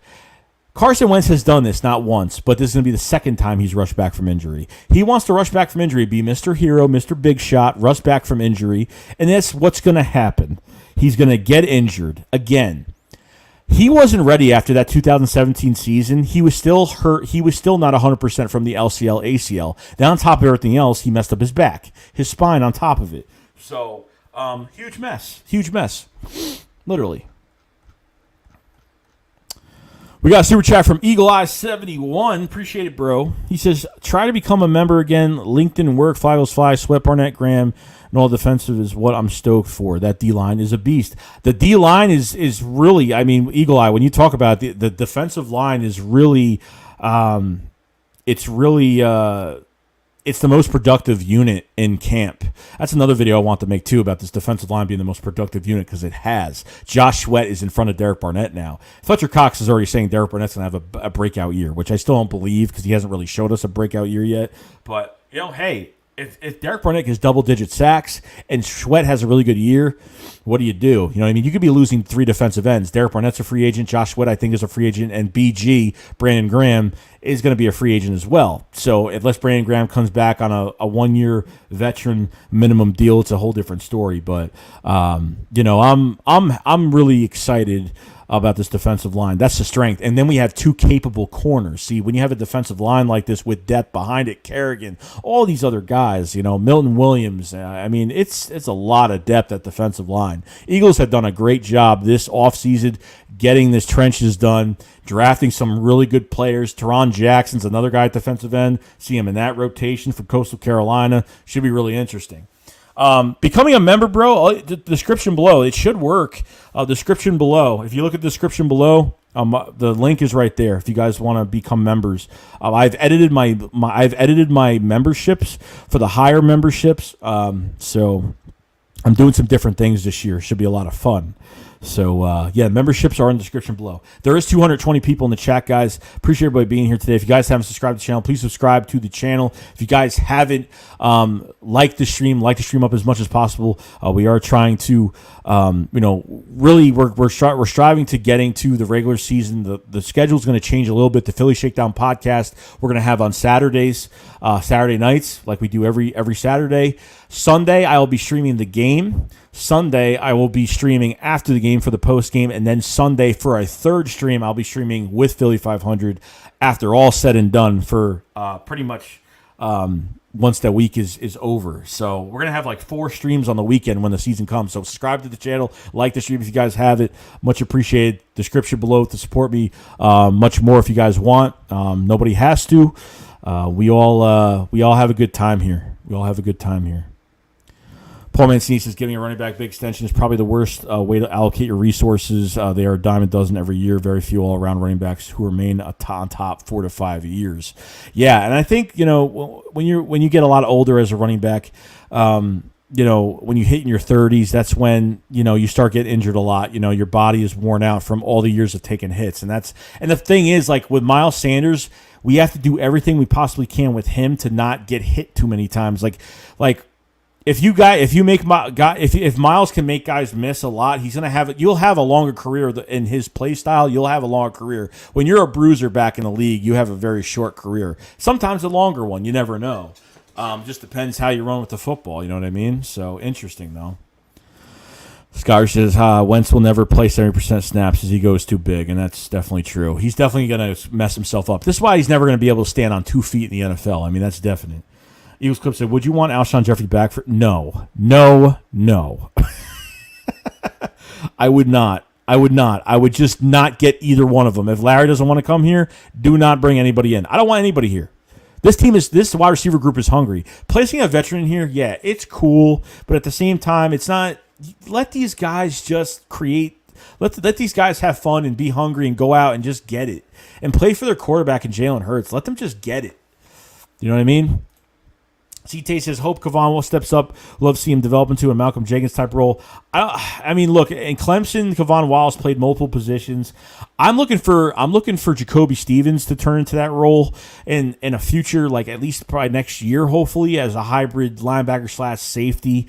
Carson Wentz has done this not once, but this is gonna be the second time he's rushed back from injury. He wants to rush back from injury, be Mr. Hero, Mr. Big Shot, rush back from injury, and that's what's gonna happen. He's gonna get injured again. He wasn't ready after that 2017 season. He was still hurt. He was still not 100% from the LCL, ACL. Then on top of everything else, he messed up his back, his spine on top of it. So, huge mess, literally. We got a super chat from Eagle Eye 71. Appreciate it, bro. He says, try to become a member again. LinkedIn work, Fly Eagles Fly, Sweat Barnett, Graham, and all defensive is what I'm stoked for. That D-line is a beast. The D-line is really, Eagle Eye, when you talk about it, the defensive line is really, it's the most productive unit in camp. That's another video I want to make, too, about this defensive line being the most productive unit because it has. Josh Sweat is in front of Derek Barnett now. Fletcher Cox is already saying Derek Barnett's going to have a breakout year, which I still don't believe because he hasn't really showed us a breakout year yet. But, hey, if Derek Barnett gets double-digit sacks and Sweat has a really good year, what do? You know what I mean? You could be losing 3 defensive ends. Derek Barnett's a free agent. Josh Sweat, I think, is a free agent. And BG, Brandon Graham, is going to be a free agent as well. So unless Brandon Graham comes back on a 1-year veteran minimum deal, it's a whole different story. But, I'm really excited about this defensive line. That's the strength. And then we have 2 capable corners. See, when you have a defensive line like this with depth behind it, Kerrigan, all these other guys, Milton Williams, it's a lot of depth at defensive line. Eagles have done a great job this offseason getting this trenches done, drafting some really good players. Teron Jackson's another guy at defensive end. See him in that rotation from Coastal Carolina. Should be really interesting. Becoming a member, bro, the description below, it should work. Description below. If you look at the description below, the link is right there if you guys want to become members. I've edited my memberships for the higher memberships. So I'm doing some different things this year. Should be a lot of fun. So, memberships are in the description below. There is 220 people in the chat, guys. Appreciate everybody being here today. If you guys haven't subscribed to the channel, please subscribe to the channel. If you guys haven't like the stream up as much as possible. We are trying to, really we're striving to getting to the regular season. The schedule is going to change a little bit. The Philly Shakedown podcast we're going to have on Saturdays, Saturday nights, like we do every Saturday. Sunday, I will be streaming the game. Sunday, I will be streaming after the game for the post game, and then Sunday for a third stream, I'll be streaming with Philly 500 after all said and done for pretty much once that week is over. So we're going to have like 4 streams on the weekend when the season comes. So subscribe to the channel, like the stream if you guys have it. Much appreciated. Description below to support me. Much more if you guys want. Nobody has to. We all have a good time here. Paul Mancini says giving a running back big extension is probably the worst way to allocate your resources. They are a dime a dozen every year. Very few all-around running backs who remain on top 4 to 5 years. Yeah, and I think when you get a lot older as a running back, when you hit in your 30s, that's when you start getting injured a lot. Your body is worn out from all the years of taking hits, and the thing is, like with Miles Sanders, we have to do everything we possibly can with him to not get hit too many times. Like. If Miles can make guys miss a lot, you'll have a longer career in his play style. You'll have a longer career. When you're a bruiser back in the league, you have a very short career. Sometimes a longer one. You never know. Just depends how you run with the football. You know what I mean? So interesting though. Scott says Wentz will never play 70% snaps. His ego is too big, and that's definitely true. He's definitely going to mess himself up. This is why he's never going to be able to stand on 2 feet in the NFL. I mean, that's definite. Eagles Clip said, would you want Alshon Jeffrey back for... No. I would not. I would just not get either one of them. If Larry doesn't want to come here, do not bring anybody in. I don't want anybody here. This wide receiver group is hungry. Placing a veteran in here, yeah, it's cool. But at the same time, it's not... Let these guys just create... Let these guys have fun and be hungry and go out and just get it. And play for their quarterback in Jalen Hurts. Let them just get it. You know what I mean? C-Tay says, hope Kavon steps up. Love to see him develop into a Malcolm Jenkins type role. I mean, look, in Clemson, Kavon Wallace played multiple positions. I'm looking for Jacoby Stevens to turn into that role in a future, like at least probably next year, hopefully, as a hybrid linebacker / safety.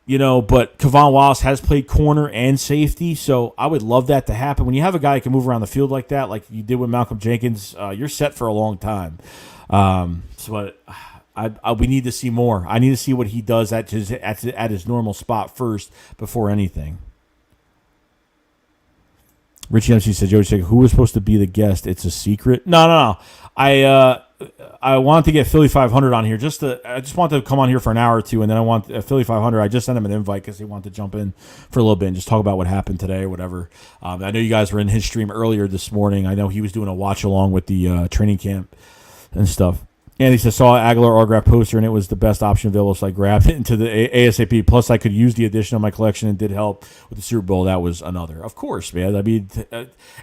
But Kavon Wallace has played corner and safety, so I would love that to happen. When you have a guy who can move around the field like that, like you did with Malcolm Jenkins, you're set for a long time. We need to see more. I need to see what he does at his normal spot first before anything. Richie MC said, Joey said, who was supposed to be the guest? It's a secret. No. I wanted to get Philly 500 on here. I just wanted to come on here for an hour or two, and then I want Philly 500. I just sent him an invite because he wanted to jump in for a little bit and just talk about what happened today or whatever. I know you guys were in his stream earlier this morning. I know he was doing a watch along with the training camp and stuff. And he says, saw Aguilar autograph poster, and it was the best option available, so I grabbed it into the ASAP. Plus, I could use the addition of my collection and did help with the Super Bowl. That was another. Of course, man. I mean,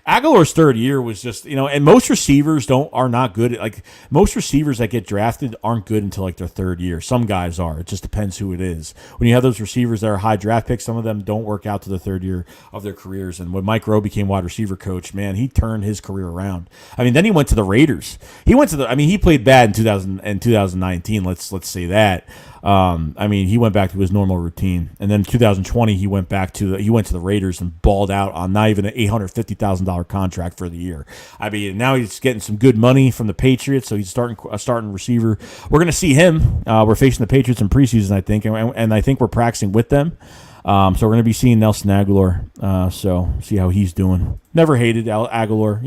Aguilar's third year was just, and most receivers are not good. Like, most receivers that get drafted aren't good until, like, their third year. Some guys are. It just depends who it is. When you have those receivers that are high draft picks, some of them don't work out to the third year of their careers. And when Mike Rowe became wide receiver coach, man, he turned his career around. I mean, then he went to the Raiders. He played bad in 2019, let's say that. He went back to his normal routine, and then 2020 he went to the Raiders and balled out on not even an $850,000 contract for the year. I mean, now he's getting some good money from the Patriots, so he's starting receiver. We're going to see him. We're facing the Patriots in preseason, I think, and I think we're practicing with them. So we're going to be seeing Nelson Aguilar. So see how he's doing. Never hated Aguilar.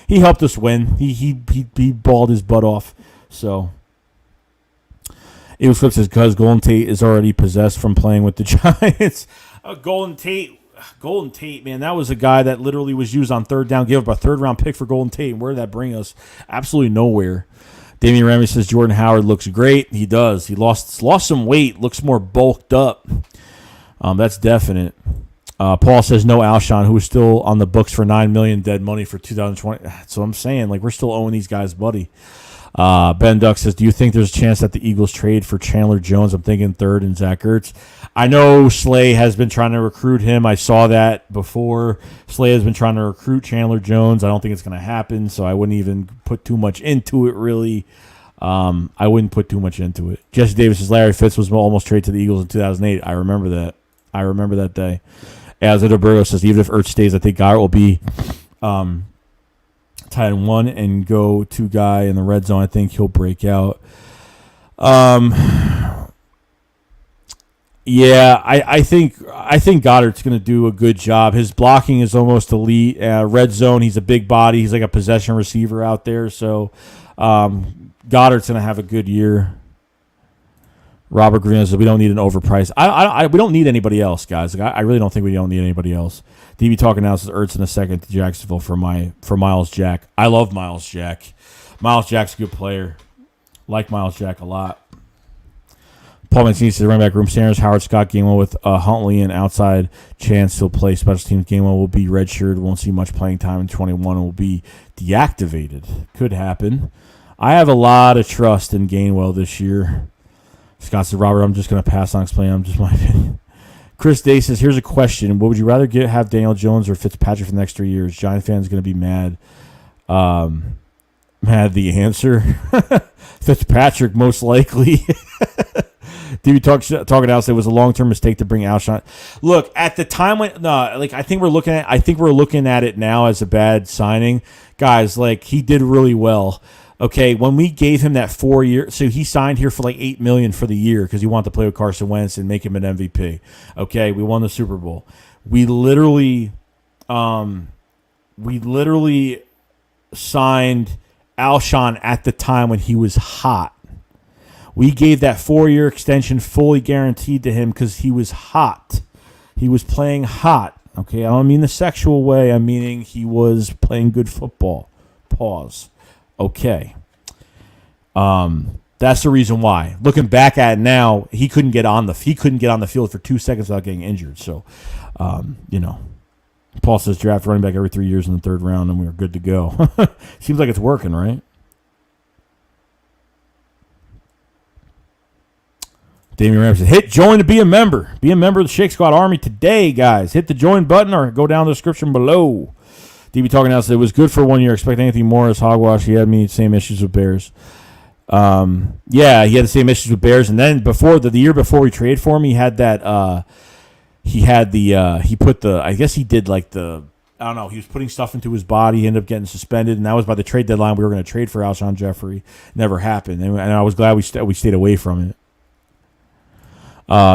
He helped us win. He balled his butt off. So Eagles Flip says, because Golden Tate is already possessed from playing with the Giants. Golden Tate, man, that was a guy that literally was used on third down. Give up a third-round pick for Golden Tate. Where did that bring us? Absolutely nowhere. Damian Remy says Jordan Howard looks great. He does. He lost some weight. Looks more bulked up. That's definite. Paul says no Alshon, who is still on the books for $9 million dead money for 2020. That's what I'm saying. Like, we're still owing these guys, buddy. Ben Duck says, do you think there's a chance that the Eagles trade for Chandler Jones? I'm thinking third and Zach Ertz. I know Slay has been trying to recruit him. I saw that before. Slay has been trying to recruit Chandler Jones. I don't think it's going to happen, so I wouldn't even put too much into it, really. I wouldn't put too much into it. Jesse Davis says Larry Fitz was almost traded to the Eagles in 2008. I remember that day. As Burgo says, even if Ertz stays, I think Goddard will be tight end one and go two guy in the red zone. I think he'll break out. Yeah, I think Goddard's going to do a good job. His blocking is almost elite. Red zone, he's a big body. He's like a possession receiver out there. So Goddard's going to have a good year. Robert Green says we don't need an overpriced. We don't need anybody else, guys. Like, I really don't think we don't need anybody else. DB talking now says Ertz in a second to Jacksonville for Miles Jack. I love Miles Jack. Miles Jack's a good player. Like Miles Jack a lot. Paul Mancini says running back room Sanders, Howard, Scott, Gainwell with Huntley and outside chance he'll play special teams. Gainwell will be redshirted, won't see much playing time in 21 and will be deactivated. Could happen. I have a lot of trust in Gainwell this year. Scott said, Robert, I'm just going to pass on explaining. I'm just my opinion. Chris Day says, here's a question. What would you rather have Daniel Jones or Fitzpatrick for the next 3 years? Giant fans going to be mad. The answer, Fitzpatrick most likely. DB talking out said it was a long-term mistake to bring Alshon. Look, at the time when I think we're looking at it now as a bad signing. Guys, like, he did really well. Okay, when we gave him that 4 year, so he signed here for like $8 million for the year because he wanted to play with Carson Wentz and make him an MVP. Okay, we won the Super Bowl. We literally signed Alshon at the time when he was hot. We gave that 4 year extension fully guaranteed to him because he was hot. He was playing hot. Okay, I don't mean the sexual way. I'm meaning he was playing good football. Pause. Okay. That's the reason why. Looking back at it now, he couldn't get on the field for 2 seconds without getting injured. So, Paul says draft running back every 3 years in the third round, and we were good to go. Seems like it's working, right? Damian Ramsey says, hit join to be a member. Be a member of the Shake Squad Army today, guys. Hit the join button or go down the description below. DB talking now said it was good for 1 year. Expect anything more as hogwash. He had same issues with Bears. Yeah, he had the same issues with Bears. And then the year before we traded for him, he had that I guess he did like the, I don't know, he was putting stuff into his body. He ended up getting suspended, and that was by the trade deadline. We were going to trade for Alshon Jeffrey. Never happened, and I was glad we stayed away from it.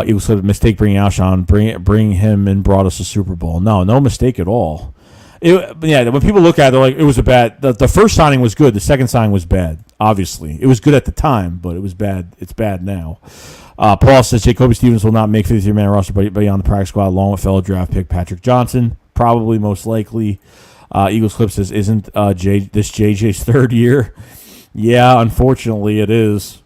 It was a mistake bringing Alshon, bring him and brought us a Super Bowl. No mistake at all. When people look at it, they're like, it was a bad. The first signing was good. The second signing was bad. Obviously, it was good at the time, but it was bad. It's bad now. Paul says Jacoby Stevens will not make 53-man roster, but be on the practice squad along with fellow draft pick Patrick Johnson, probably most likely. Eagles Clip says, isn't this JJ's third year? Yeah, unfortunately it is.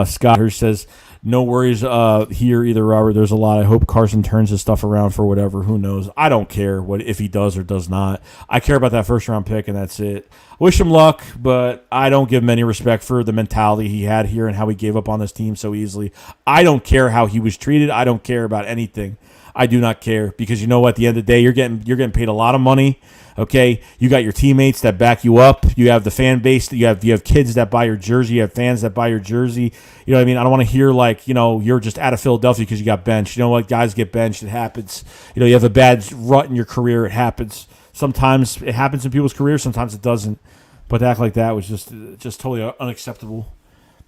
Scott Hirsch says, no worries here either, Robert. There's a lot. I hope Carson turns his stuff around for whatever. Who knows? I don't care if he does or does not. I care about that first-round pick, and that's it. Wish him luck, but I don't give him any respect for the mentality he had here and how he gave up on this team so easily. I don't care how he was treated. I don't care about anything. I do not care because you know what? At the end of the day, you're getting paid a lot of money. Okay, you got your teammates that back you up. You have the fan base. You have kids that buy your jersey. You have fans that buy your jersey. You know what I mean? I don't want to hear like, you're just out of Philadelphia because you got benched. You know what? Guys get benched. It happens. You have a bad rut in your career. It happens. Sometimes it happens in people's careers. Sometimes it doesn't. But to act like that was just totally unacceptable.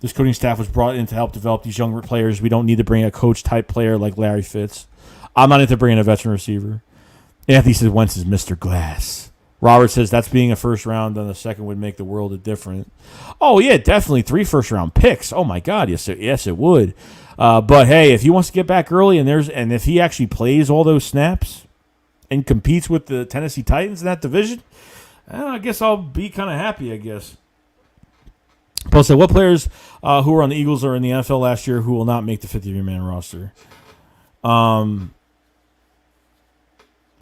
This coaching staff was brought in to help develop these younger players. We don't need to bring a coach-type player like Larry Fitz. I'm not into bringing a veteran receiver. Anthony says Wentz is Mr. Glass. Robert says that's being a first round and the second would make the world a different. Oh, yeah, definitely 3 first-round picks. Oh, my God, yes, it would. But, hey, if he wants to get back early and if he actually plays all those snaps and competes with the Tennessee Titans in that division, I guess I'll be kind of happy, I guess. Paul said, what players who were on the Eagles or in the NFL last year who will not make the 53-man roster?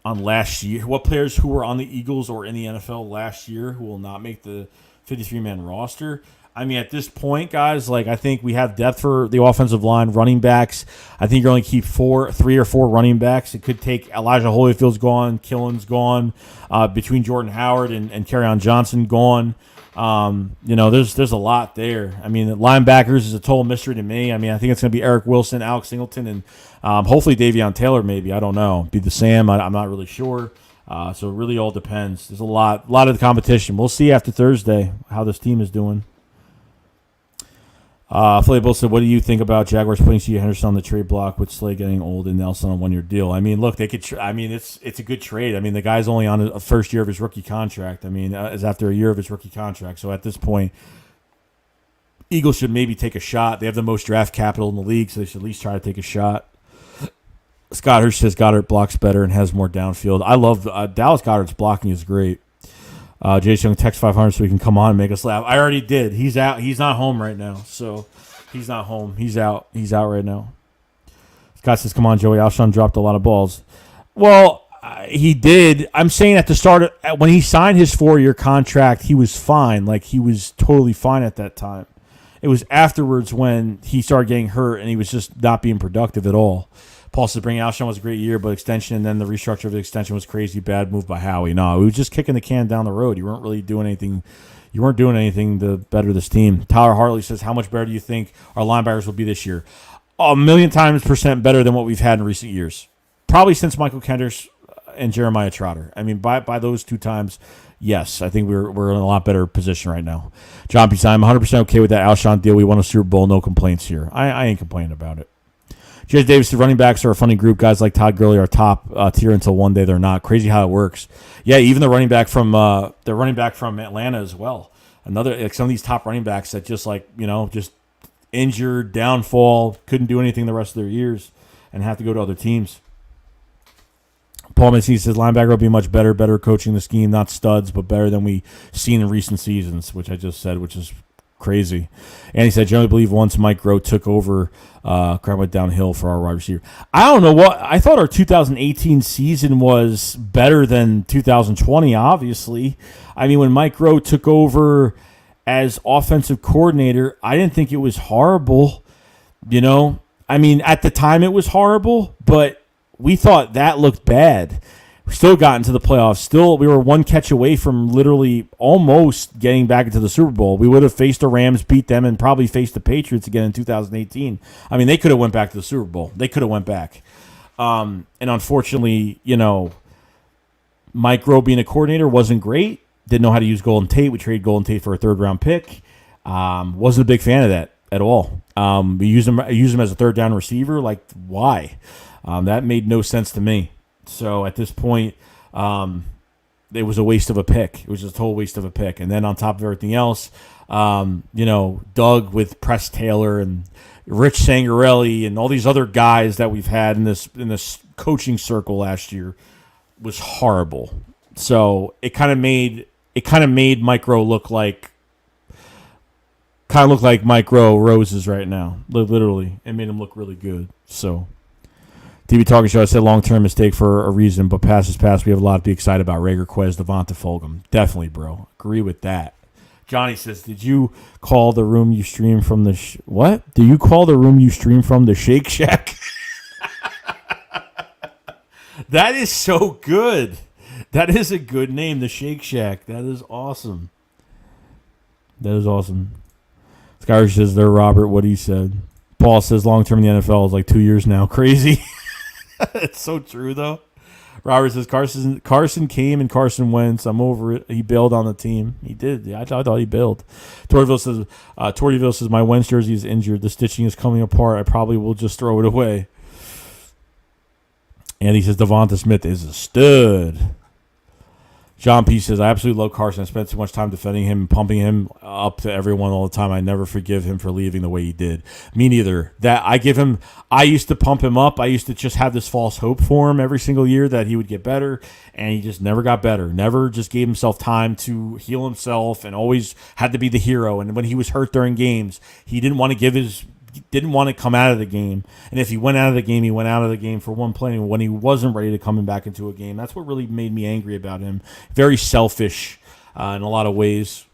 On last year, what players who were on the Eagles or in the NFL last year who will not make the 53-man roster? I mean, at this point, guys, like I think we have depth for the offensive line, running backs. I think you're only keep 3 or 4 running backs. It could take Elijah Holyfield's gone, Killen's gone, between Jordan Howard and Kerryon Johnson gone. There's a lot there. I mean, the linebackers is a total mystery to me. I mean, I think it's going to be Eric Wilson, Alex Singleton, and hopefully Davion Taylor maybe. I don't know. Be the Sam. I'm not really sure. So it really all depends. There's a lot of the competition. We'll see after Thursday how this team is doing. Flayable said, what do you think about Jaguars putting C.J. Henderson on the trade block with Slay getting old and Nelson on a 1-year deal? I mean, look, they could. It's a good trade. I mean, the guy's only on a first year of his rookie contract. I mean, is after a year of his rookie contract. So at this point, Eagles should maybe take a shot. They have the most draft capital in the league, so they should at least try to take a shot. Scott Hirsch says Goddard blocks better and has more downfield. I love Dallas Goddard's blocking is great. Jason Young text 500 so he can come on and make us laugh. I already did. He's out. He's not home right now, so he's not home. He's out. He's out right now. Scott says, come on, Joey. Alshon dropped a lot of balls. Well, he did. I'm saying at the start, when he signed his 4-year contract, he was fine. Like, he was totally fine at that time. It was afterwards when he started getting hurt and he was just not being productive at all. Paul said bringing Alshon was a great year, but extension and then the restructure of the extension was crazy. Bad move by Howie. No, he was just kicking the can down the road. You weren't really doing anything. You weren't doing anything to better this team. Tyler Hartley says, how much better do you think our linebackers will be this year? 1,000,000% better than what we've had in recent years. Probably since Michael Kendricks and Jeremiah Trotter. I mean, by those 2 times, yes, I think we're in a lot better position right now. John P. I'm 100% okay with that Alshon deal. We won a Super Bowl. No complaints here. I ain't complaining about it. Jay Davis, the running backs are a funny group. Guys like Todd Gurley are top tier until one day they're not. Crazy how it works. Yeah, even the running back from Atlanta as well. Some of these top running backs that just just injured, downfall, couldn't do anything the rest of their years, and have to go to other teams. Paul Mancini says linebacker will be much better coaching the scheme, not studs, but better than we seen in recent seasons, which I just said, which is crazy. And he said, generally believe once Mike Groh took over, crowd went downhill for our wide receiver. I don't know what I thought our 2018 season was better than 2020, obviously. I mean, when Mike Groh took over as offensive coordinator, I didn't think it was horrible. I mean, at the time it was horrible, but we thought that looked bad. We still got into the playoffs. We were one catch away from literally almost getting back into the Super Bowl. We would have faced the Rams, beat them, and probably faced the Patriots again in 2018. I mean, they could have went back to the Super Bowl. They could have went back. And unfortunately, Mike Groh being a coordinator wasn't great. Didn't know how to use Golden Tate. We traded Golden Tate for a 3rd-round pick. Wasn't a big fan of that at all. We used him as a 3rd-down receiver. Like, why? That made no sense to me. So at this point, it was a waste of a pick. It was just a total waste of a pick. And then on top of everything else, Doug with Press Taylor and Rich Sangarelli and all these other guys that we've had in this coaching circle last year was horrible. So it kind of made Mike Groh look like Mike Groh roses right now. Literally, it made him look really good. So. TV Talking Show, I said long-term mistake for a reason, but past is past. We have a lot to be excited about. Rager, Quez, Devonta Fulgham. Definitely, bro. Agree with that. Johnny says, did you call the room you stream from the... What? Do you call the room you stream from the Shake Shack? That is so good. That is a good name, the Shake Shack. That is awesome. Skyler says, they're Robert, what he said. Paul says, long-term in the NFL is like 2 years now. Crazy. It's so true, though. Robert says, Carson came and Carson went. I'm over it. He bailed on the team. He did. Yeah, I thought he bailed. Tortyville says, my Wentz jersey is injured. The stitching is coming apart. I probably will just throw it away. And he says, Devonta Smith is a stud. John P. says, I absolutely love Carson. I spent too much time defending him and pumping him up to everyone all the time. I never forgive him for leaving the way he did. Me neither. I used to pump him up. I used to just have this false hope for him every single year that he would get better, and he just never got better. Never just gave himself time to heal himself and always had to be the hero. And when he was hurt during games, he didn't want to come out of the game. And if he went out of the game, he went out of the game for one play. And when he wasn't ready to come back into a game, that's what really made me angry about him. Very selfish in a lot of ways.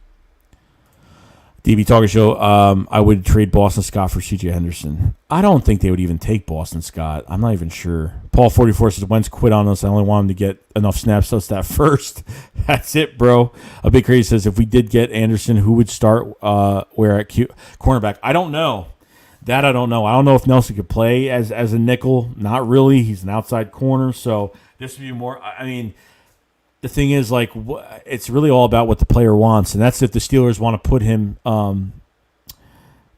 DB Talking Show, I would trade Boston Scott for C.J. Henderson. I don't think they would even take Boston Scott. I'm not even sure. Paul 44 says, Wentz quit on us. I only want him to get enough snaps to us that first. That's it, bro. A Big Crazy says, if we did get Anderson, who would start where at cornerback? I don't know. That I don't know. I don't know if Nelson could play as a nickel. Not really. He's an outside corner, so this would be more. I mean, the thing is, like, it's really all about what the player wants, and that's if the Steelers want to put him.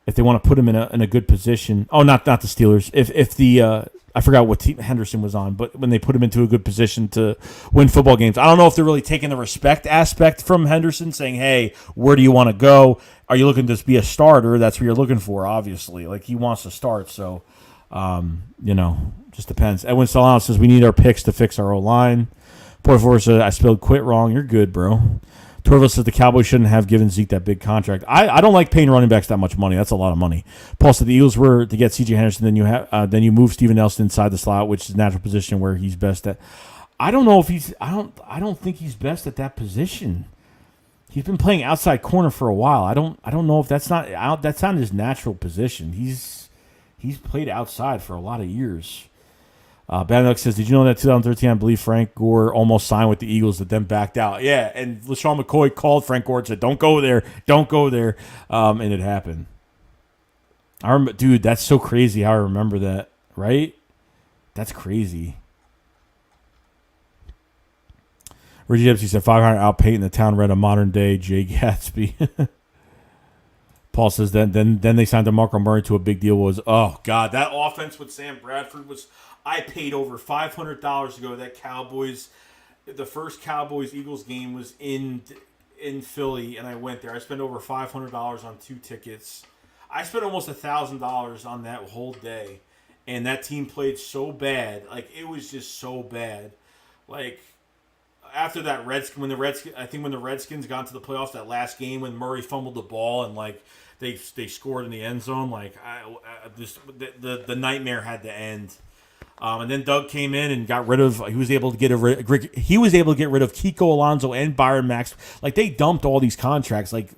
If they want to put him in a good position. Oh, not the Steelers. If the I forgot what team Henderson was on, but when they put him into a good position to win football games, I don't know if they're really taking the respect aspect from Henderson, saying, "Hey, where do you want to go?" Are you looking to be a starter? That's what you're looking for, obviously. Like, he wants to start, so, just depends. Edwin Solano says, we need our picks to fix our O-line. Portfor says, I spelled quit wrong. You're good, bro. Torvald says the Cowboys shouldn't have given Zeke that big contract. I don't like paying running backs that much money. That's a lot of money. Paul said the Eagles were to get C.J. Henderson, then you move Steven Nelson inside the slot, which is a natural position where he's best at. I don't know if he's. I don't think he's best at that position. He's been playing outside corner for a while. I don't know if that's not his natural position. He's played outside for a lot of years. Bannock says, did you know that 2013, I believe Frank Gore almost signed with the Eagles that then backed out? Yeah, and LaShawn McCoy called Frank Gore and said, don't go there, and it happened. I remember, dude, that's so crazy how I remember that, right? That's crazy. Reggie Dempsey said, 500 out Peyton, the town red, a modern-day Jay Gatsby. Paul says, then they signed DeMarco Murray to a big deal. Oh, God, that offense with Sam Bradford was... I paid over $500 to go to that Cowboys. The first Cowboys-Eagles game was in Philly, and I went there. I spent over $500 on 2 tickets. I spent almost $1,000 on that whole day, and that team played so bad. Like, it was just so bad. Like, after that when the Redskins got into the playoffs, that last game when Murray fumbled the ball and like they scored in the end zone, like the nightmare had to end. And then Doug came in and got rid of. He was able to get rid of Kiko Alonso and Byron Max. Like, they dumped all these contracts. Like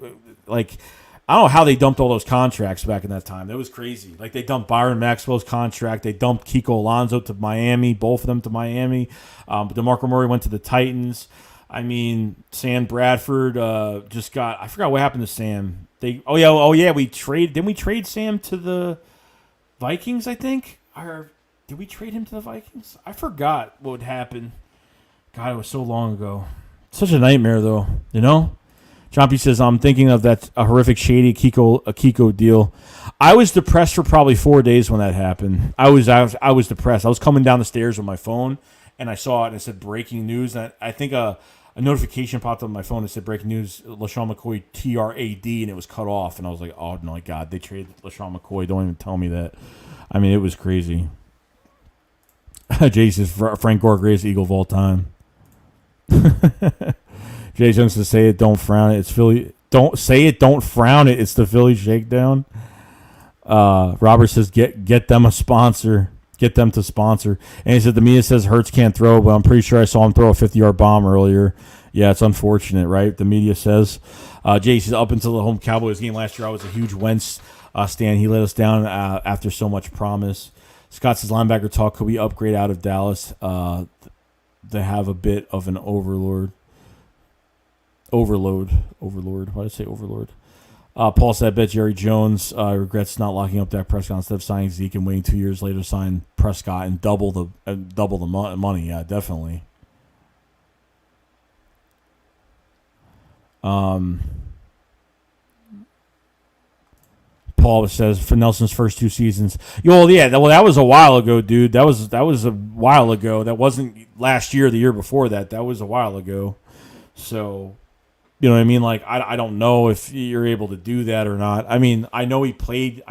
I don't know how they dumped all those contracts back in that time. That was crazy. Like, they dumped Byron Maxwell's contract. They dumped Kiko Alonso to Miami. Both of them to Miami. But DeMarco Murray went to the Titans. I mean, Sam Bradford just got. I forgot what happened to Sam. Didn't we trade Sam to the Vikings? I think. Did we trade him to the Vikings? I forgot what would happen. God, it was so long ago. Such a nightmare, though. You know? John P. says, I'm thinking of that horrific, shady Kiko deal. I was depressed for probably 4 days when that happened. I was depressed. I was coming down the stairs with my phone, and I saw it, and it said breaking news. And I think a notification popped up on my phone that said breaking news, LaShawn McCoy, TRAD, and it was cut off. And I was like, oh, my God, they traded LaShawn McCoy. Don't even tell me that. I mean, it was crazy. Jay says, Frank Gore, greatest Eagle of all time. Jay Jones says, say it, don't frown it. It's Philly. Don't say it, don't frown it. It's the Philly shakedown. Robert says, get them a sponsor. Get them to sponsor. And he said, the media says Hurts can't throw, but I'm pretty sure I saw him throw a 50-yard bomb earlier. Yeah, it's unfortunate, right? The media says. Jay says, up until the home Cowboys game last year, I was a huge Wentz stan. He let us down after so much promise. Scott says, linebacker talk, could we upgrade out of Dallas? They have a bit of an overload. Why did I say overlord? Paul said, I bet Jerry Jones regrets not locking up Dak Prescott instead of signing Zeke and waiting 2 years later to sign Prescott and double the money. Yeah, definitely. Paul says, for Nelson's first 2 seasons. That was a while ago, dude. That was a while ago. That wasn't last year or the year before that. That was a while ago. So, you know what I mean? Like, I don't know if you're able to do that or not. I mean, I know he played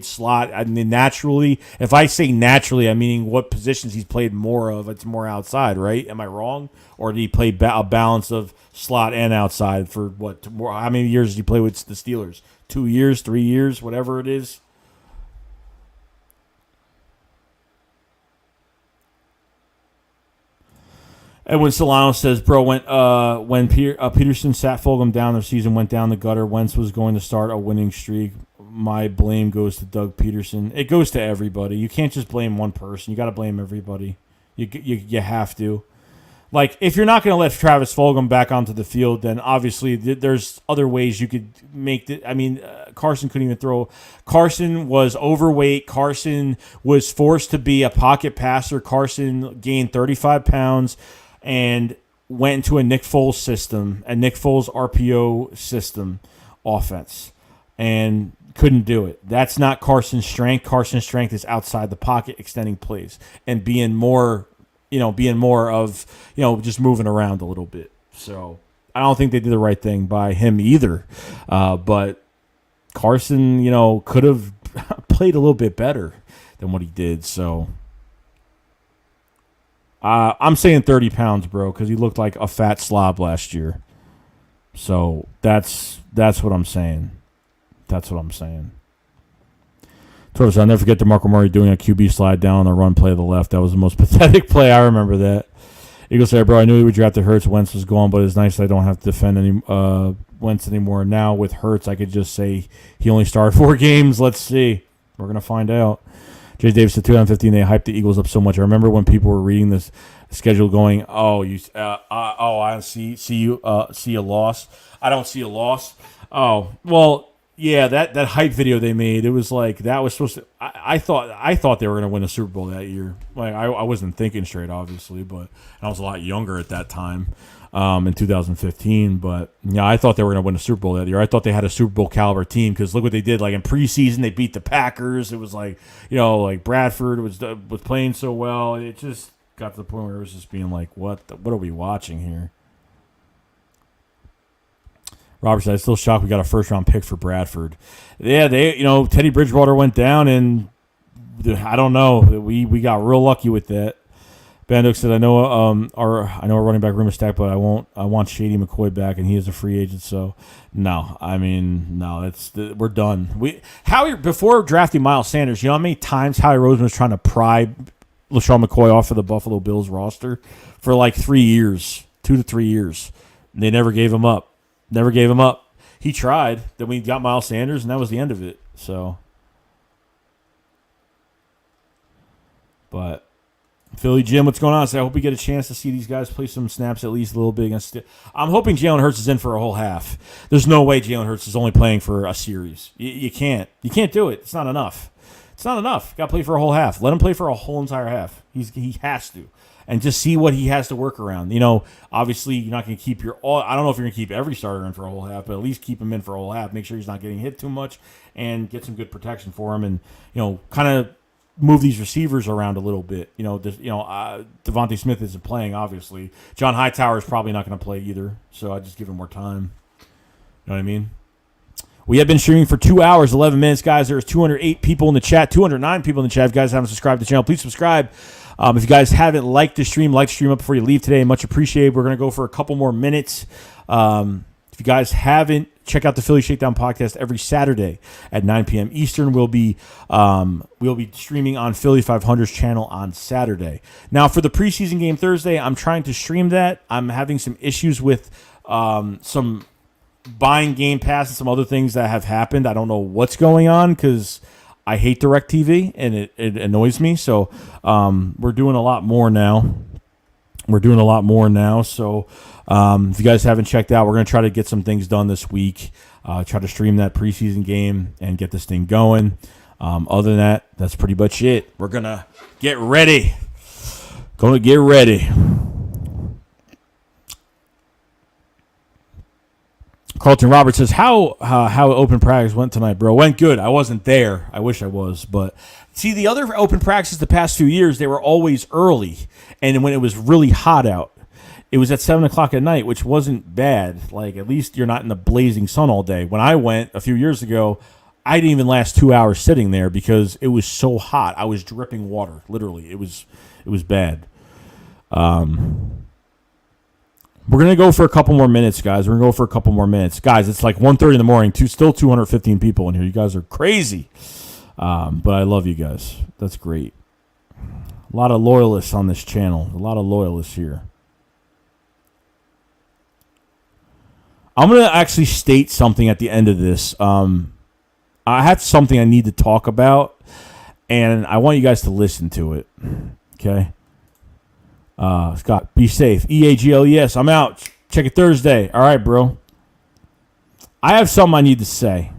slot. I mean, naturally, if I say naturally, I'm meaning what positions he's played more of. It's more outside, right? Am I wrong? Or did he play a balance of slot and outside for how many years did he play with the Steelers? 2 years, 3 years, whatever it is. Edwin Solano says, bro, when Peterson sat Fulgham down, their season went down the gutter. Wentz was going to start a winning streak. My blame goes to Doug Peterson. It goes to everybody. You can't just blame one person. You got to blame everybody. You have to. Like, if you're not going to let Travis Fulgham back onto the field, then obviously there's other ways you could make it. I mean, Carson couldn't even throw. Carson was overweight. Carson was forced to be a pocket passer. Carson gained 35 pounds and went into a Nick Foles system, a Nick Foles RPO system offense, and couldn't do it. That's not Carson's strength. Carson's strength is outside the pocket, extending plays, and being more of, just moving around a little bit. So I don't think they did the right thing by him either. But Carson, could have played a little bit better than what he did. So I'm saying 30 pounds, bro, because he looked like a fat slob last year. So that's what I'm saying. That's what I'm saying. Torres, I'll never forget DeMarco Murray doing a QB slide down on the run play to the left. That was the most pathetic play. I remember that. Eagles say, bro, I knew he would draft the Hurts. Wentz was gone, but it's nice that I don't have to defend Wentz anymore. Now with Hurts, I could just say he only started 4 games. Let's see. We're going to find out. Jay Davis said 2015, they hyped the Eagles up so much. I remember when people were reading this schedule going, I see a loss. I don't see a loss. Oh, well, yeah, that hype video they made, it was like that was supposed to. I thought they were going to win a Super Bowl that year. Like I wasn't thinking straight, obviously, but I was a lot younger at that time, in 2015. But yeah, I thought they were going to win a Super Bowl that year. I thought they had a Super Bowl caliber team because look what they did. Like in preseason, they beat the Packers. It was like like Bradford was playing so well. It just got to the point where it was just being like, what are we watching here? Robert said, I'm still shocked we got a first-round pick for Bradford. Yeah, Teddy Bridgewater went down, and I don't know. We got real lucky with that. Bandook said, I know our running back room is stacked, but I want Shady McCoy back, and he is a free agent. So, no. We're done. Howie, before drafting Miles Sanders, you know how many times Howie Roseman was trying to pry LaShawn McCoy off of the Buffalo Bills roster? For like 3 years, 2 to 3 years. They never gave him up. Never gave him up. He tried. Then we got Miles Sanders, and that was the end of it. So, but Philly Jim, what's going on? So I hope we get a chance to see these guys play some snaps at least a little bit against it. I'm hoping Jalen Hurts is in for a whole half. There's no way Jalen Hurts is only playing for a series. You can't. You can't do it. It's not enough. It's not enough. Got to play for a whole half. Let him play for a whole entire half. He has to. And just see what he has to work around. Obviously, you're not going to keep I don't know if you're going to keep every starter in for a whole half, but at least keep him in for a whole half. Make sure he's not getting hit too much and get some good protection for him and, kind of move these receivers around a little bit. Devontae Smith isn't playing, obviously. John Hightower is probably not going to play either, so I just give him more time. You know what I mean? We have been streaming for 2 hours, 11 minutes, guys. There's 208 people in the chat, 209 people in the chat. If you guys haven't subscribed to the channel, please subscribe. If you guys haven't liked the stream, like the stream up before you leave today. Much appreciated. We're going to go for a couple more minutes. If you guys haven't, check out the Philly Shakedown podcast every Saturday at 9 p.m. Eastern. We'll be streaming on Philly 500's channel on Saturday. Now, for the preseason game Thursday, I'm trying to stream that. I'm having some issues with some buying Game Pass and some other things that have happened. I don't know what's going on because I hate DirecTV, and it annoys me. So we're doing a lot more now. So if you guys haven't checked out, we're going to try to get some things done this week. Try to stream that preseason game and get this thing going. Other than that, that's pretty much it. We're going to get ready. Carlton Roberts says, how open practice went tonight, bro? Went good. I wasn't there. I wish I was. But, see, the other open practices the past few years, they were always early. And when it was really hot out, it was at 7 o'clock at night, which wasn't bad. Like, at least you're not in the blazing sun all day. When I went a few years ago, I didn't even last 2 hours sitting there because it was so hot. I was dripping water, literally. It was bad. We're going to go for a couple more minutes, guys. Guys, it's like 1:30 in the morning. Still 215 people in here. You guys are crazy. But I love you guys. That's great. A lot of loyalists on this channel. A lot of loyalists here. I'm going to actually state something at the end of this. I have something I need to talk about, and I want you guys to listen to it. Okay? Scott, be safe. EAGLES, I'm out. Check it Thursday. All right, bro. I have something I need to say.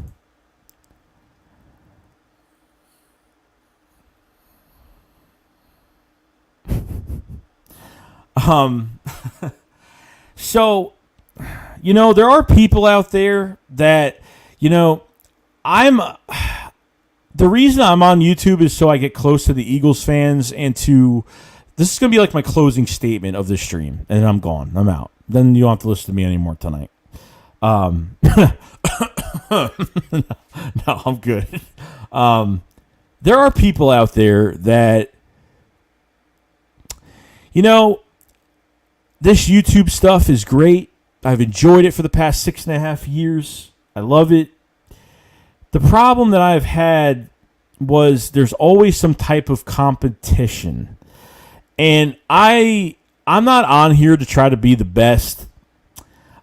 So, there are people out there that, the reason I'm on YouTube is so I get close to the Eagles fans and to. This is going to be like my closing statement of this stream, and I'm gone. I'm out. Then you don't have to listen to me anymore tonight. No, I'm good. There are people out there that, this YouTube stuff is great. I've enjoyed it for the past 6.5 years. I love it. The problem that I've had was there's always some type of competition. And I'm not on here to try to be the best.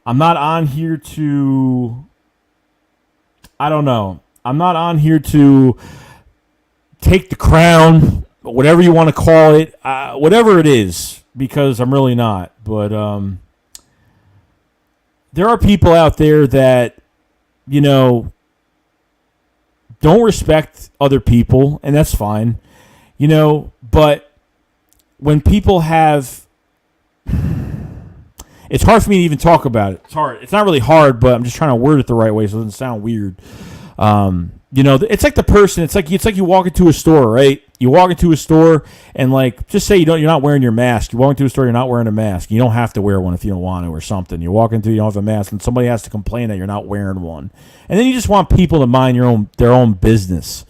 I'm not on here to, I don't know. I'm not on here to take the crown, whatever you want to call it, whatever it is, because I'm really not. But there are people out there that, don't respect other people, and that's fine, but when people have, it's hard for me to even talk about it. It's hard. It's not really hard, but I'm just trying to word it the right way so it doesn't sound weird. It's like the person. It's like you walk into a store, right? You walk into a store and just say you're not wearing your mask. You walk into a store, you're not wearing a mask. You don't have to wear one if you don't want to or something. You walk into, you don't have a mask, and somebody has to complain that you're not wearing one. And then you just want people to mind their own business.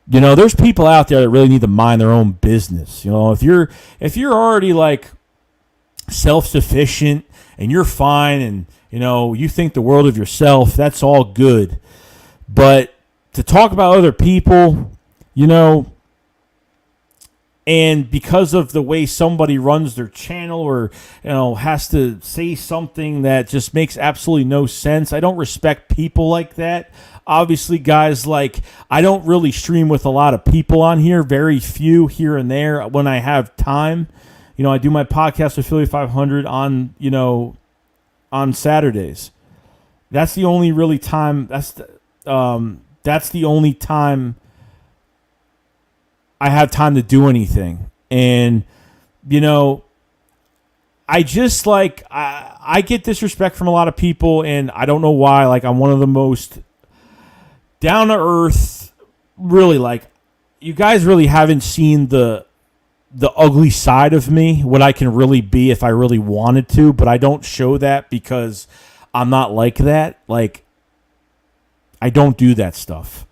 There's people out there that really need to mind their own business. If you're already self-sufficient and you're fine and you think the world of yourself, that's all good. But to talk about other people, and because of the way somebody runs their channel or, has to say something that just makes absolutely no sense, I don't respect people like that. Obviously, guys, I don't really stream with a lot of people on here, very few here and there when I have time. I do my podcast with Philly 500 on Saturdays. That's the only really time. That's the only time I have time to do anything. And, I just I get disrespect from a lot of people, and I don't know why. I'm one of the most down to earth, really, you guys really haven't seen the ugly side of me, what I can really be if I really wanted to, but I don't show that because I'm not like that. I don't do that stuff.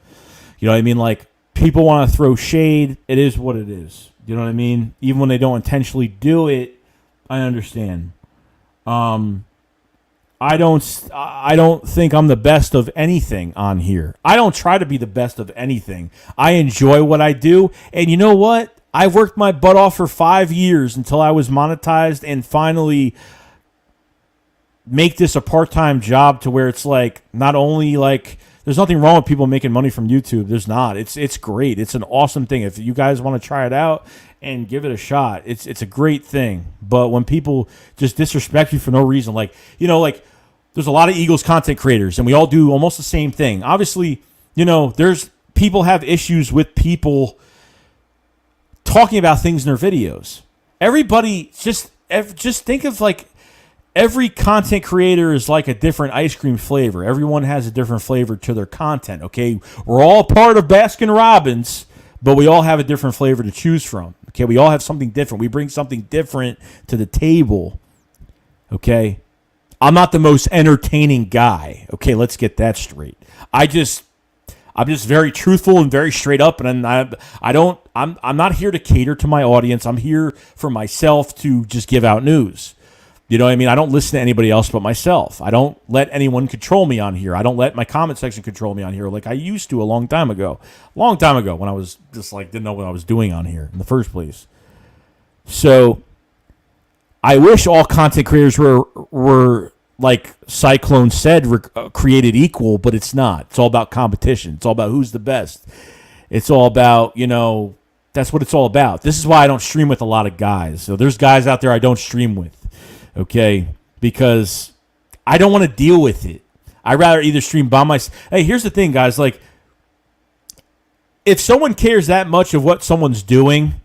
You know what I mean? People want to throw shade. It is what it is. You know what I mean? Even when they don't intentionally do it, I understand. I don't think I'm the best of anything on here. I don't try to be the best of anything. I enjoy what I do. And you know what? I've worked my butt off for 5 years until I was monetized and finally make this a part-time job to where it's not only there's nothing wrong with people making money from YouTube. There's not. It's great. It's an awesome thing. If you guys want to try it out and give it a shot, it's a great thing. But when people just disrespect you for no reason, there's a lot of Eagles content creators, and we all do almost the same thing. Obviously, there's people have issues with people talking about things in their videos. Everybody just think of every content creator is like a different ice cream flavor. Everyone has a different flavor to their content, okay? We're all part of Baskin-Robbins, but we all have a different flavor to choose from, okay? We all have something different. We bring something different to the table, okay? I'm not the most entertaining guy, okay? Let's get that straight. I'm just very truthful and very straight up, and I'm not here to cater to my audience. I'm here for myself to just give out news. You know what I mean? I don't listen to anybody else but myself. I don't let anyone control me on here. I don't let my comment section control me on here like I used to a long time ago. When I was just didn't know what I was doing on here in the first place. So I wish all content creators were like Cyclone said, created equal, but it's not. It's all about competition. It's all about who's the best. It's all about, that's what it's all about. This is why I don't stream with a lot of guys. So there's guys out there I don't stream with. Okay, because I don't want to deal with it. I'd rather either stream by myself. Hey, here's the thing, guys. If someone cares that much of what someone's doing,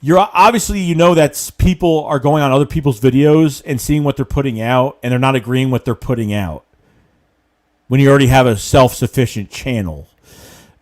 you're obviously that people are going on other people's videos and seeing what they're putting out, and they're not agreeing what they're putting out. When you already have a self-sufficient channel,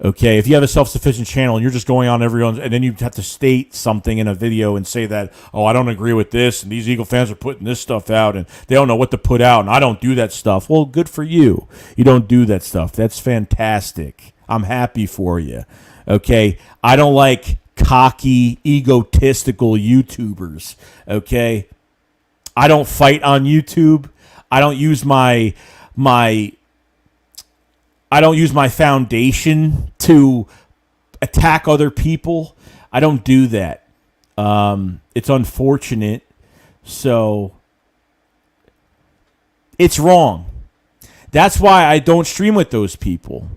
Okay, if you have a self-sufficient channel and you're just going on everyone, and then you have to state something in a video and say that, oh, I don't agree with this, and these Eagle fans are putting this stuff out, and they don't know what to put out, and I don't do that stuff. Well, good for you. You don't do that stuff. That's fantastic. I'm happy for you. Okay, I don't like cocky, egotistical YouTubers. Okay, I don't fight on YouTube. I don't use my foundation to attack other people. I don't do that. It's unfortunate. So it's wrong. That's why I don't stream with those people,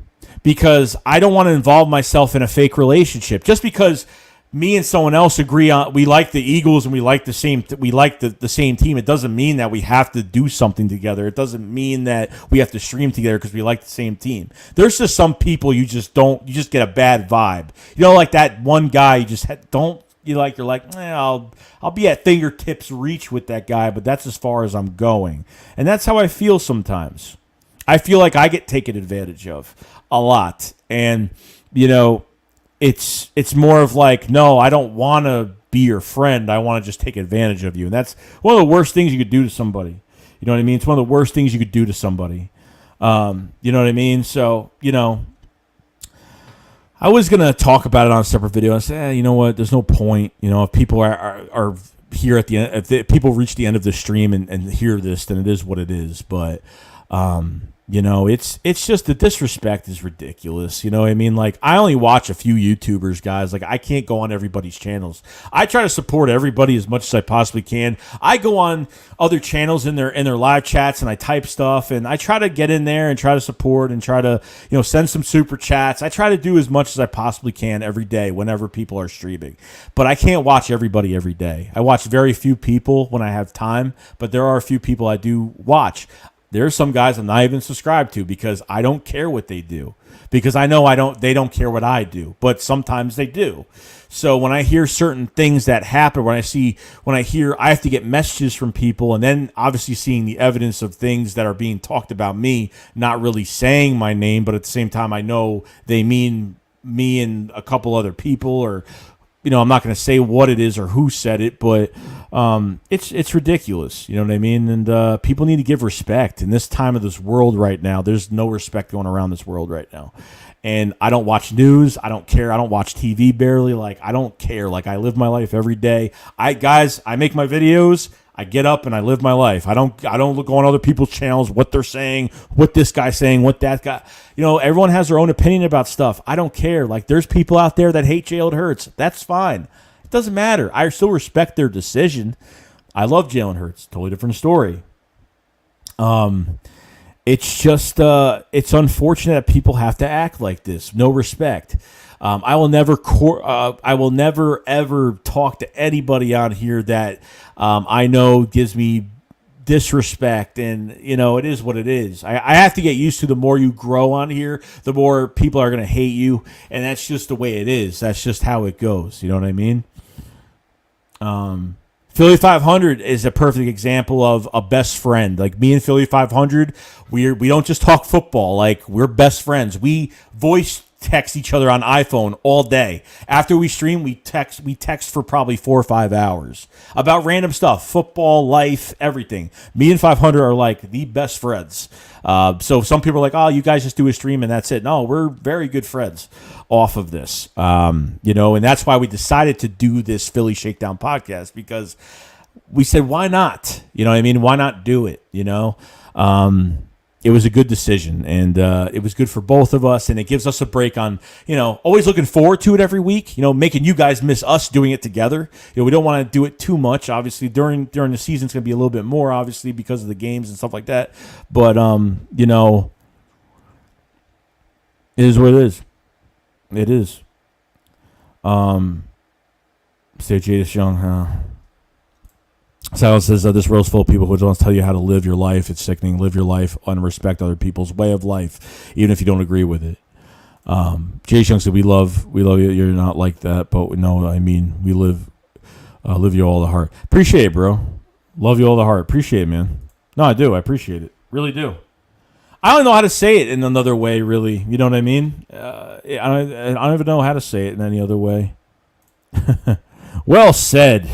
because I don't want to involve myself in a fake relationship. Just because me and someone else agree on we like the Eagles and we like the same team, it doesn't mean that we have to do something together. It doesn't mean that we have to stream together because we like the same team. There's just some people you just get a bad vibe. You know, like that one guy you're like, I'll be at fingertips reach with that guy, but that's as far as I'm going. And that's how I feel sometimes. I feel like I get taken advantage of a lot. And, you know, it's more of like, no, I don't want to be your friend. I want to just take advantage of you. And that's one of the worst things you could do to somebody. You know what I mean? It's one of the worst things you could do to somebody. You know what I mean? So, you know, I was going to talk about it on a separate video. I said, you know what? There's no point. You know, if people are here at the end, if people reach the end of the stream and hear this, then it is what it is. But, you know, it's just the disrespect is ridiculous. You know what I mean? Like, I only watch a few YouTubers, guys. Like, I can't go on everybody's channels. I try to support everybody as much as I possibly can. I go on other channels in their live chats and I type stuff, and I try to get in there and try to support and try to, you know, send some super chats. I try to do as much as I possibly can every day whenever people are streaming. But I can't watch everybody every day. I watch very few people when I have time, but there are a few people I do watch. There are some guys I'm not even subscribed to because I don't care what they do, because I know they don't care what I do, but sometimes they do. So when I hear certain things that happen, I have to get messages from people, and then obviously seeing the evidence of things that are being talked about me, not really saying my name, but at the same time I know they mean me and a couple other people, or, you know, I'm not going to say what it is or who said it, but it's ridiculous. You know what I mean? And people need to give respect. In this time of this world right now, there's no respect going around this world right now. And I don't watch news. I don't care. I don't watch TV barely. Like, I don't care. Like, I live my life every day. I make my videos. I get up and I live my life. I don't look on other people's channels, what they're saying, what this guy's saying, what that guy. You know, everyone has their own opinion about stuff. I don't care. Like, there's people out there that hate Jalen Hurts. That's fine. It doesn't matter. I still respect their decision. I love Jalen Hurts. Totally different story. It's just it's unfortunate that people have to act like this. No respect. I will never ever talk to anybody on here that I know gives me disrespect, and, you know, it is what it is. I have to get used to, the more you grow on here, the more people are going to hate you, and that's just the way it is. That's just how it goes. You know what I mean? Philly 500 is a perfect example of a best friend. Like, me and Philly 500, we don't just talk football. Like, we're best friends. We voice text each other on iPhone all day. After we stream, we text for probably 4 or 5 hours about random stuff, football, life, everything. Me and 500 are like the best friends. So some people are like, oh, you guys just do a stream and that's it. No, we're very good friends off of this. You know, and that's why we decided to do this Philly Shakedown podcast, because we said, why not? You know what I mean? Why not do it? You know? It was a good decision, and it was good for both of us, and it gives us a break on, you know, always looking forward to it every week, you know, making you guys miss us doing it together. You know, we don't want to do it too much. Obviously, during the season, it's going to be a little bit more, obviously, because of the games and stuff like that. But, you know, it is what it is. It is. Say Jadis Young, huh? Sal says this world's full of people who don't tell you how to live your life. It's sickening. Live your life and respect other people's way of life, even if you don't agree with it. Jay Young said, we love you. You're not like that, but no, I mean, we live you all the heart. Appreciate it, bro. Love you all the heart. Appreciate it, man. No, I do. I appreciate it. Really do. I don't know how to say it in another way, really. You know what I mean? I don't even know how to say it in any other way. Well said.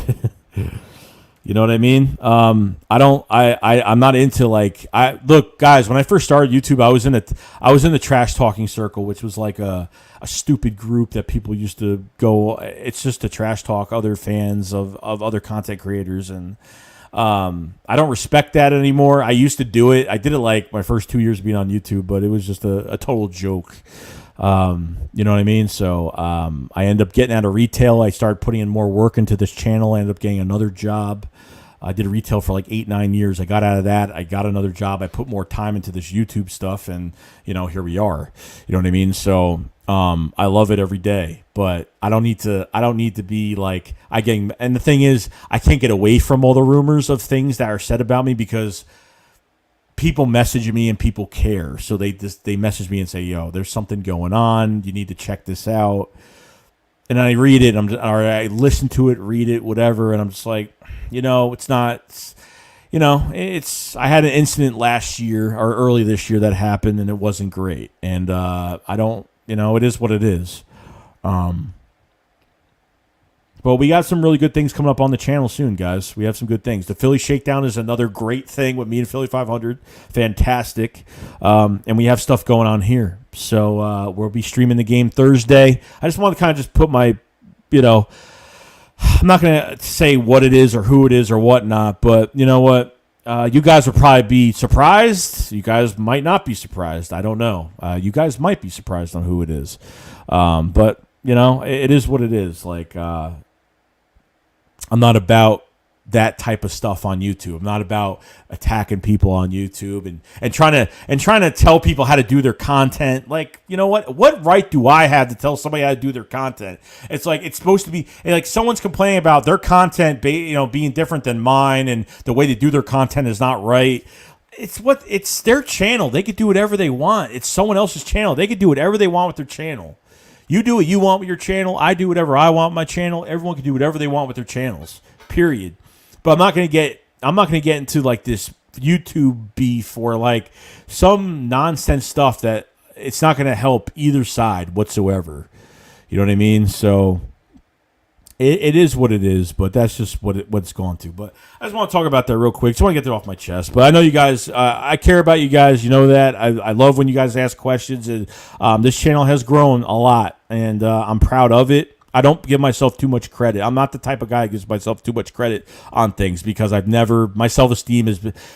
You know what I mean? I'm not into look, guys, when I first started YouTube, I was in the trash talking circle, which was like a stupid group that people used to go. It's just to trash talk other fans of other content creators. And I don't respect that anymore. I used to do it. I did it like my first 2 years of being on YouTube, but it was just a total joke. You know what I mean? So I ended up getting out of retail. I started putting in more work into this channel. I ended up getting another job. I did retail for like 8-9 years. I got out of that. I got another job. I put more time into this YouTube stuff, and here we are. You know what I mean? So I love it every day, but I don't need to be like and the thing is, I can't get away from all the rumors of things that are said about me because people message me and people care. So they message me and say, yo, there's something going on. You need to check this out. And I read it, or I listen to it, read it, whatever. And I'm just like, it's not, I had an incident last year or early this year that happened and it wasn't great. And I don't, it is what it is. But we got some really good things coming up on the channel soon, guys. We have some good things. The Philly Shakedown is another great thing with me and Philly 500. Fantastic. And we have stuff going on here. So we'll be streaming the game Thursday. I just want to kind of just put my, I'm not going to say what it is or who it is or whatnot, but you know what? You guys will probably be surprised. You guys might not be surprised. I don't know. You guys might be surprised on who it is. But, it is what it is. I'm not about that type of stuff on YouTube. I'm not about attacking people on YouTube and trying to tell people how to do their content. Like, you know what? What right do I have to tell somebody how to do their content? It's like it's supposed to be like someone's complaining about their content, being different than mine, and the way they do their content is not right. It's their channel. They could do whatever they want. It's someone else's channel. They could do whatever they want with their channel. You do what you want with your channel. I do whatever I want with my channel. Everyone can do whatever they want with their channels. Period. But I'm not gonna get into like this YouTube beef or like some nonsense stuff that it's not gonna help either side whatsoever. You know what I mean? So it is what it is, but that's just what it's gone to. But I just want to talk about that real quick. Just want to get that off my chest. But I know you guys, I care about you guys. You know that. I love when you guys ask questions. And this channel has grown a lot, and I'm proud of it. I don't give myself too much credit. I'm not the type of guy that gives myself too much credit on things because my self-esteem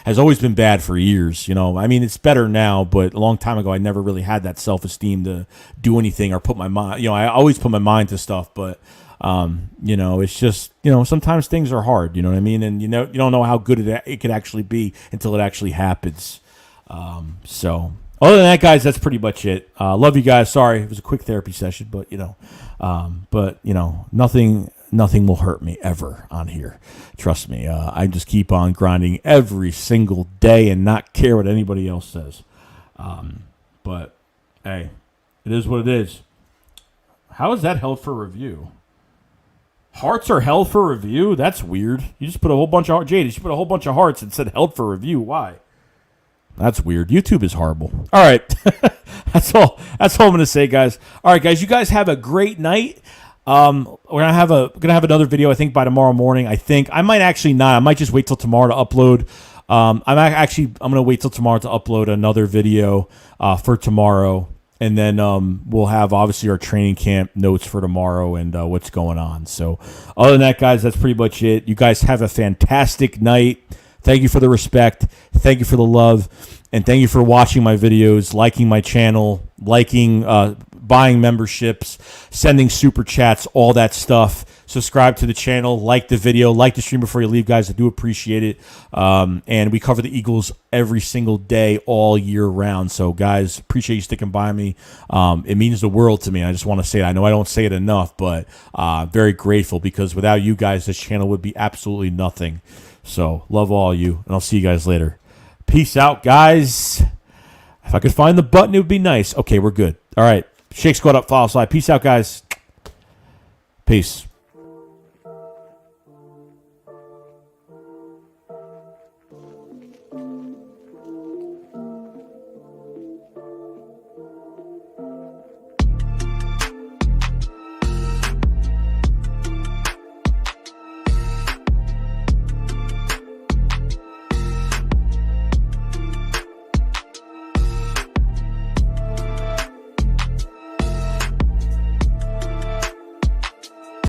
has always been bad for years. I mean, it's better now, but a long time ago, I never really had that self-esteem to do anything or put my mind. I always put my mind to stuff, but it's just, sometimes things are hard, you know what I mean? And, you don't know how good it could actually be until it actually happens. So other than that, guys, that's pretty much it. Love you guys. Sorry. It was a quick therapy session, but, nothing will hurt me ever on here. Trust me. I just keep on grinding every single day and not care what anybody else says. But hey, it is what it is. How is that held for review? Hearts are held for review? That's weird. You just put a whole bunch of Jade. You just put a whole bunch of hearts and said held for review. Why? That's weird. YouTube is horrible. All right, that's all I'm gonna say, guys. All right, guys. You guys have a great night. We're gonna have another video. I think by tomorrow morning. I might actually not. I might just wait till tomorrow to upload. I'm gonna wait till tomorrow to upload another video for tomorrow. And then we'll have, obviously, our training camp notes for tomorrow and what's going on. So other than that, guys, that's pretty much it. You guys have a fantastic night. Thank you for the respect. Thank you for the love. And thank you for watching my videos, liking my channel, buying memberships, sending super chats, all that stuff. Subscribe to the channel, like the video, like the stream before you leave, guys. I do appreciate it. And we cover the Eagles every single day, all year round. So, guys, appreciate you sticking by me. It means the world to me. I just want to say it. I know I don't say it enough, but very grateful because without you guys, this channel would be absolutely nothing. So, love all of you, and I'll see you guys later. Peace out, guys. If I could find the button, it would be nice. Okay, we're good. All right. Shake Squad up, follow slide. Peace out, guys. Peace.